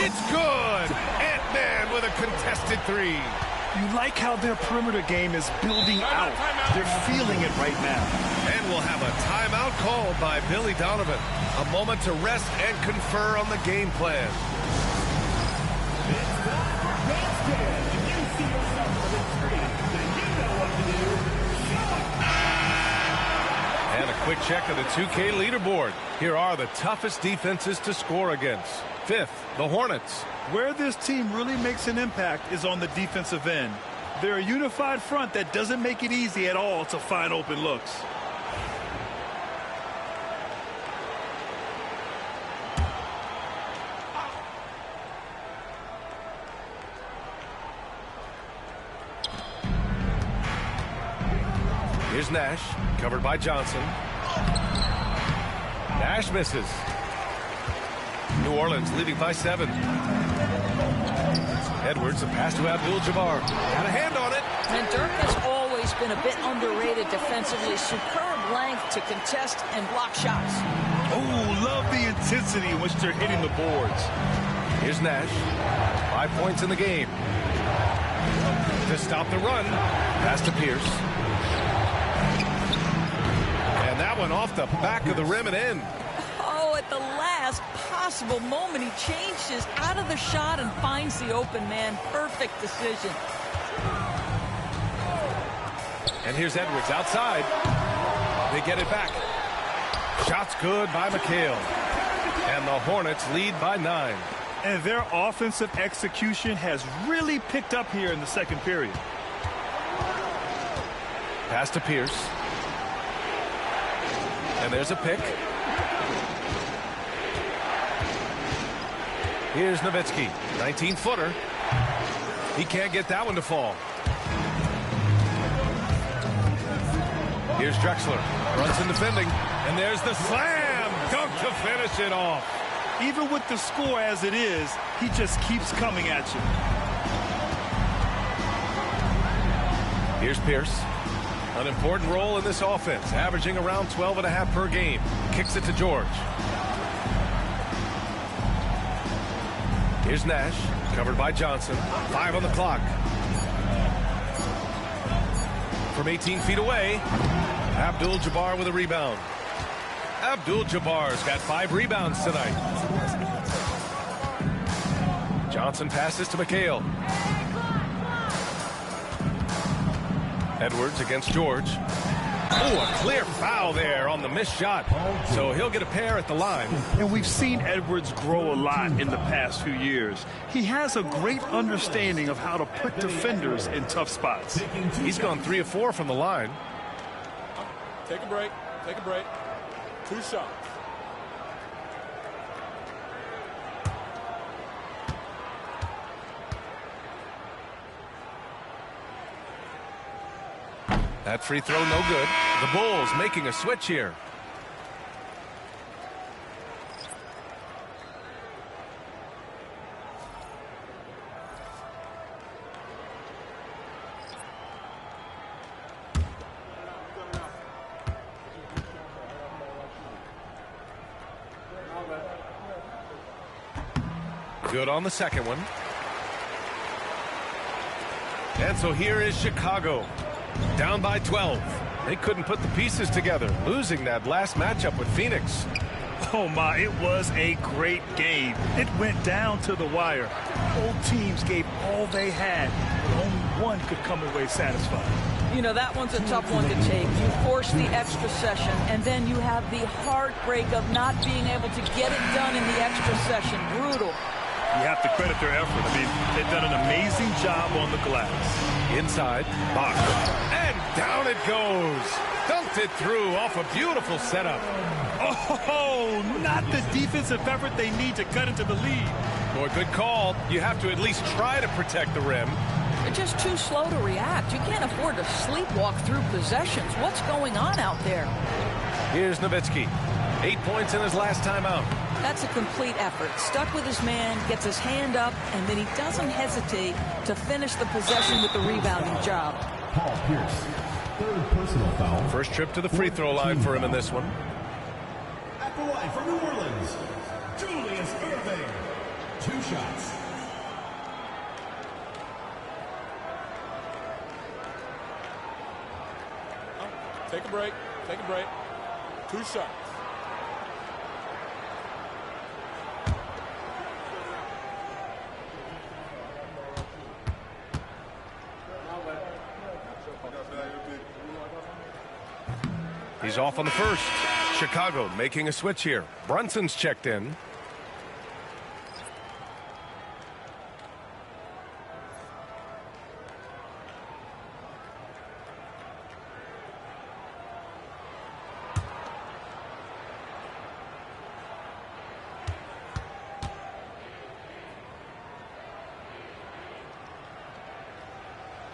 It's good! Ant-Man with a contested 3. You like how their perimeter game is building out. They're feeling it right now. And we'll have a timeout called by Billy Donovan. A moment to rest and confer on the game plan. And a quick check of the 2K leaderboard. Here are the toughest defenses to score against. 5th, the Hornets. Where this team really makes an impact is on the defensive end. They're a unified front that doesn't make it easy at all to find open looks. Here's Nash, covered by Johnson. Nash misses. New Orleans leading by 7. Edwards, a pass to Abdul-Jabbar. Got a hand on it. And Dirk has always been a bit underrated defensively. Superb length to contest and block shots. Oh, love the intensity in which they're hitting the boards. Here's Nash. 5 points in the game. To stop the run. Pass to Pierce. And that one off the back of the rim and in. Oh, at the last possible moment, he changes out of the shot and finds the open man. Perfect decision. And here's Edwards outside. They get it back. Shots good by McHale. And the Hornets lead by 9. And their offensive execution has really picked up here in the second period. Pass to Pierce. And there's a pick. Here's Nowitzki, 19-footer. He can't get that one to fall. Here's Drexler, runs in defending, and there's the slam dunk to finish it off. Even with the score as it is, he just keeps coming at you. Here's Pierce. An important role in this offense, averaging around 12.5 per game. Kicks it to George. Here's Nash, covered by Johnson. 5 on the clock. From 18 feet away, Abdul-Jabbar with a rebound. Abdul-Jabbar's got 5 rebounds tonight. Johnson passes to McHale. Edwards against George. Oh, a clear foul there on the missed shot. So he'll get a pair at the line. And we've seen Edwards grow a lot in the past few years. He has a great understanding of how to put defenders in tough spots. He's gone 3 of 4 from the line. Take a break. Take a break. 2 shots. That free throw no good. The Bulls making a switch here. Good on the second one. And so here is Chicago. Down by 12. They couldn't put the pieces together, losing that last matchup with Phoenix. Oh my, it was a great game. It went down to the wire. Both teams gave all they had, but only one could come away satisfied. You know, that one's a tough one to take. You force the extra session, and then you have the heartbreak of not being able to get it done in the extra session. Brutal. You have to credit their effort. I mean, they've done an amazing job on the glass. Inside, Bach. And down it goes. Dunked it through off a beautiful setup. Oh, not the defensive effort they need to cut into the lead. Boy, good call. You have to at least try to protect the rim. They're just too slow to react. You can't afford to sleepwalk through possessions. What's going on out there? Here's Nowitzki. 8 points in his last time out. That's a complete effort. Stuck with his man, gets his hand up, and then he doesn't hesitate to finish the possession with the rebounding job. Paul Pierce, 3rd personal foul. First trip to the free throw line for him in this one. At the line from New Orleans, Julius Irving. 2 shots. Take a break. Take a break. 2 shots. He's off on the first. Chicago making a switch here. Brunson's checked in.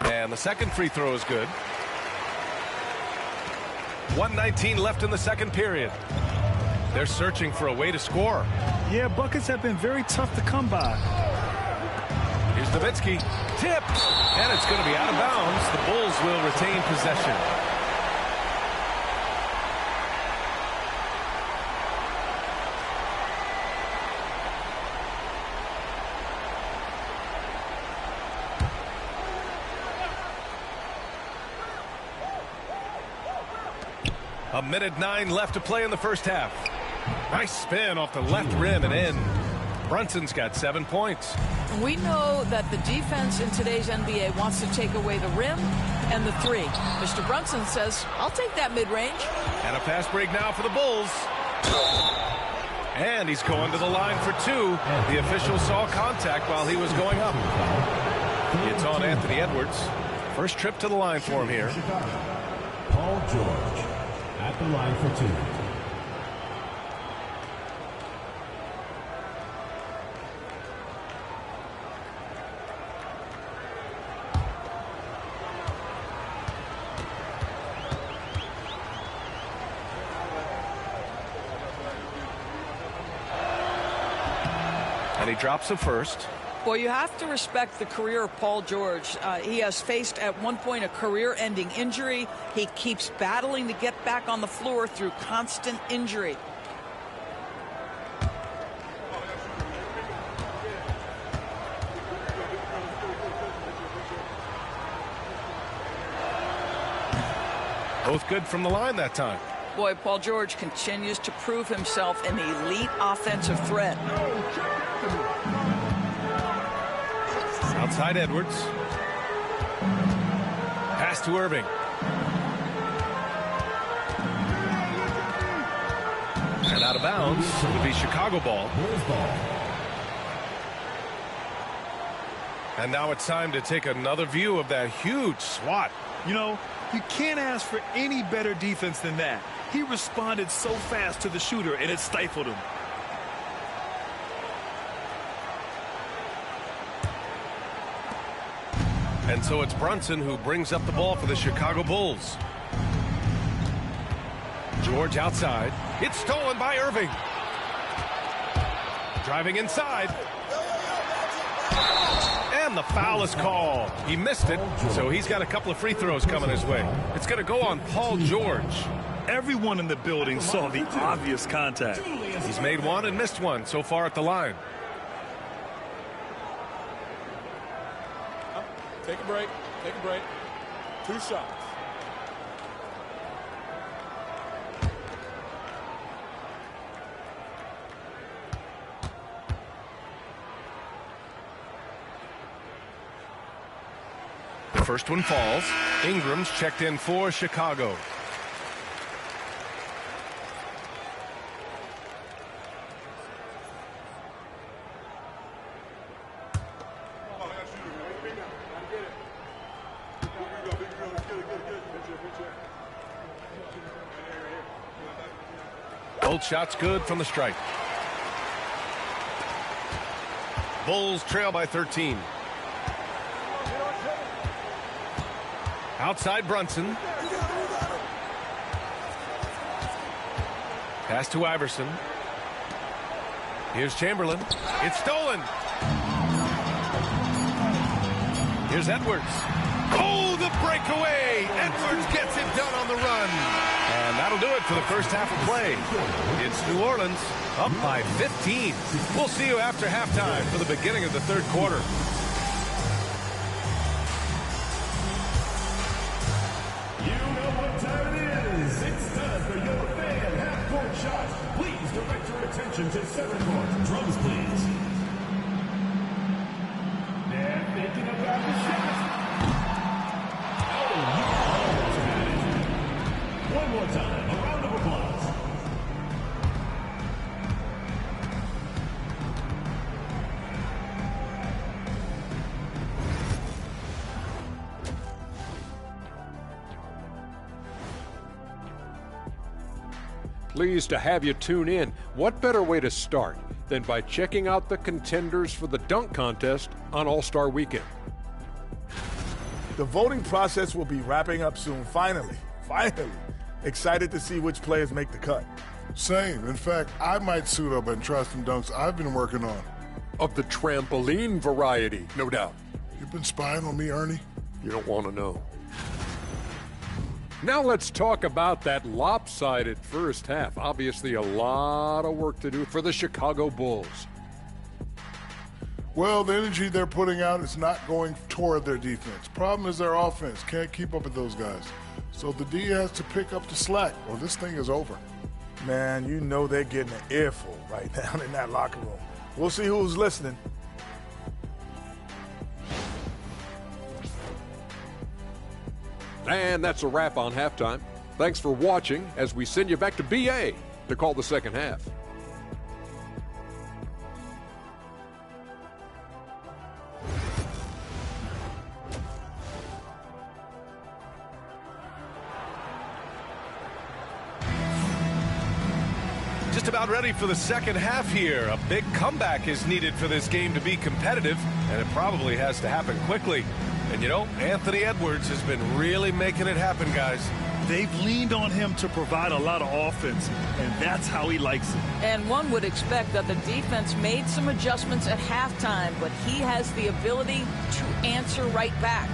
And the second free throw is good. 1:19 left in the second period. They're searching for a way to score. Yeah, buckets have been very tough to come by. Here's Nowitzki. Tipped. And it's going to be out of bounds. The Bulls will retain possession. A minute 9 left to play in the first half. Nice spin off the left rim and in. Brunson's got 7 points. We know that the defense in today's NBA wants to take away the rim and the three. Mr. Brunson says, I'll take that mid-range. And a fast break now for the Bulls. And he's going to the line for 2. The official saw contact while he was going up. It's on Anthony Edwards. First trip to the line for him here. Paul George at the line for 2. And he drops the first. Boy, you have to respect the career of Paul George. He has faced at one point a career-ending injury. He keeps battling to get back on the floor through constant injury. Both good from the line that time. Boy, Paul George continues to prove himself an elite offensive threat. Outside Edwards. Pass to Irving. And out of bounds. It'll be Chicago ball. And now it's time to take another view of that huge swat. You know, you can't ask for any better defense than that. He responded so fast to the shooter, and it stifled him. And so it's Brunson who brings up the ball for the Chicago Bulls. George outside. It's stolen by Irving. Driving inside. And the foul is called. He missed it, so he's got a couple of free throws coming his way. It's going to go on Paul George. Everyone in the building saw the obvious contact. He's made one and missed one so far at the line. Take a break. Take a break. 2 shots. The first one falls. Ingram's checked in for Chicago. Both shots good from the stripe. Bulls trail by 13. Outside Brunson. Pass to Iverson. Here's Chamberlain. It's stolen. Here's Edwards. Oh, the breakaway. Edwards gets it done on the run. And that'll do it for the first half of play. It's New Orleans up by 15. We'll see you after halftime for the beginning of the third quarter. You know what time it is. It's time for your fan half-court shot. Please direct your attention to center court. Drums, please. They're thinking about the shot. Oh, you almost had it. One more time. A round of applause. Pleased to have you tune in. What better way to start than by checking out the contenders for the dunk contest on All-Star Weekend? The voting process will be wrapping up soon. Finally. Excited to see which players make the cut. Same. In fact, I might suit up and try some dunks I've been working on. Of the trampoline variety, no doubt. You've been spying on me, Ernie? You don't want to know. Now let's talk about that lopsided first half. Obviously a lot of work to do for the Chicago Bulls. Well, the energy they're putting out is not going toward their defense. Problem is their offense can't keep up with those guys. So the D has to pick up the slack or this thing is over. Man, you know they're getting an earful right now in that locker room. We'll see who's listening. And that's a wrap on halftime. Thanks for watching as we send you back to BA to call the second half. Just about ready for the second half here. A big comeback is needed for this game to be competitive, and it probably has to happen quickly. And you know, Anthony Edwards has been really making it happen, guys. They've leaned on him to provide a lot of offense, and that's how he likes it. And one would expect that the defense made some adjustments at halftime, but he has the ability to answer right back.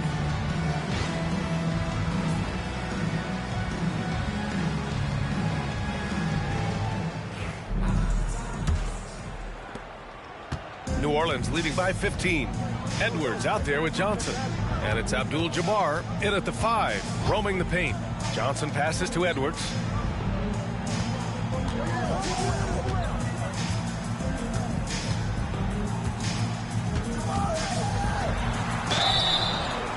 New Orleans leading by 15. Edwards out there with Johnson. And it's Abdul-Jabbar in at the 5, roaming the paint. Johnson passes to Edwards.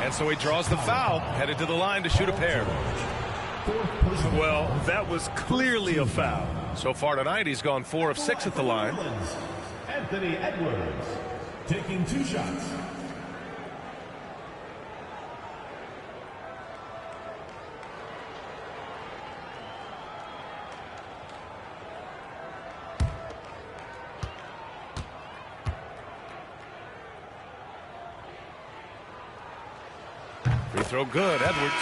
And so he draws the foul, headed to the line to shoot a pair. Well, that was clearly a foul. So far tonight, he's gone 4 of 6 at the line. Anthony Edwards taking 2 shots. Free throw good, Edwards.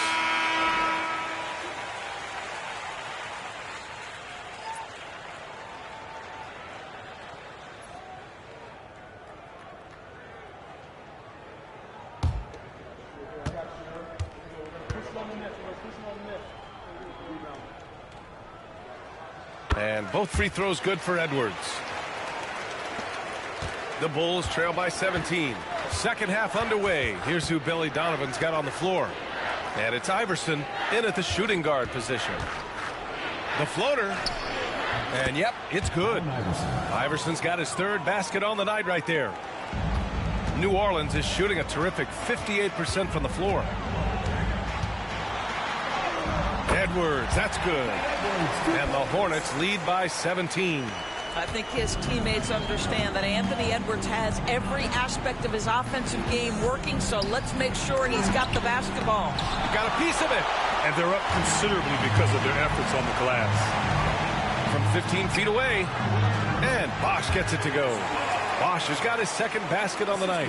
And both free throws good for Edwards. The Bulls trail by 17. Second half underway. Here's who Billy Donovan's got on the floor. And it's Iverson in at the shooting guard position. The floater. And yep, it's good. Iverson's got his 3rd basket on the night right there. New Orleans is shooting a terrific 58% from the floor. Edwards, that's good. And the Hornets lead by 17. I think his teammates understand that Anthony Edwards has every aspect of his offensive game working, so let's make sure he's got the basketball. Got a piece of it. And they're up considerably because of their efforts on the glass. From 15 feet away. And Bosch gets it to go. Bosch has got his 2nd basket on the night.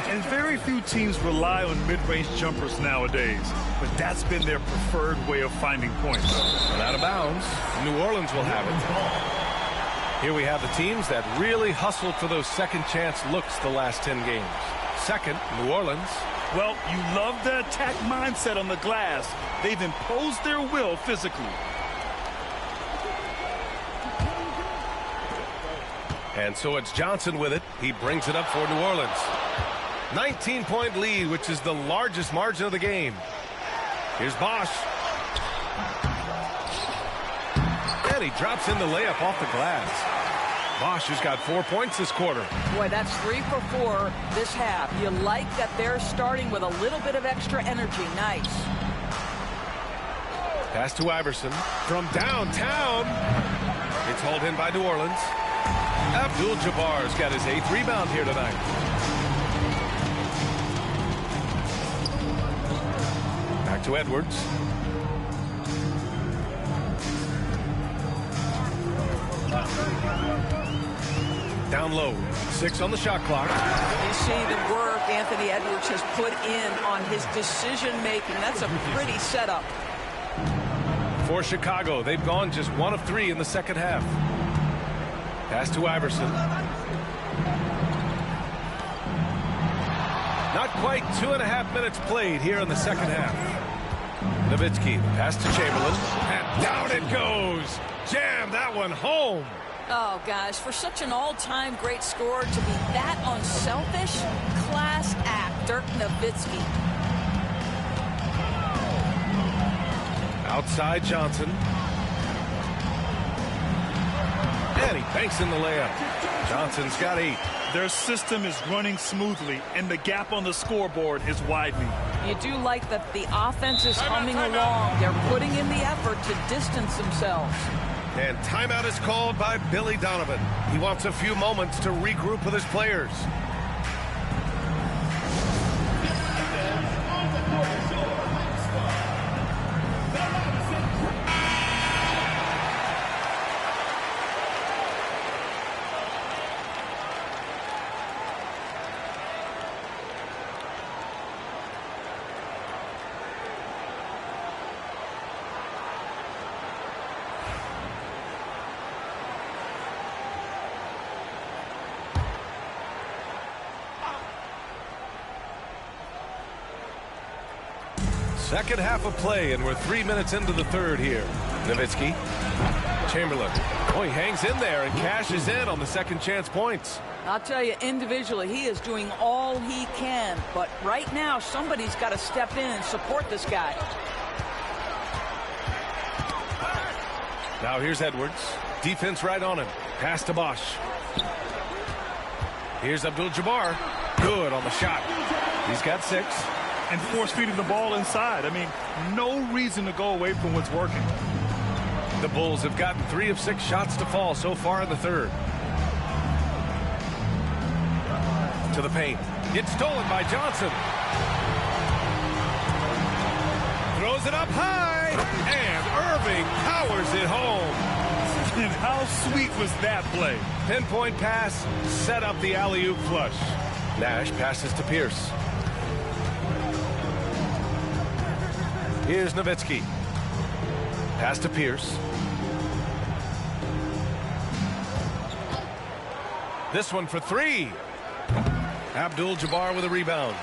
And very few teams rely on mid-range jumpers nowadays, but that's been their preferred way of finding points. And out of bounds, New Orleans will have it. Here we have the teams that really hustled for those second chance looks the last 10 games. Second, New Orleans. Well, you love the attack mindset on the glass. They've imposed their will physically. And so it's Johnson with it. He brings it up for New Orleans. 19-point lead, which is the largest margin of the game. Here's Bosch. And he drops in the layup off the glass. Bosch has got 4 points this quarter. Boy, that's 3 for 4 this half. You like that they're starting with a little bit of extra energy. Nice. Pass to Iverson from downtown. It's hauled in by New Orleans. Abdul-Jabbar's got his 8th rebound here tonight. Back to Edwards. Down low. 6 on the shot clock. You see the work Anthony Edwards has put in on his decision making. That's a pretty setup. For Chicago, they've gone just 1 of 3 in the second half. Pass to Iverson. Not quite 2.5 minutes played here in the second half. Nowitzki, pass to Chamberlain, and down it goes. Jam that one home. Oh, guys, for such an all-time great scorer to be that unselfish, class act, Dirk Nowitzki. Outside Johnson. And he banks in the layup. Johnson's got 8. Their system is running smoothly, and the gap on the scoreboard is widening. You do like that the offense is humming along. They're putting in the effort to distance themselves. And timeout is called by Billy Donovan. He wants a few moments to regroup with his players. Second half of play, and we're 3 minutes into the third here. Nowitzki. Chamberlain. Oh, he hangs in there and cashes in on the second chance points. I'll tell you, individually, he is doing all he can. But right now, somebody's got to step in and support this guy. Now here's Edwards. Defense right on him. Pass to Bosch. Here's Abdul-Jabbar. Good on the shot. He's got 6. And force-feeding the ball inside. I mean, no reason to go away from what's working. The Bulls have gotten 3 of 6 shots to fall so far in the third. To the paint. It's stolen by Johnson. Throws it up high. And Irving powers it home. And how sweet was that play? Pinpoint pass. Set up the alley-oop flush. Nash passes to Pierce. Here's Nowitzki. Pass to Pierce. This one for 3. Abdul-Jabbar with a rebound.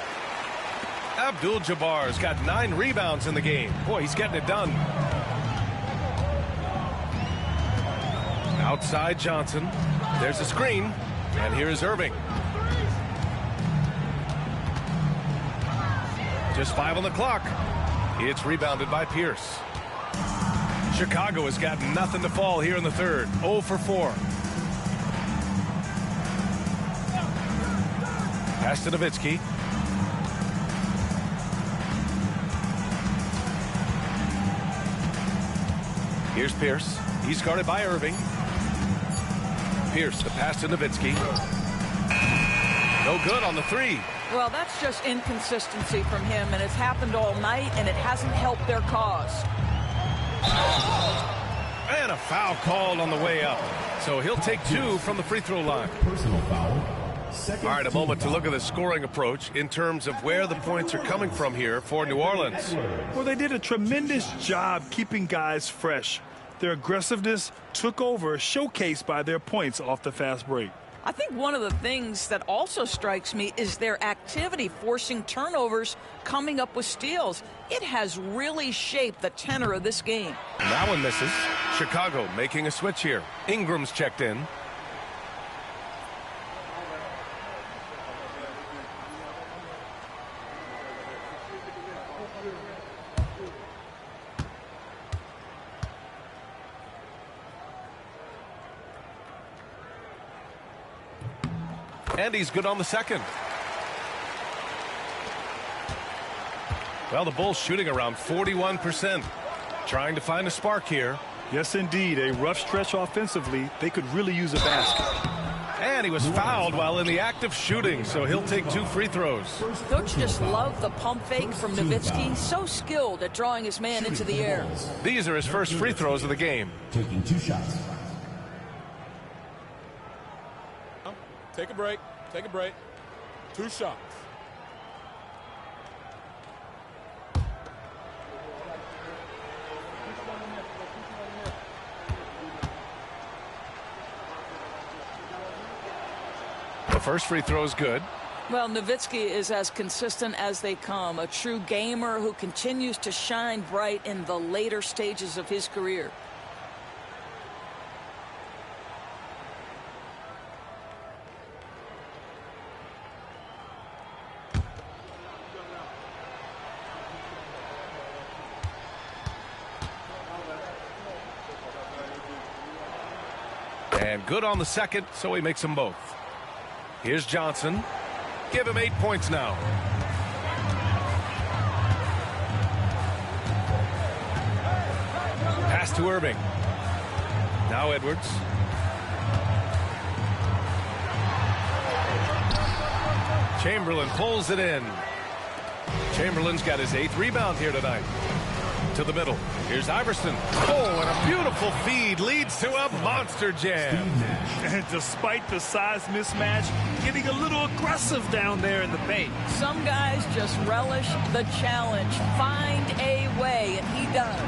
Abdul-Jabbar's got 9 rebounds in the game. Boy, he's getting it done. Outside Johnson. There's a screen. And here's Irving. Just 5 on the clock. It's rebounded by Pierce. Chicago has got nothing to fall here in the third. 0 for 4. Pass to Nowitzki. Here's Pierce. He's guarded by Irving. Pierce, the pass to Nowitzki. No good on the 3. Well, that's just inconsistency from him, and it's happened all night, and it hasn't helped their cause. And a foul called on the way up. So he'll take 2 from the free throw line. Personal foul. All right, a moment to look at the scoring approach in terms of where the points are coming from here for New Orleans. Well, they did a tremendous job keeping guys fresh. Their aggressiveness took over, showcased by their points off the fast break. I think one of the things that also strikes me is their activity, forcing turnovers, coming up with steals. It has really shaped the tenor of this game. That one misses. Chicago making a switch here. Ingram's checked in. And he's good on the second. Well, the Bulls shooting around 41%. Trying to find a spark here. Yes, indeed. A rough stretch offensively. They could really use a basket. And he was fouled while in the act of shooting, so he'll take 2 free throws. Don't you just love the pump fake from Nowitzki? So skilled at drawing his man into the air. These are his first free throws of the game. Taking 2 shots. Take a break. Take a break. 2 shots. The first free throw is good. Well, Nowitzki is as consistent as they come, a true gamer who continues to shine bright in the later stages of his career. And good on the second, so he makes them both. Here's Johnson. Give him 8 points now. Pass to Irving. Now Edwards. Chamberlain pulls it in. Chamberlain's got his 8th rebound here tonight. To the middle. Here's Iverson. Oh, and a beautiful feed leads to a monster jam. And despite the size mismatch, getting a little aggressive down there in the paint. Some guys just relish the challenge. Find a way, and he does.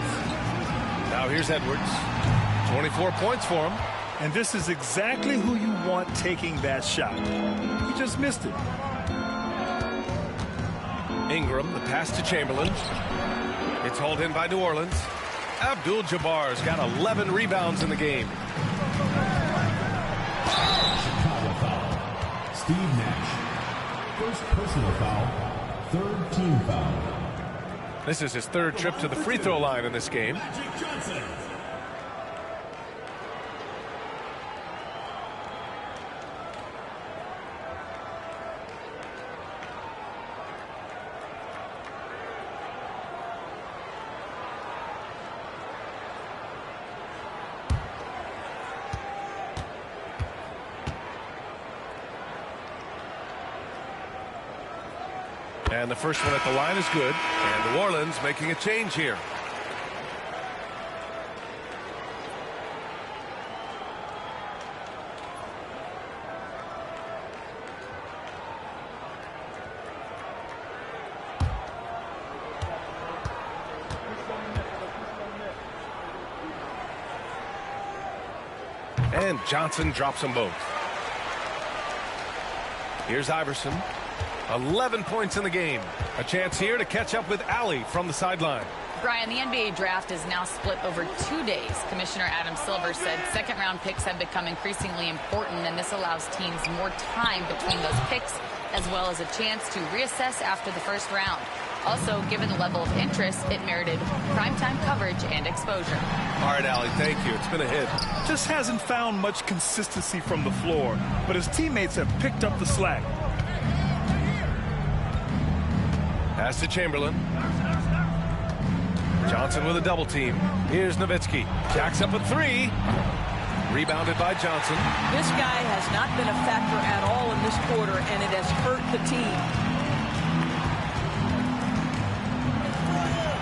Now here's Edwards. 24 points for him. And this is exactly who you want taking that shot. He just missed it. Ingram, the pass to Chamberlain. It's hauled in by New Orleans. Abdul-Jabbar's got 11 rebounds in the game. Chicago foul. Steve Nash. First personal foul. Third team foul. This is his 3rd trip to the free throw line in this game. Magic Johnson. And the first one at the line is good. And New Orleans making a change here. And Johnson drops them both. Here's Iverson. 11 points in the game. A chance here to catch up with Allie from the sideline. Brian, the NBA draft is now split over 2 days. Commissioner Adam Silver said second-round picks have become increasingly important, and this allows teams more time between those picks, as well as a chance to reassess after the first round. Also, given the level of interest, it merited primetime coverage and exposure. All right, Allie, thank you. It's been a hit. Just hasn't found much consistency from the floor, but his teammates have picked up the slack. Pass to Chamberlain. Johnson with a double team. Here's Nowitzki. Jacks up a 3. Rebounded by Johnson. This guy has not been a factor at all in this quarter, and it has hurt the team.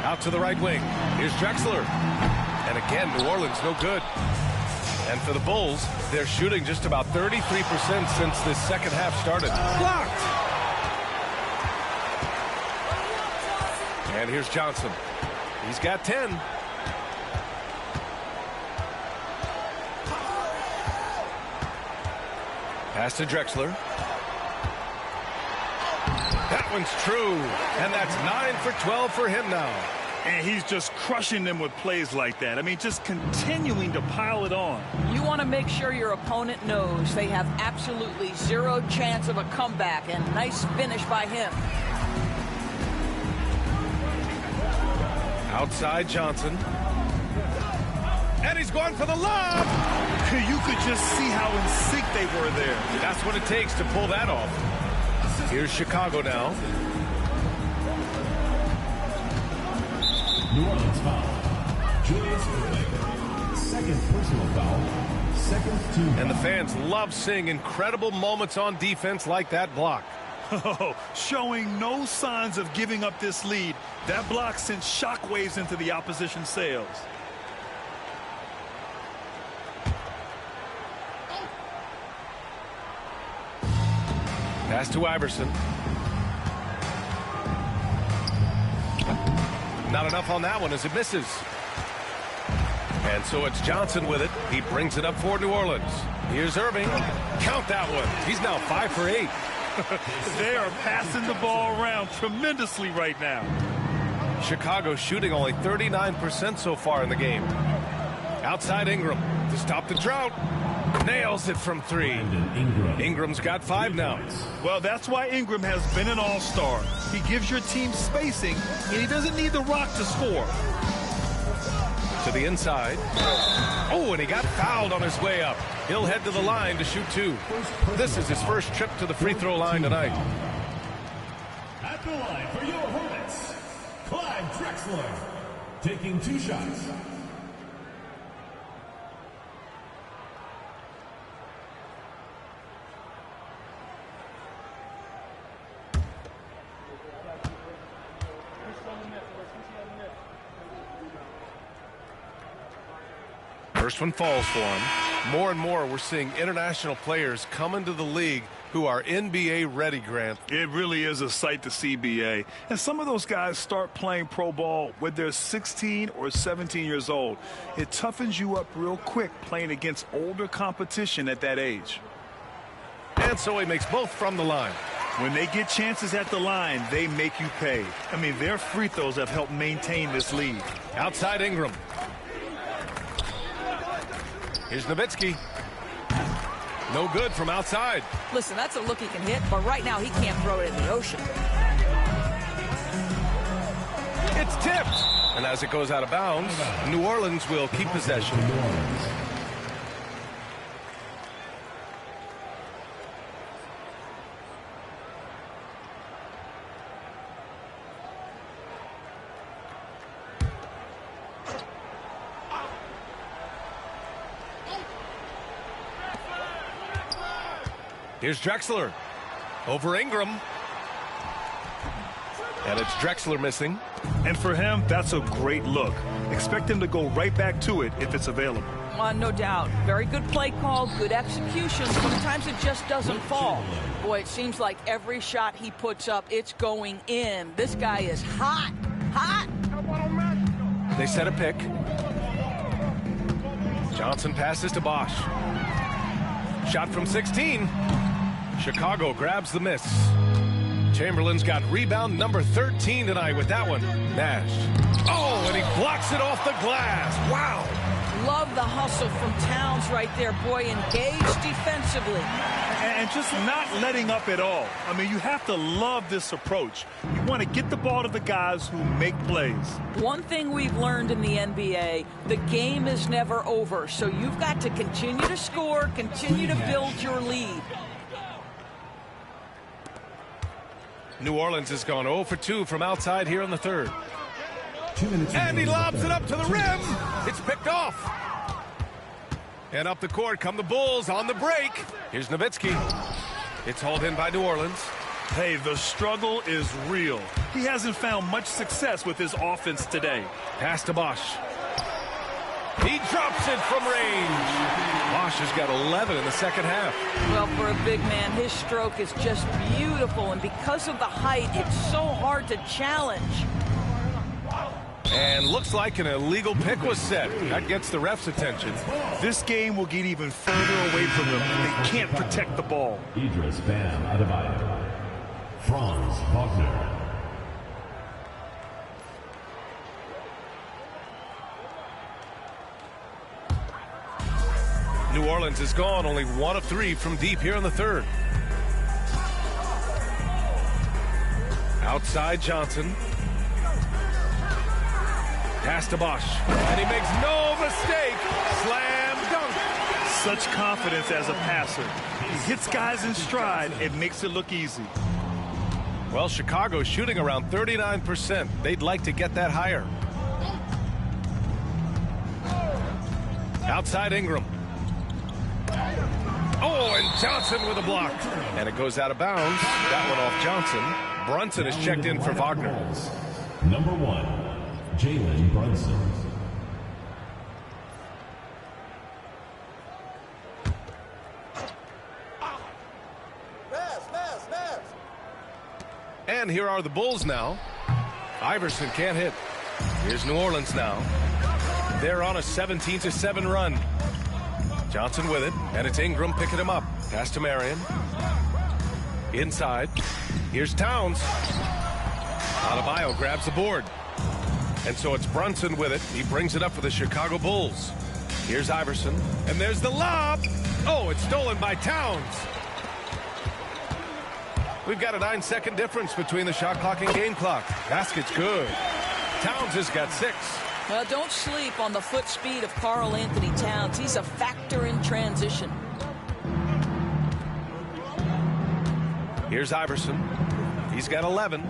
Out to the right wing. Here's Drexler. And again, New Orleans no good. And for the Bulls, they're shooting just about 33% since this second half started. Blocked! And here's Johnson. He's got 10. Pass to Drexler. That one's true. And that's 9 for 12 for him now. And he's just crushing them with plays like that. I mean, just continuing to pile it on. You want to make sure your opponent knows they have absolutely zero chance of a comeback, and nice finish by him. Outside Johnson. And he's going for the lob. You could just see how in sync they were there. That's what it takes to pull that off. Here's Chicago now. New Orleans foul. Julius Irving. Second personal foul. Second team foul. And the fans love seeing incredible moments on defense like that block. Oh, showing no signs of giving up this lead. That block sent shockwaves into the opposition sails. Pass to Iverson. Not enough on that one as it misses. And so it's Johnson with it. He brings it up for New Orleans. Here's Irving. Count that one. He's now 5 for 8. They are passing the ball around tremendously right now. Chicago shooting only 39% so far in the game. Outside Ingram to stop the drought. Nails it from 3. Ingram's got 5 now. Well, that's why Ingram has been an all-star. He gives your team spacing, and he doesn't need the rock to score. To the inside. Oh, and he got fouled on his way up. He'll head to the line to shoot 2. This is his first trip to the free throw line tonight. At the line for your Hornets, Clyde Drexler, taking 2 shots. First one falls for him. More and more we're seeing international players come into the league who are NBA ready, Grant. It really is a sight to see, BA. And some of those guys start playing pro ball when they're 16 or 17 years old. It toughens you up real quick playing against older competition at that age. And so he makes both from the line. When they get chances at the line, they make you pay. I mean, their free throws have helped maintain this lead. Outside Ingram. Here's Nowitzki. No good from outside. Listen, that's a look he can hit, but right now he can't throw it in the ocean. It's tipped. And as it goes out of bounds, New Orleans will keep possession. Here's Drexler over Ingram. And it's Drexler missing. And for him, that's a great look. Expect him to go right back to it if it's available. No doubt. Very good play call, good execution. Sometimes it just doesn't fall. Boy, it seems like every shot he puts up, it's going in. This guy is hot. Hot. They set a pick. Johnson passes to Bosch. Shot from 16. Chicago grabs the miss. Chamberlain's got rebound number 13 tonight with that one. Nash. Oh, and he blocks it off the glass. Wow. Love the hustle from Towns right there. Boy, engaged defensively. And just not letting up at all. I mean, you have to love this approach. You want to get the ball to the guys who make plays. One thing we've learned in the NBA, the game is never over. So you've got to continue to score, continue to build your lead. New Orleans has gone 0 for 2 from outside here in the third. And he lobs it up to the rim. It's picked off. And up the court come the Bulls on the break. Here's Nowitzki. It's hauled in by New Orleans. Hey, the struggle is real. He hasn't found much success with his offense today. Pass to Bosch. He drops it from range. Bosch has got 11 in the second half. Well, for a big man, his stroke is just beautiful. And because of the height, it's so hard to challenge. And looks like an illegal pick was set. That gets the ref's attention. This game will get even further away from them. They can't protect the ball. Idris Bam Adebayo. Franz Wagner. New Orleans is gone only 1 of 3 from deep here in the third. Outside Johnson. Pass to Bosch. And he makes no mistake. Slam dunk. Such confidence as a passer. He hits guys in stride. It makes it look easy. Well, Chicago's shooting around 39%. They'd like to get that higher. Outside Ingram. Oh, and Johnson with a block. And it goes out of bounds. That one off Johnson. Brunson is checked in for Wagner. Number 1. Jalen Brunson. And here are the Bulls now. Iverson can't hit. Here's New Orleans now. They're on a 17-7 run. Johnson with it, and it's Ingram picking him up. Pass to Marion. Inside. Here's Towns. Adebayo grabs the board. And so it's Brunson with it. He brings it up for the Chicago Bulls. Here's Iverson. And there's the lob. Oh, it's stolen by Towns. We've got a 9-second difference between the shot clock and game clock. Basket's good. Towns has got 6. Well, don't sleep on the foot speed of Karl Anthony Towns. He's a factor in transition. Here's Iverson. He's got 11.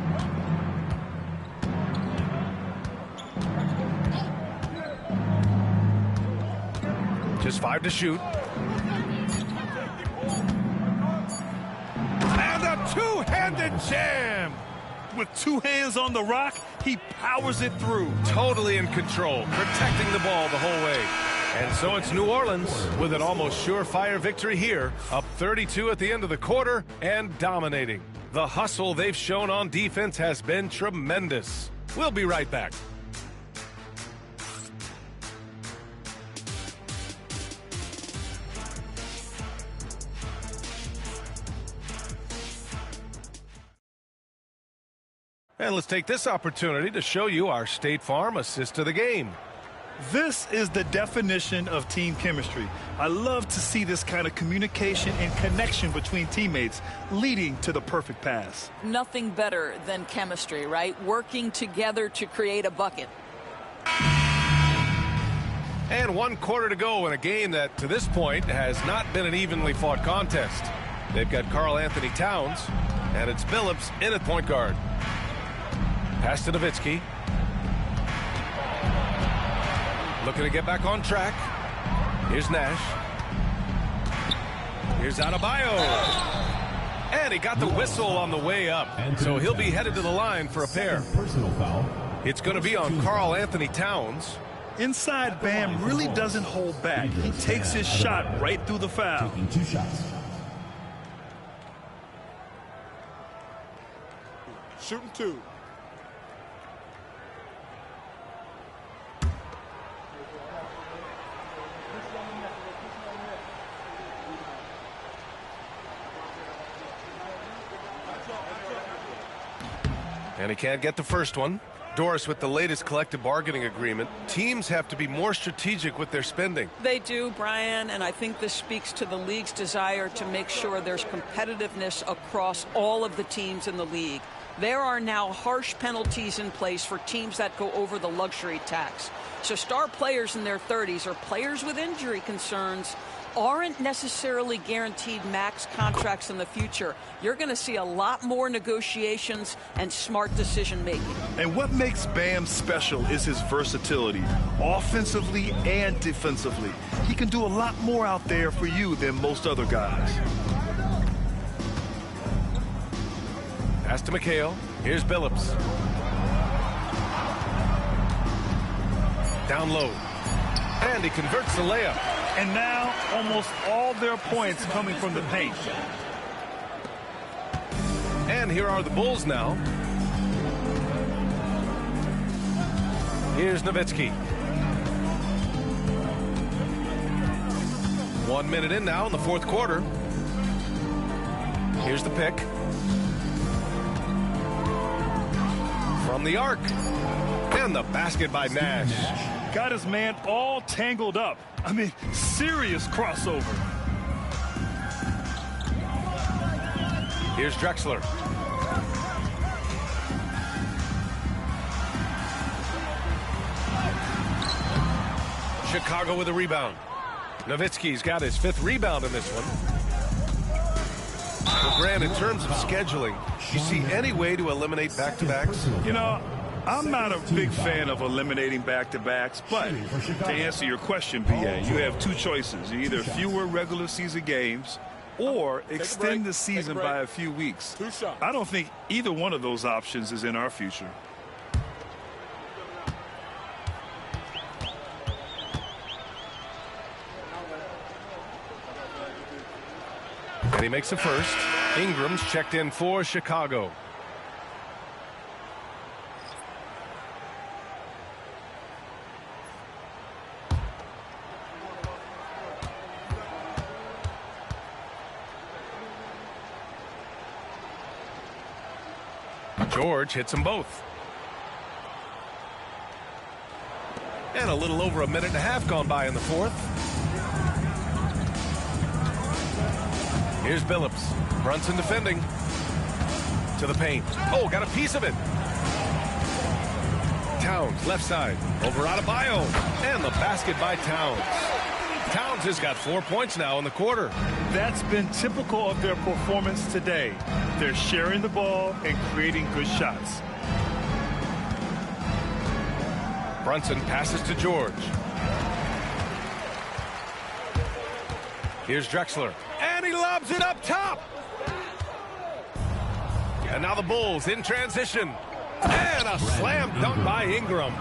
Just 5 to shoot. And a two-handed jam. With 2 hands on the rock, he powers it through. Totally in control, protecting the ball the whole way. And so it's New Orleans with an almost surefire victory here, up 32 at the end of the quarter and dominating. The hustle they've shown on defense has been tremendous. We'll be right back. And let's take this opportunity to show you our State Farm assist to the game. This is the definition of team chemistry. I love to see this kind of communication and connection between teammates leading to the perfect pass. Nothing better than chemistry, right? Working together to create a bucket. And 1 quarter to go in a game that, to this point, has not been an evenly fought contest. They've got Karl Anthony Towns, and it's Billups in at point guard. Pass to Nowitzki. Looking to get back on track. Here's Nash. Here's Adebayo. And he got the whistle on the way up. So he'll be headed to the line for a pair. It's going to be on Karl Anthony Towns. Inside, Bam really doesn't hold back. He takes his shot right through the foul. Taking 2 shots. Shooting 2. And he can't get the first one. Doris, with the latest collective bargaining agreement, teams have to be more strategic with their spending. They do, Brian, and I think this speaks to the league's desire to make sure there's competitiveness across all of the teams in the league. There are now harsh penalties in place for teams that go over the luxury tax. So star players in their 30s or players with injury concerns aren't necessarily guaranteed max contracts in the future. You're going to see a lot more negotiations and smart decision making. And what makes Bam special is his versatility, offensively and defensively. He can do a lot more out there for you than most other guys. Pass to McHale. Here's Billups. Down low. And he converts the layup. And now almost all their points coming from the paint. And here are the Bulls now. Here's Nowitzki. 1 minute in now in the 4th quarter. Here's the pick. From the arc. And the basket by Nash. Got his man all tangled up. I mean, serious crossover. Here's Drexler. Chicago with a rebound. Nowitzki's got his 5th rebound in this one. Well, Grant, in terms of scheduling, you see any way to eliminate back-to-backs? You know, I'm not a big fan of eliminating back-to-backs, but to answer your question, BA, you have 2 choices. Either fewer regular season games or extend the season by a few weeks. I don't think either one of those options is in our future. And he makes the first. Ingram's checked in for Chicago. George hits them both. And a little over a minute and a half gone by in the fourth. Here's Billups. Brunson defending. To the paint. Oh, got a piece of it. Towns, left side. Over Adebayo. And the basket by Towns. Towns has got 4 points now in the quarter. That's been typical of their performance today. They're sharing the ball and creating good shots. Brunson passes to George. Here's Drexler. And he lobs it up top. And now the Bulls in transition. And a slam dunk by Ingram.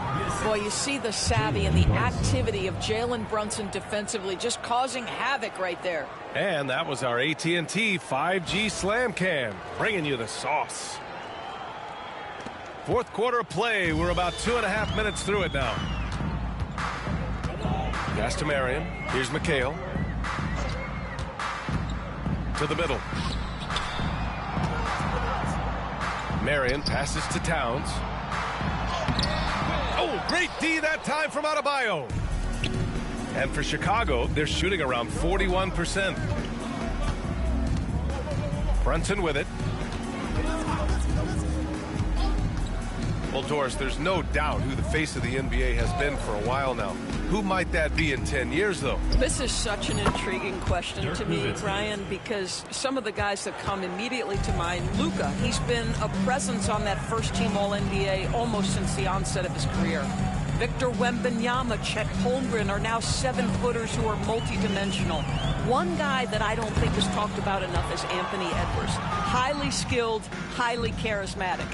Boy, you see the savvy and the activity of Jalen Brunson defensively, just causing havoc right there. And that was our AT&T 5G Slam Cam, bringing you the sauce. Fourth quarter of play. We're about 2.5 minutes through it now. Pass to Marion. Here's McHale. To the middle. Marion passes to Towns. Oh, great D that time from Adebayo. And for Chicago, they're shooting around 41%. Brunson with it. Well, Doris, there's no doubt who the face of the NBA has been for a while now. Who might that be in 10 years, though? This is such an intriguing question to me, Brian, because some of the guys that come immediately to mind, Luka, he's been a presence on that first-team All-NBA almost since the onset of his career. Victor Wembanyama, Chet Holmgren are now 7-footers who are multidimensional. One guy that I don't think is talked about enough is Anthony Edwards. Highly skilled, highly charismatic.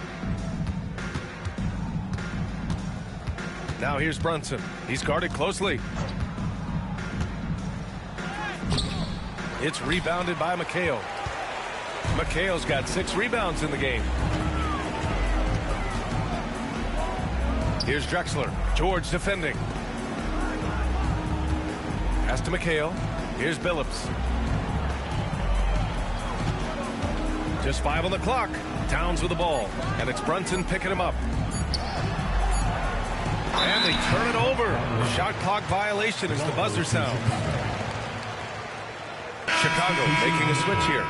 Now here's Brunson. He's guarded closely. It's rebounded by McHale. McHale's got 6 rebounds in the game. Here's Drexler. George defending. Pass to McHale. Here's Billups. Just 5 on the clock. Towns with the ball. And it's Brunson picking him up. And they turn it over. The shot clock violation as the buzzer sounds. Chicago making a switch here.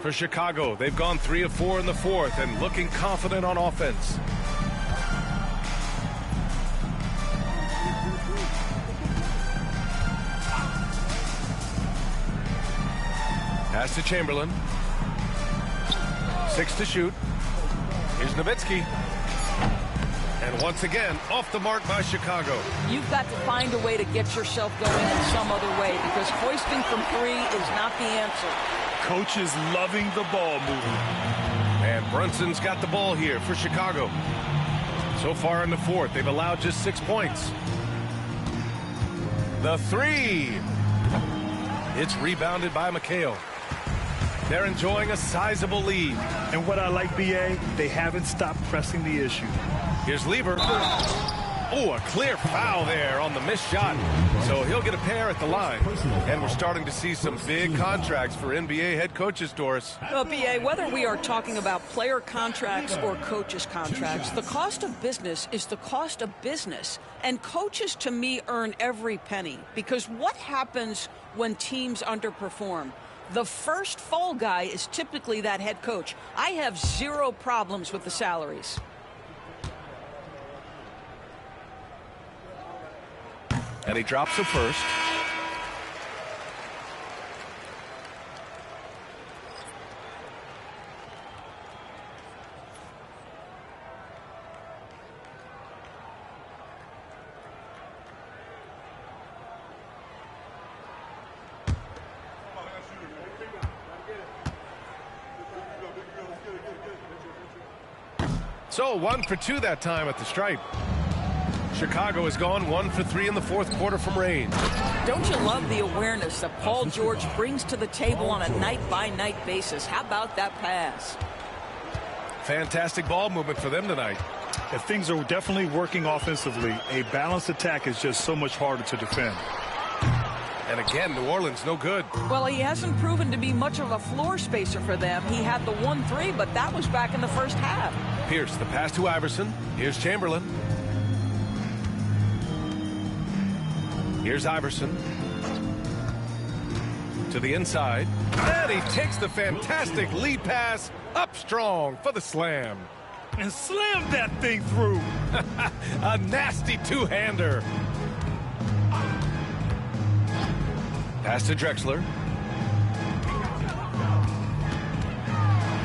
For Chicago, they've gone 3 of 4 in the fourth and looking confident on offense. Pass to Chamberlain. 6 to shoot. Here's Nowitzki. And once again, off the mark by Chicago. You've got to find a way to get yourself going in some other way, because hoisting from 3 is not the answer. Coach is loving the ball movement. And Brunson's got the ball here for Chicago. So far in the fourth, they've allowed just 6 points. The 3. It's rebounded by McHale. They're enjoying a sizable lead. And what I like, B.A., they haven't stopped pressing the issue. Here's Lever. Oh, a clear foul there on the missed shot. So he'll get a pair at the line. And we're starting to see some big contracts for NBA head coaches, Doris. Well, B.A., whether we are talking about player contracts or coaches' contracts, the cost of business is the cost of business. And coaches, to me, earn every penny. Because what happens when teams underperform? The first fall guy is typically that head coach. I have 0 problems with the salaries. And he drops the first. So 1 for 2 that time at the stripe. Chicago has gone 1 for 3 in the fourth quarter from range. Don't you love the awareness that Paul George brings to the table on a night-by-night basis? How about that pass? Fantastic ball movement for them tonight. If things are definitely working offensively, a balanced attack is just so much harder to defend. And again, New Orleans no good. Well, he hasn't proven to be much of a floor spacer for them. He had the 1-3, but that was back in the first half. Pierce, the pass to Iverson. Here's Chamberlain. Here's Iverson. To the inside. And he takes the fantastic lead pass up strong for the slam. And slammed that thing through. A nasty two-hander. Pass to Drexler.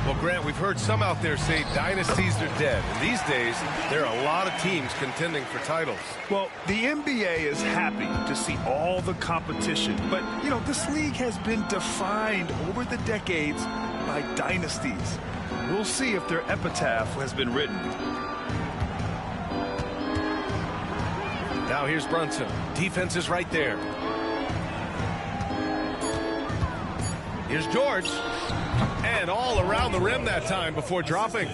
Well, Grant, we've heard some out there say dynasties are dead. And these days, there are a lot of teams contending for titles. Well, the NBA is happy to see all the competition. But, you know, this league has been defined over the decades by dynasties. We'll see if their epitaph has been written. Now here's Brunson. Defense is right there. Here's George. And all around the rim that time before dropping.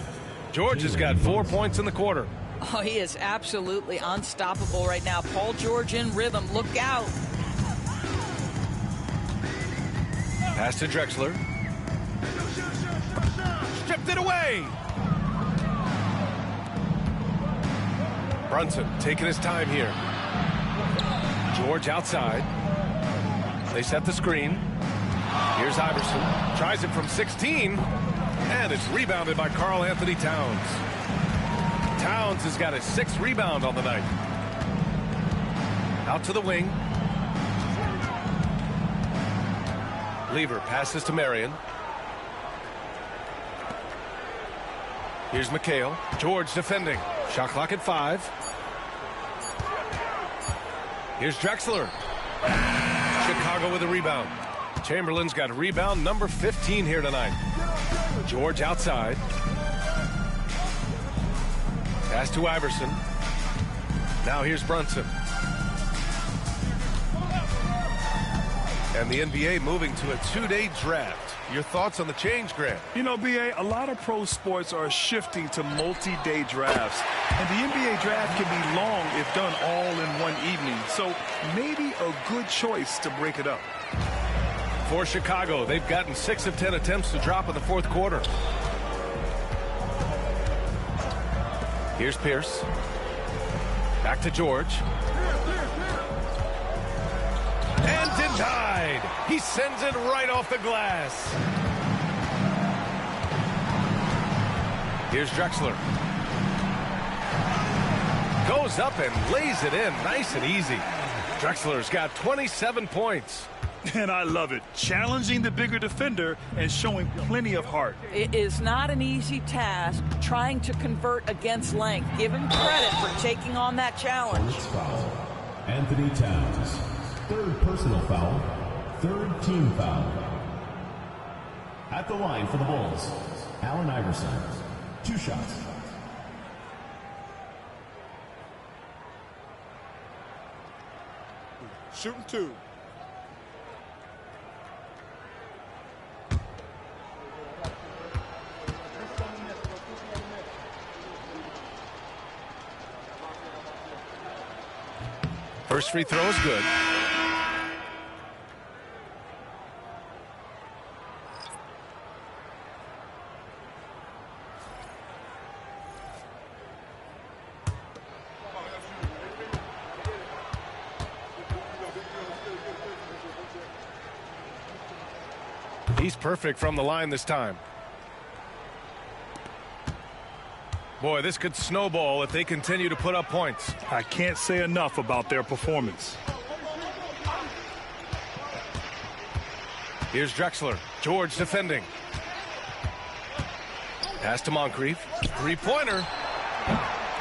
George has got 4 points in the quarter. Oh, he is absolutely unstoppable right now. Paul George in rhythm. Look out. Pass to Drexler. Stripped it away. Brunson taking his time here. George outside. They set the screen. Here's Iverson. Tries it from 16. And it's rebounded by Karl Anthony Towns. Towns has got his 6th rebound on the night. Out to the wing. Lever passes to Marion. Here's McHale. George defending. Shot clock at 5. Here's Drexler. Chicago with a rebound. Chamberlain's got rebound number 15 here tonight. George outside. Pass to Iverson. Now here's Brunson. And the NBA moving to a 2-day draft. Your thoughts on the change, Grant? You know, B.A., a lot of pro sports are shifting to multi-day drafts. And the NBA draft can be long if done all in one evening. So maybe a good choice to break it up. For Chicago, they've gotten 6 of 10 attempts to drop in the 4th quarter. Here's Pierce. Back to George. And denied. He sends it right off the glass. Here's Drexler. Goes up and lays it in nice and easy. Drexler's got 27 points. And I love it. Challenging the bigger defender and showing plenty of heart. It is not an easy task trying to convert against length. Give him credit for taking on that challenge. First foul. Anthony Towns. 3rd personal foul. 3rd team foul. At the line for the Bulls, Allen Iverson. 2 shots. Shooting 2. First free throw is good. He's perfect from the line this time. Boy, this could snowball if they continue to put up points. I can't say enough about their performance. Here's Drexler. George defending. Pass to Moncrief. 3-pointer.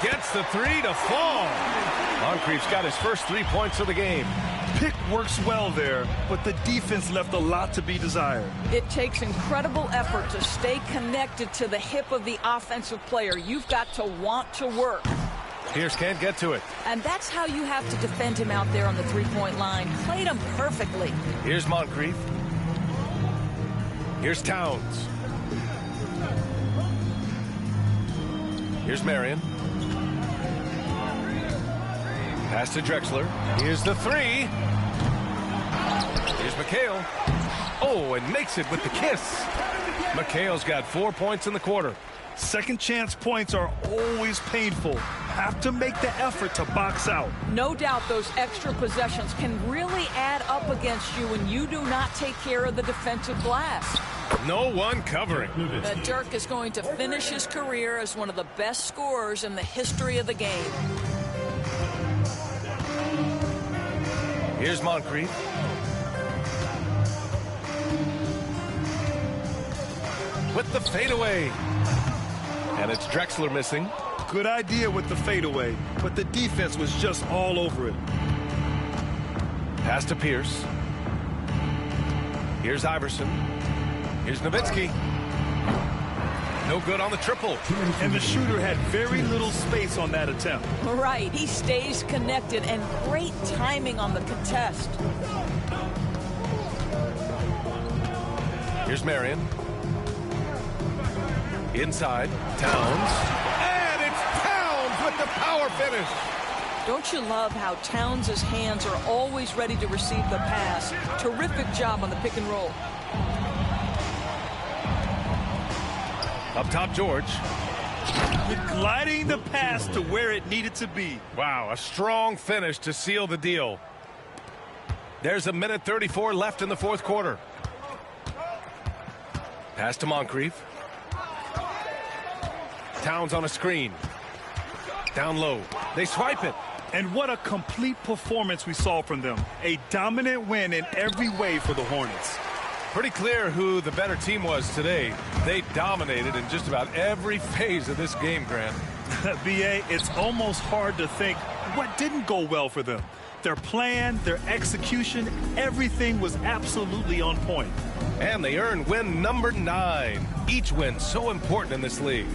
Gets the 3 to fall. Moncrief's got his first 3 points of the game. Pick works well there, but the defense left a lot to be desired. It takes incredible effort to stay connected to the hip of the offensive player. You've got to want to work. Pierce can't get to it. And that's how you have to defend him out there on the 3-point line. Played him perfectly. Here's Moncrief. Here's Towns. Here's Marion. Pass to Drexler. Here's the 3. Here's McHale. Oh, and makes it with the kiss. McHale's got 4 points in the quarter. Second chance points are always painful. Have to make the effort to box out. No doubt those extra possessions can really add up against you when you do not take care of the defensive glass. No one covering. Dirk is going to finish his career as one of the best scorers in the history of the game. Here's Moncrief. With the fadeaway. And it's Drexler missing. Good idea with the fadeaway, but the defense was just all over it. Pass to Pierce. Here's Iverson. Here's Nowitzki. No good on the triple. And the shooter had very little space on that attempt. Right, he stays connected and great timing on the contest. Here's Marion. Inside, Towns. And it's Towns with the power finish. Don't you love how Towns' hands are always ready to receive the pass? Terrific job on the pick and roll. Up top, George. Gliding the pass to where it needed to be. Wow, a strong finish to seal the deal. There's a minute 34 left in the fourth quarter. Pass to Moncrief. Towns on a screen. Down low. They swipe it. And what a complete performance we saw from them. A dominant win in every way for the Hornets. Pretty clear who the better team was today. They dominated in just about every phase of this game, Grant. B.A., it's almost hard to think what didn't go well for them. Their plan, their execution, everything was absolutely on point. And they earned win number 9. Each win so important in this league.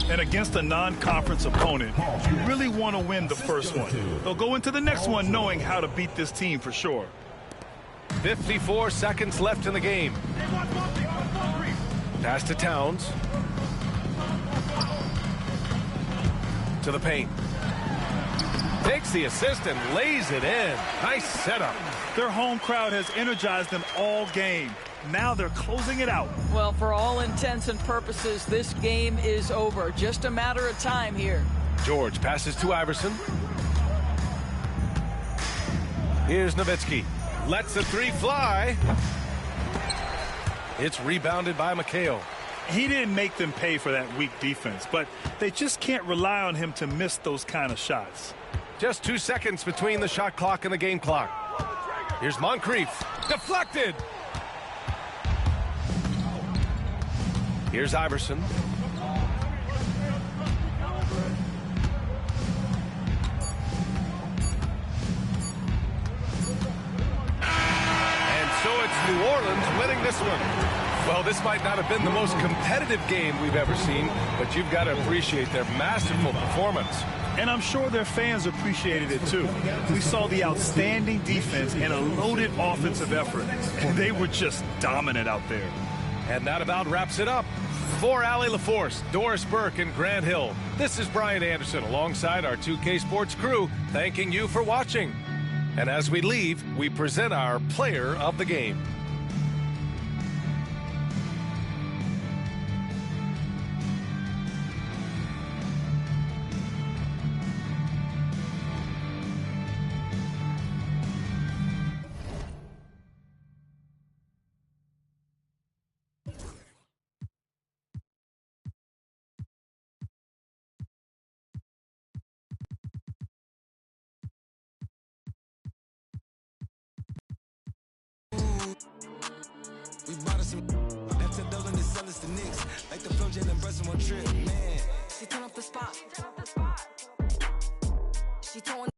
And against a non-conference opponent, you really want to win the first one. They'll go into the next one knowing how to beat this team for sure. 54 seconds left in the game. Pass to Towns. To the paint. Takes the assist and lays it in. Nice setup. Their home crowd has energized them all game. Now they're closing it out. Well, for all intents and purposes, this game is over. Just a matter of time here. George passes to Iverson. Here's Nowitzki. Lets the three fly. It's rebounded by McHale. He didn't make them pay for that weak defense, but they just can't rely on him to miss those kind of shots. Just 2 seconds between the shot clock and the game clock. Here's Moncrief. Deflected. Here's Iverson. And so it's New Orleans winning this one. Well, this might not have been the most competitive game we've ever seen, but you've got to appreciate their masterful performance. And I'm sure their fans appreciated it too. We saw the outstanding defense and a loaded offensive effort. And they were just dominant out there. And that about wraps it up. For Allie LaForce, Doris Burke, and Grant Hill, this is Brian Anderson alongside our 2K Sports crew, thanking you for watching. And as we leave, we present our player of the game. We bought us some that $10 to sell us the Knicks. Like the flow Jalen Brunson on trip, man. She turn off the spot. She throwing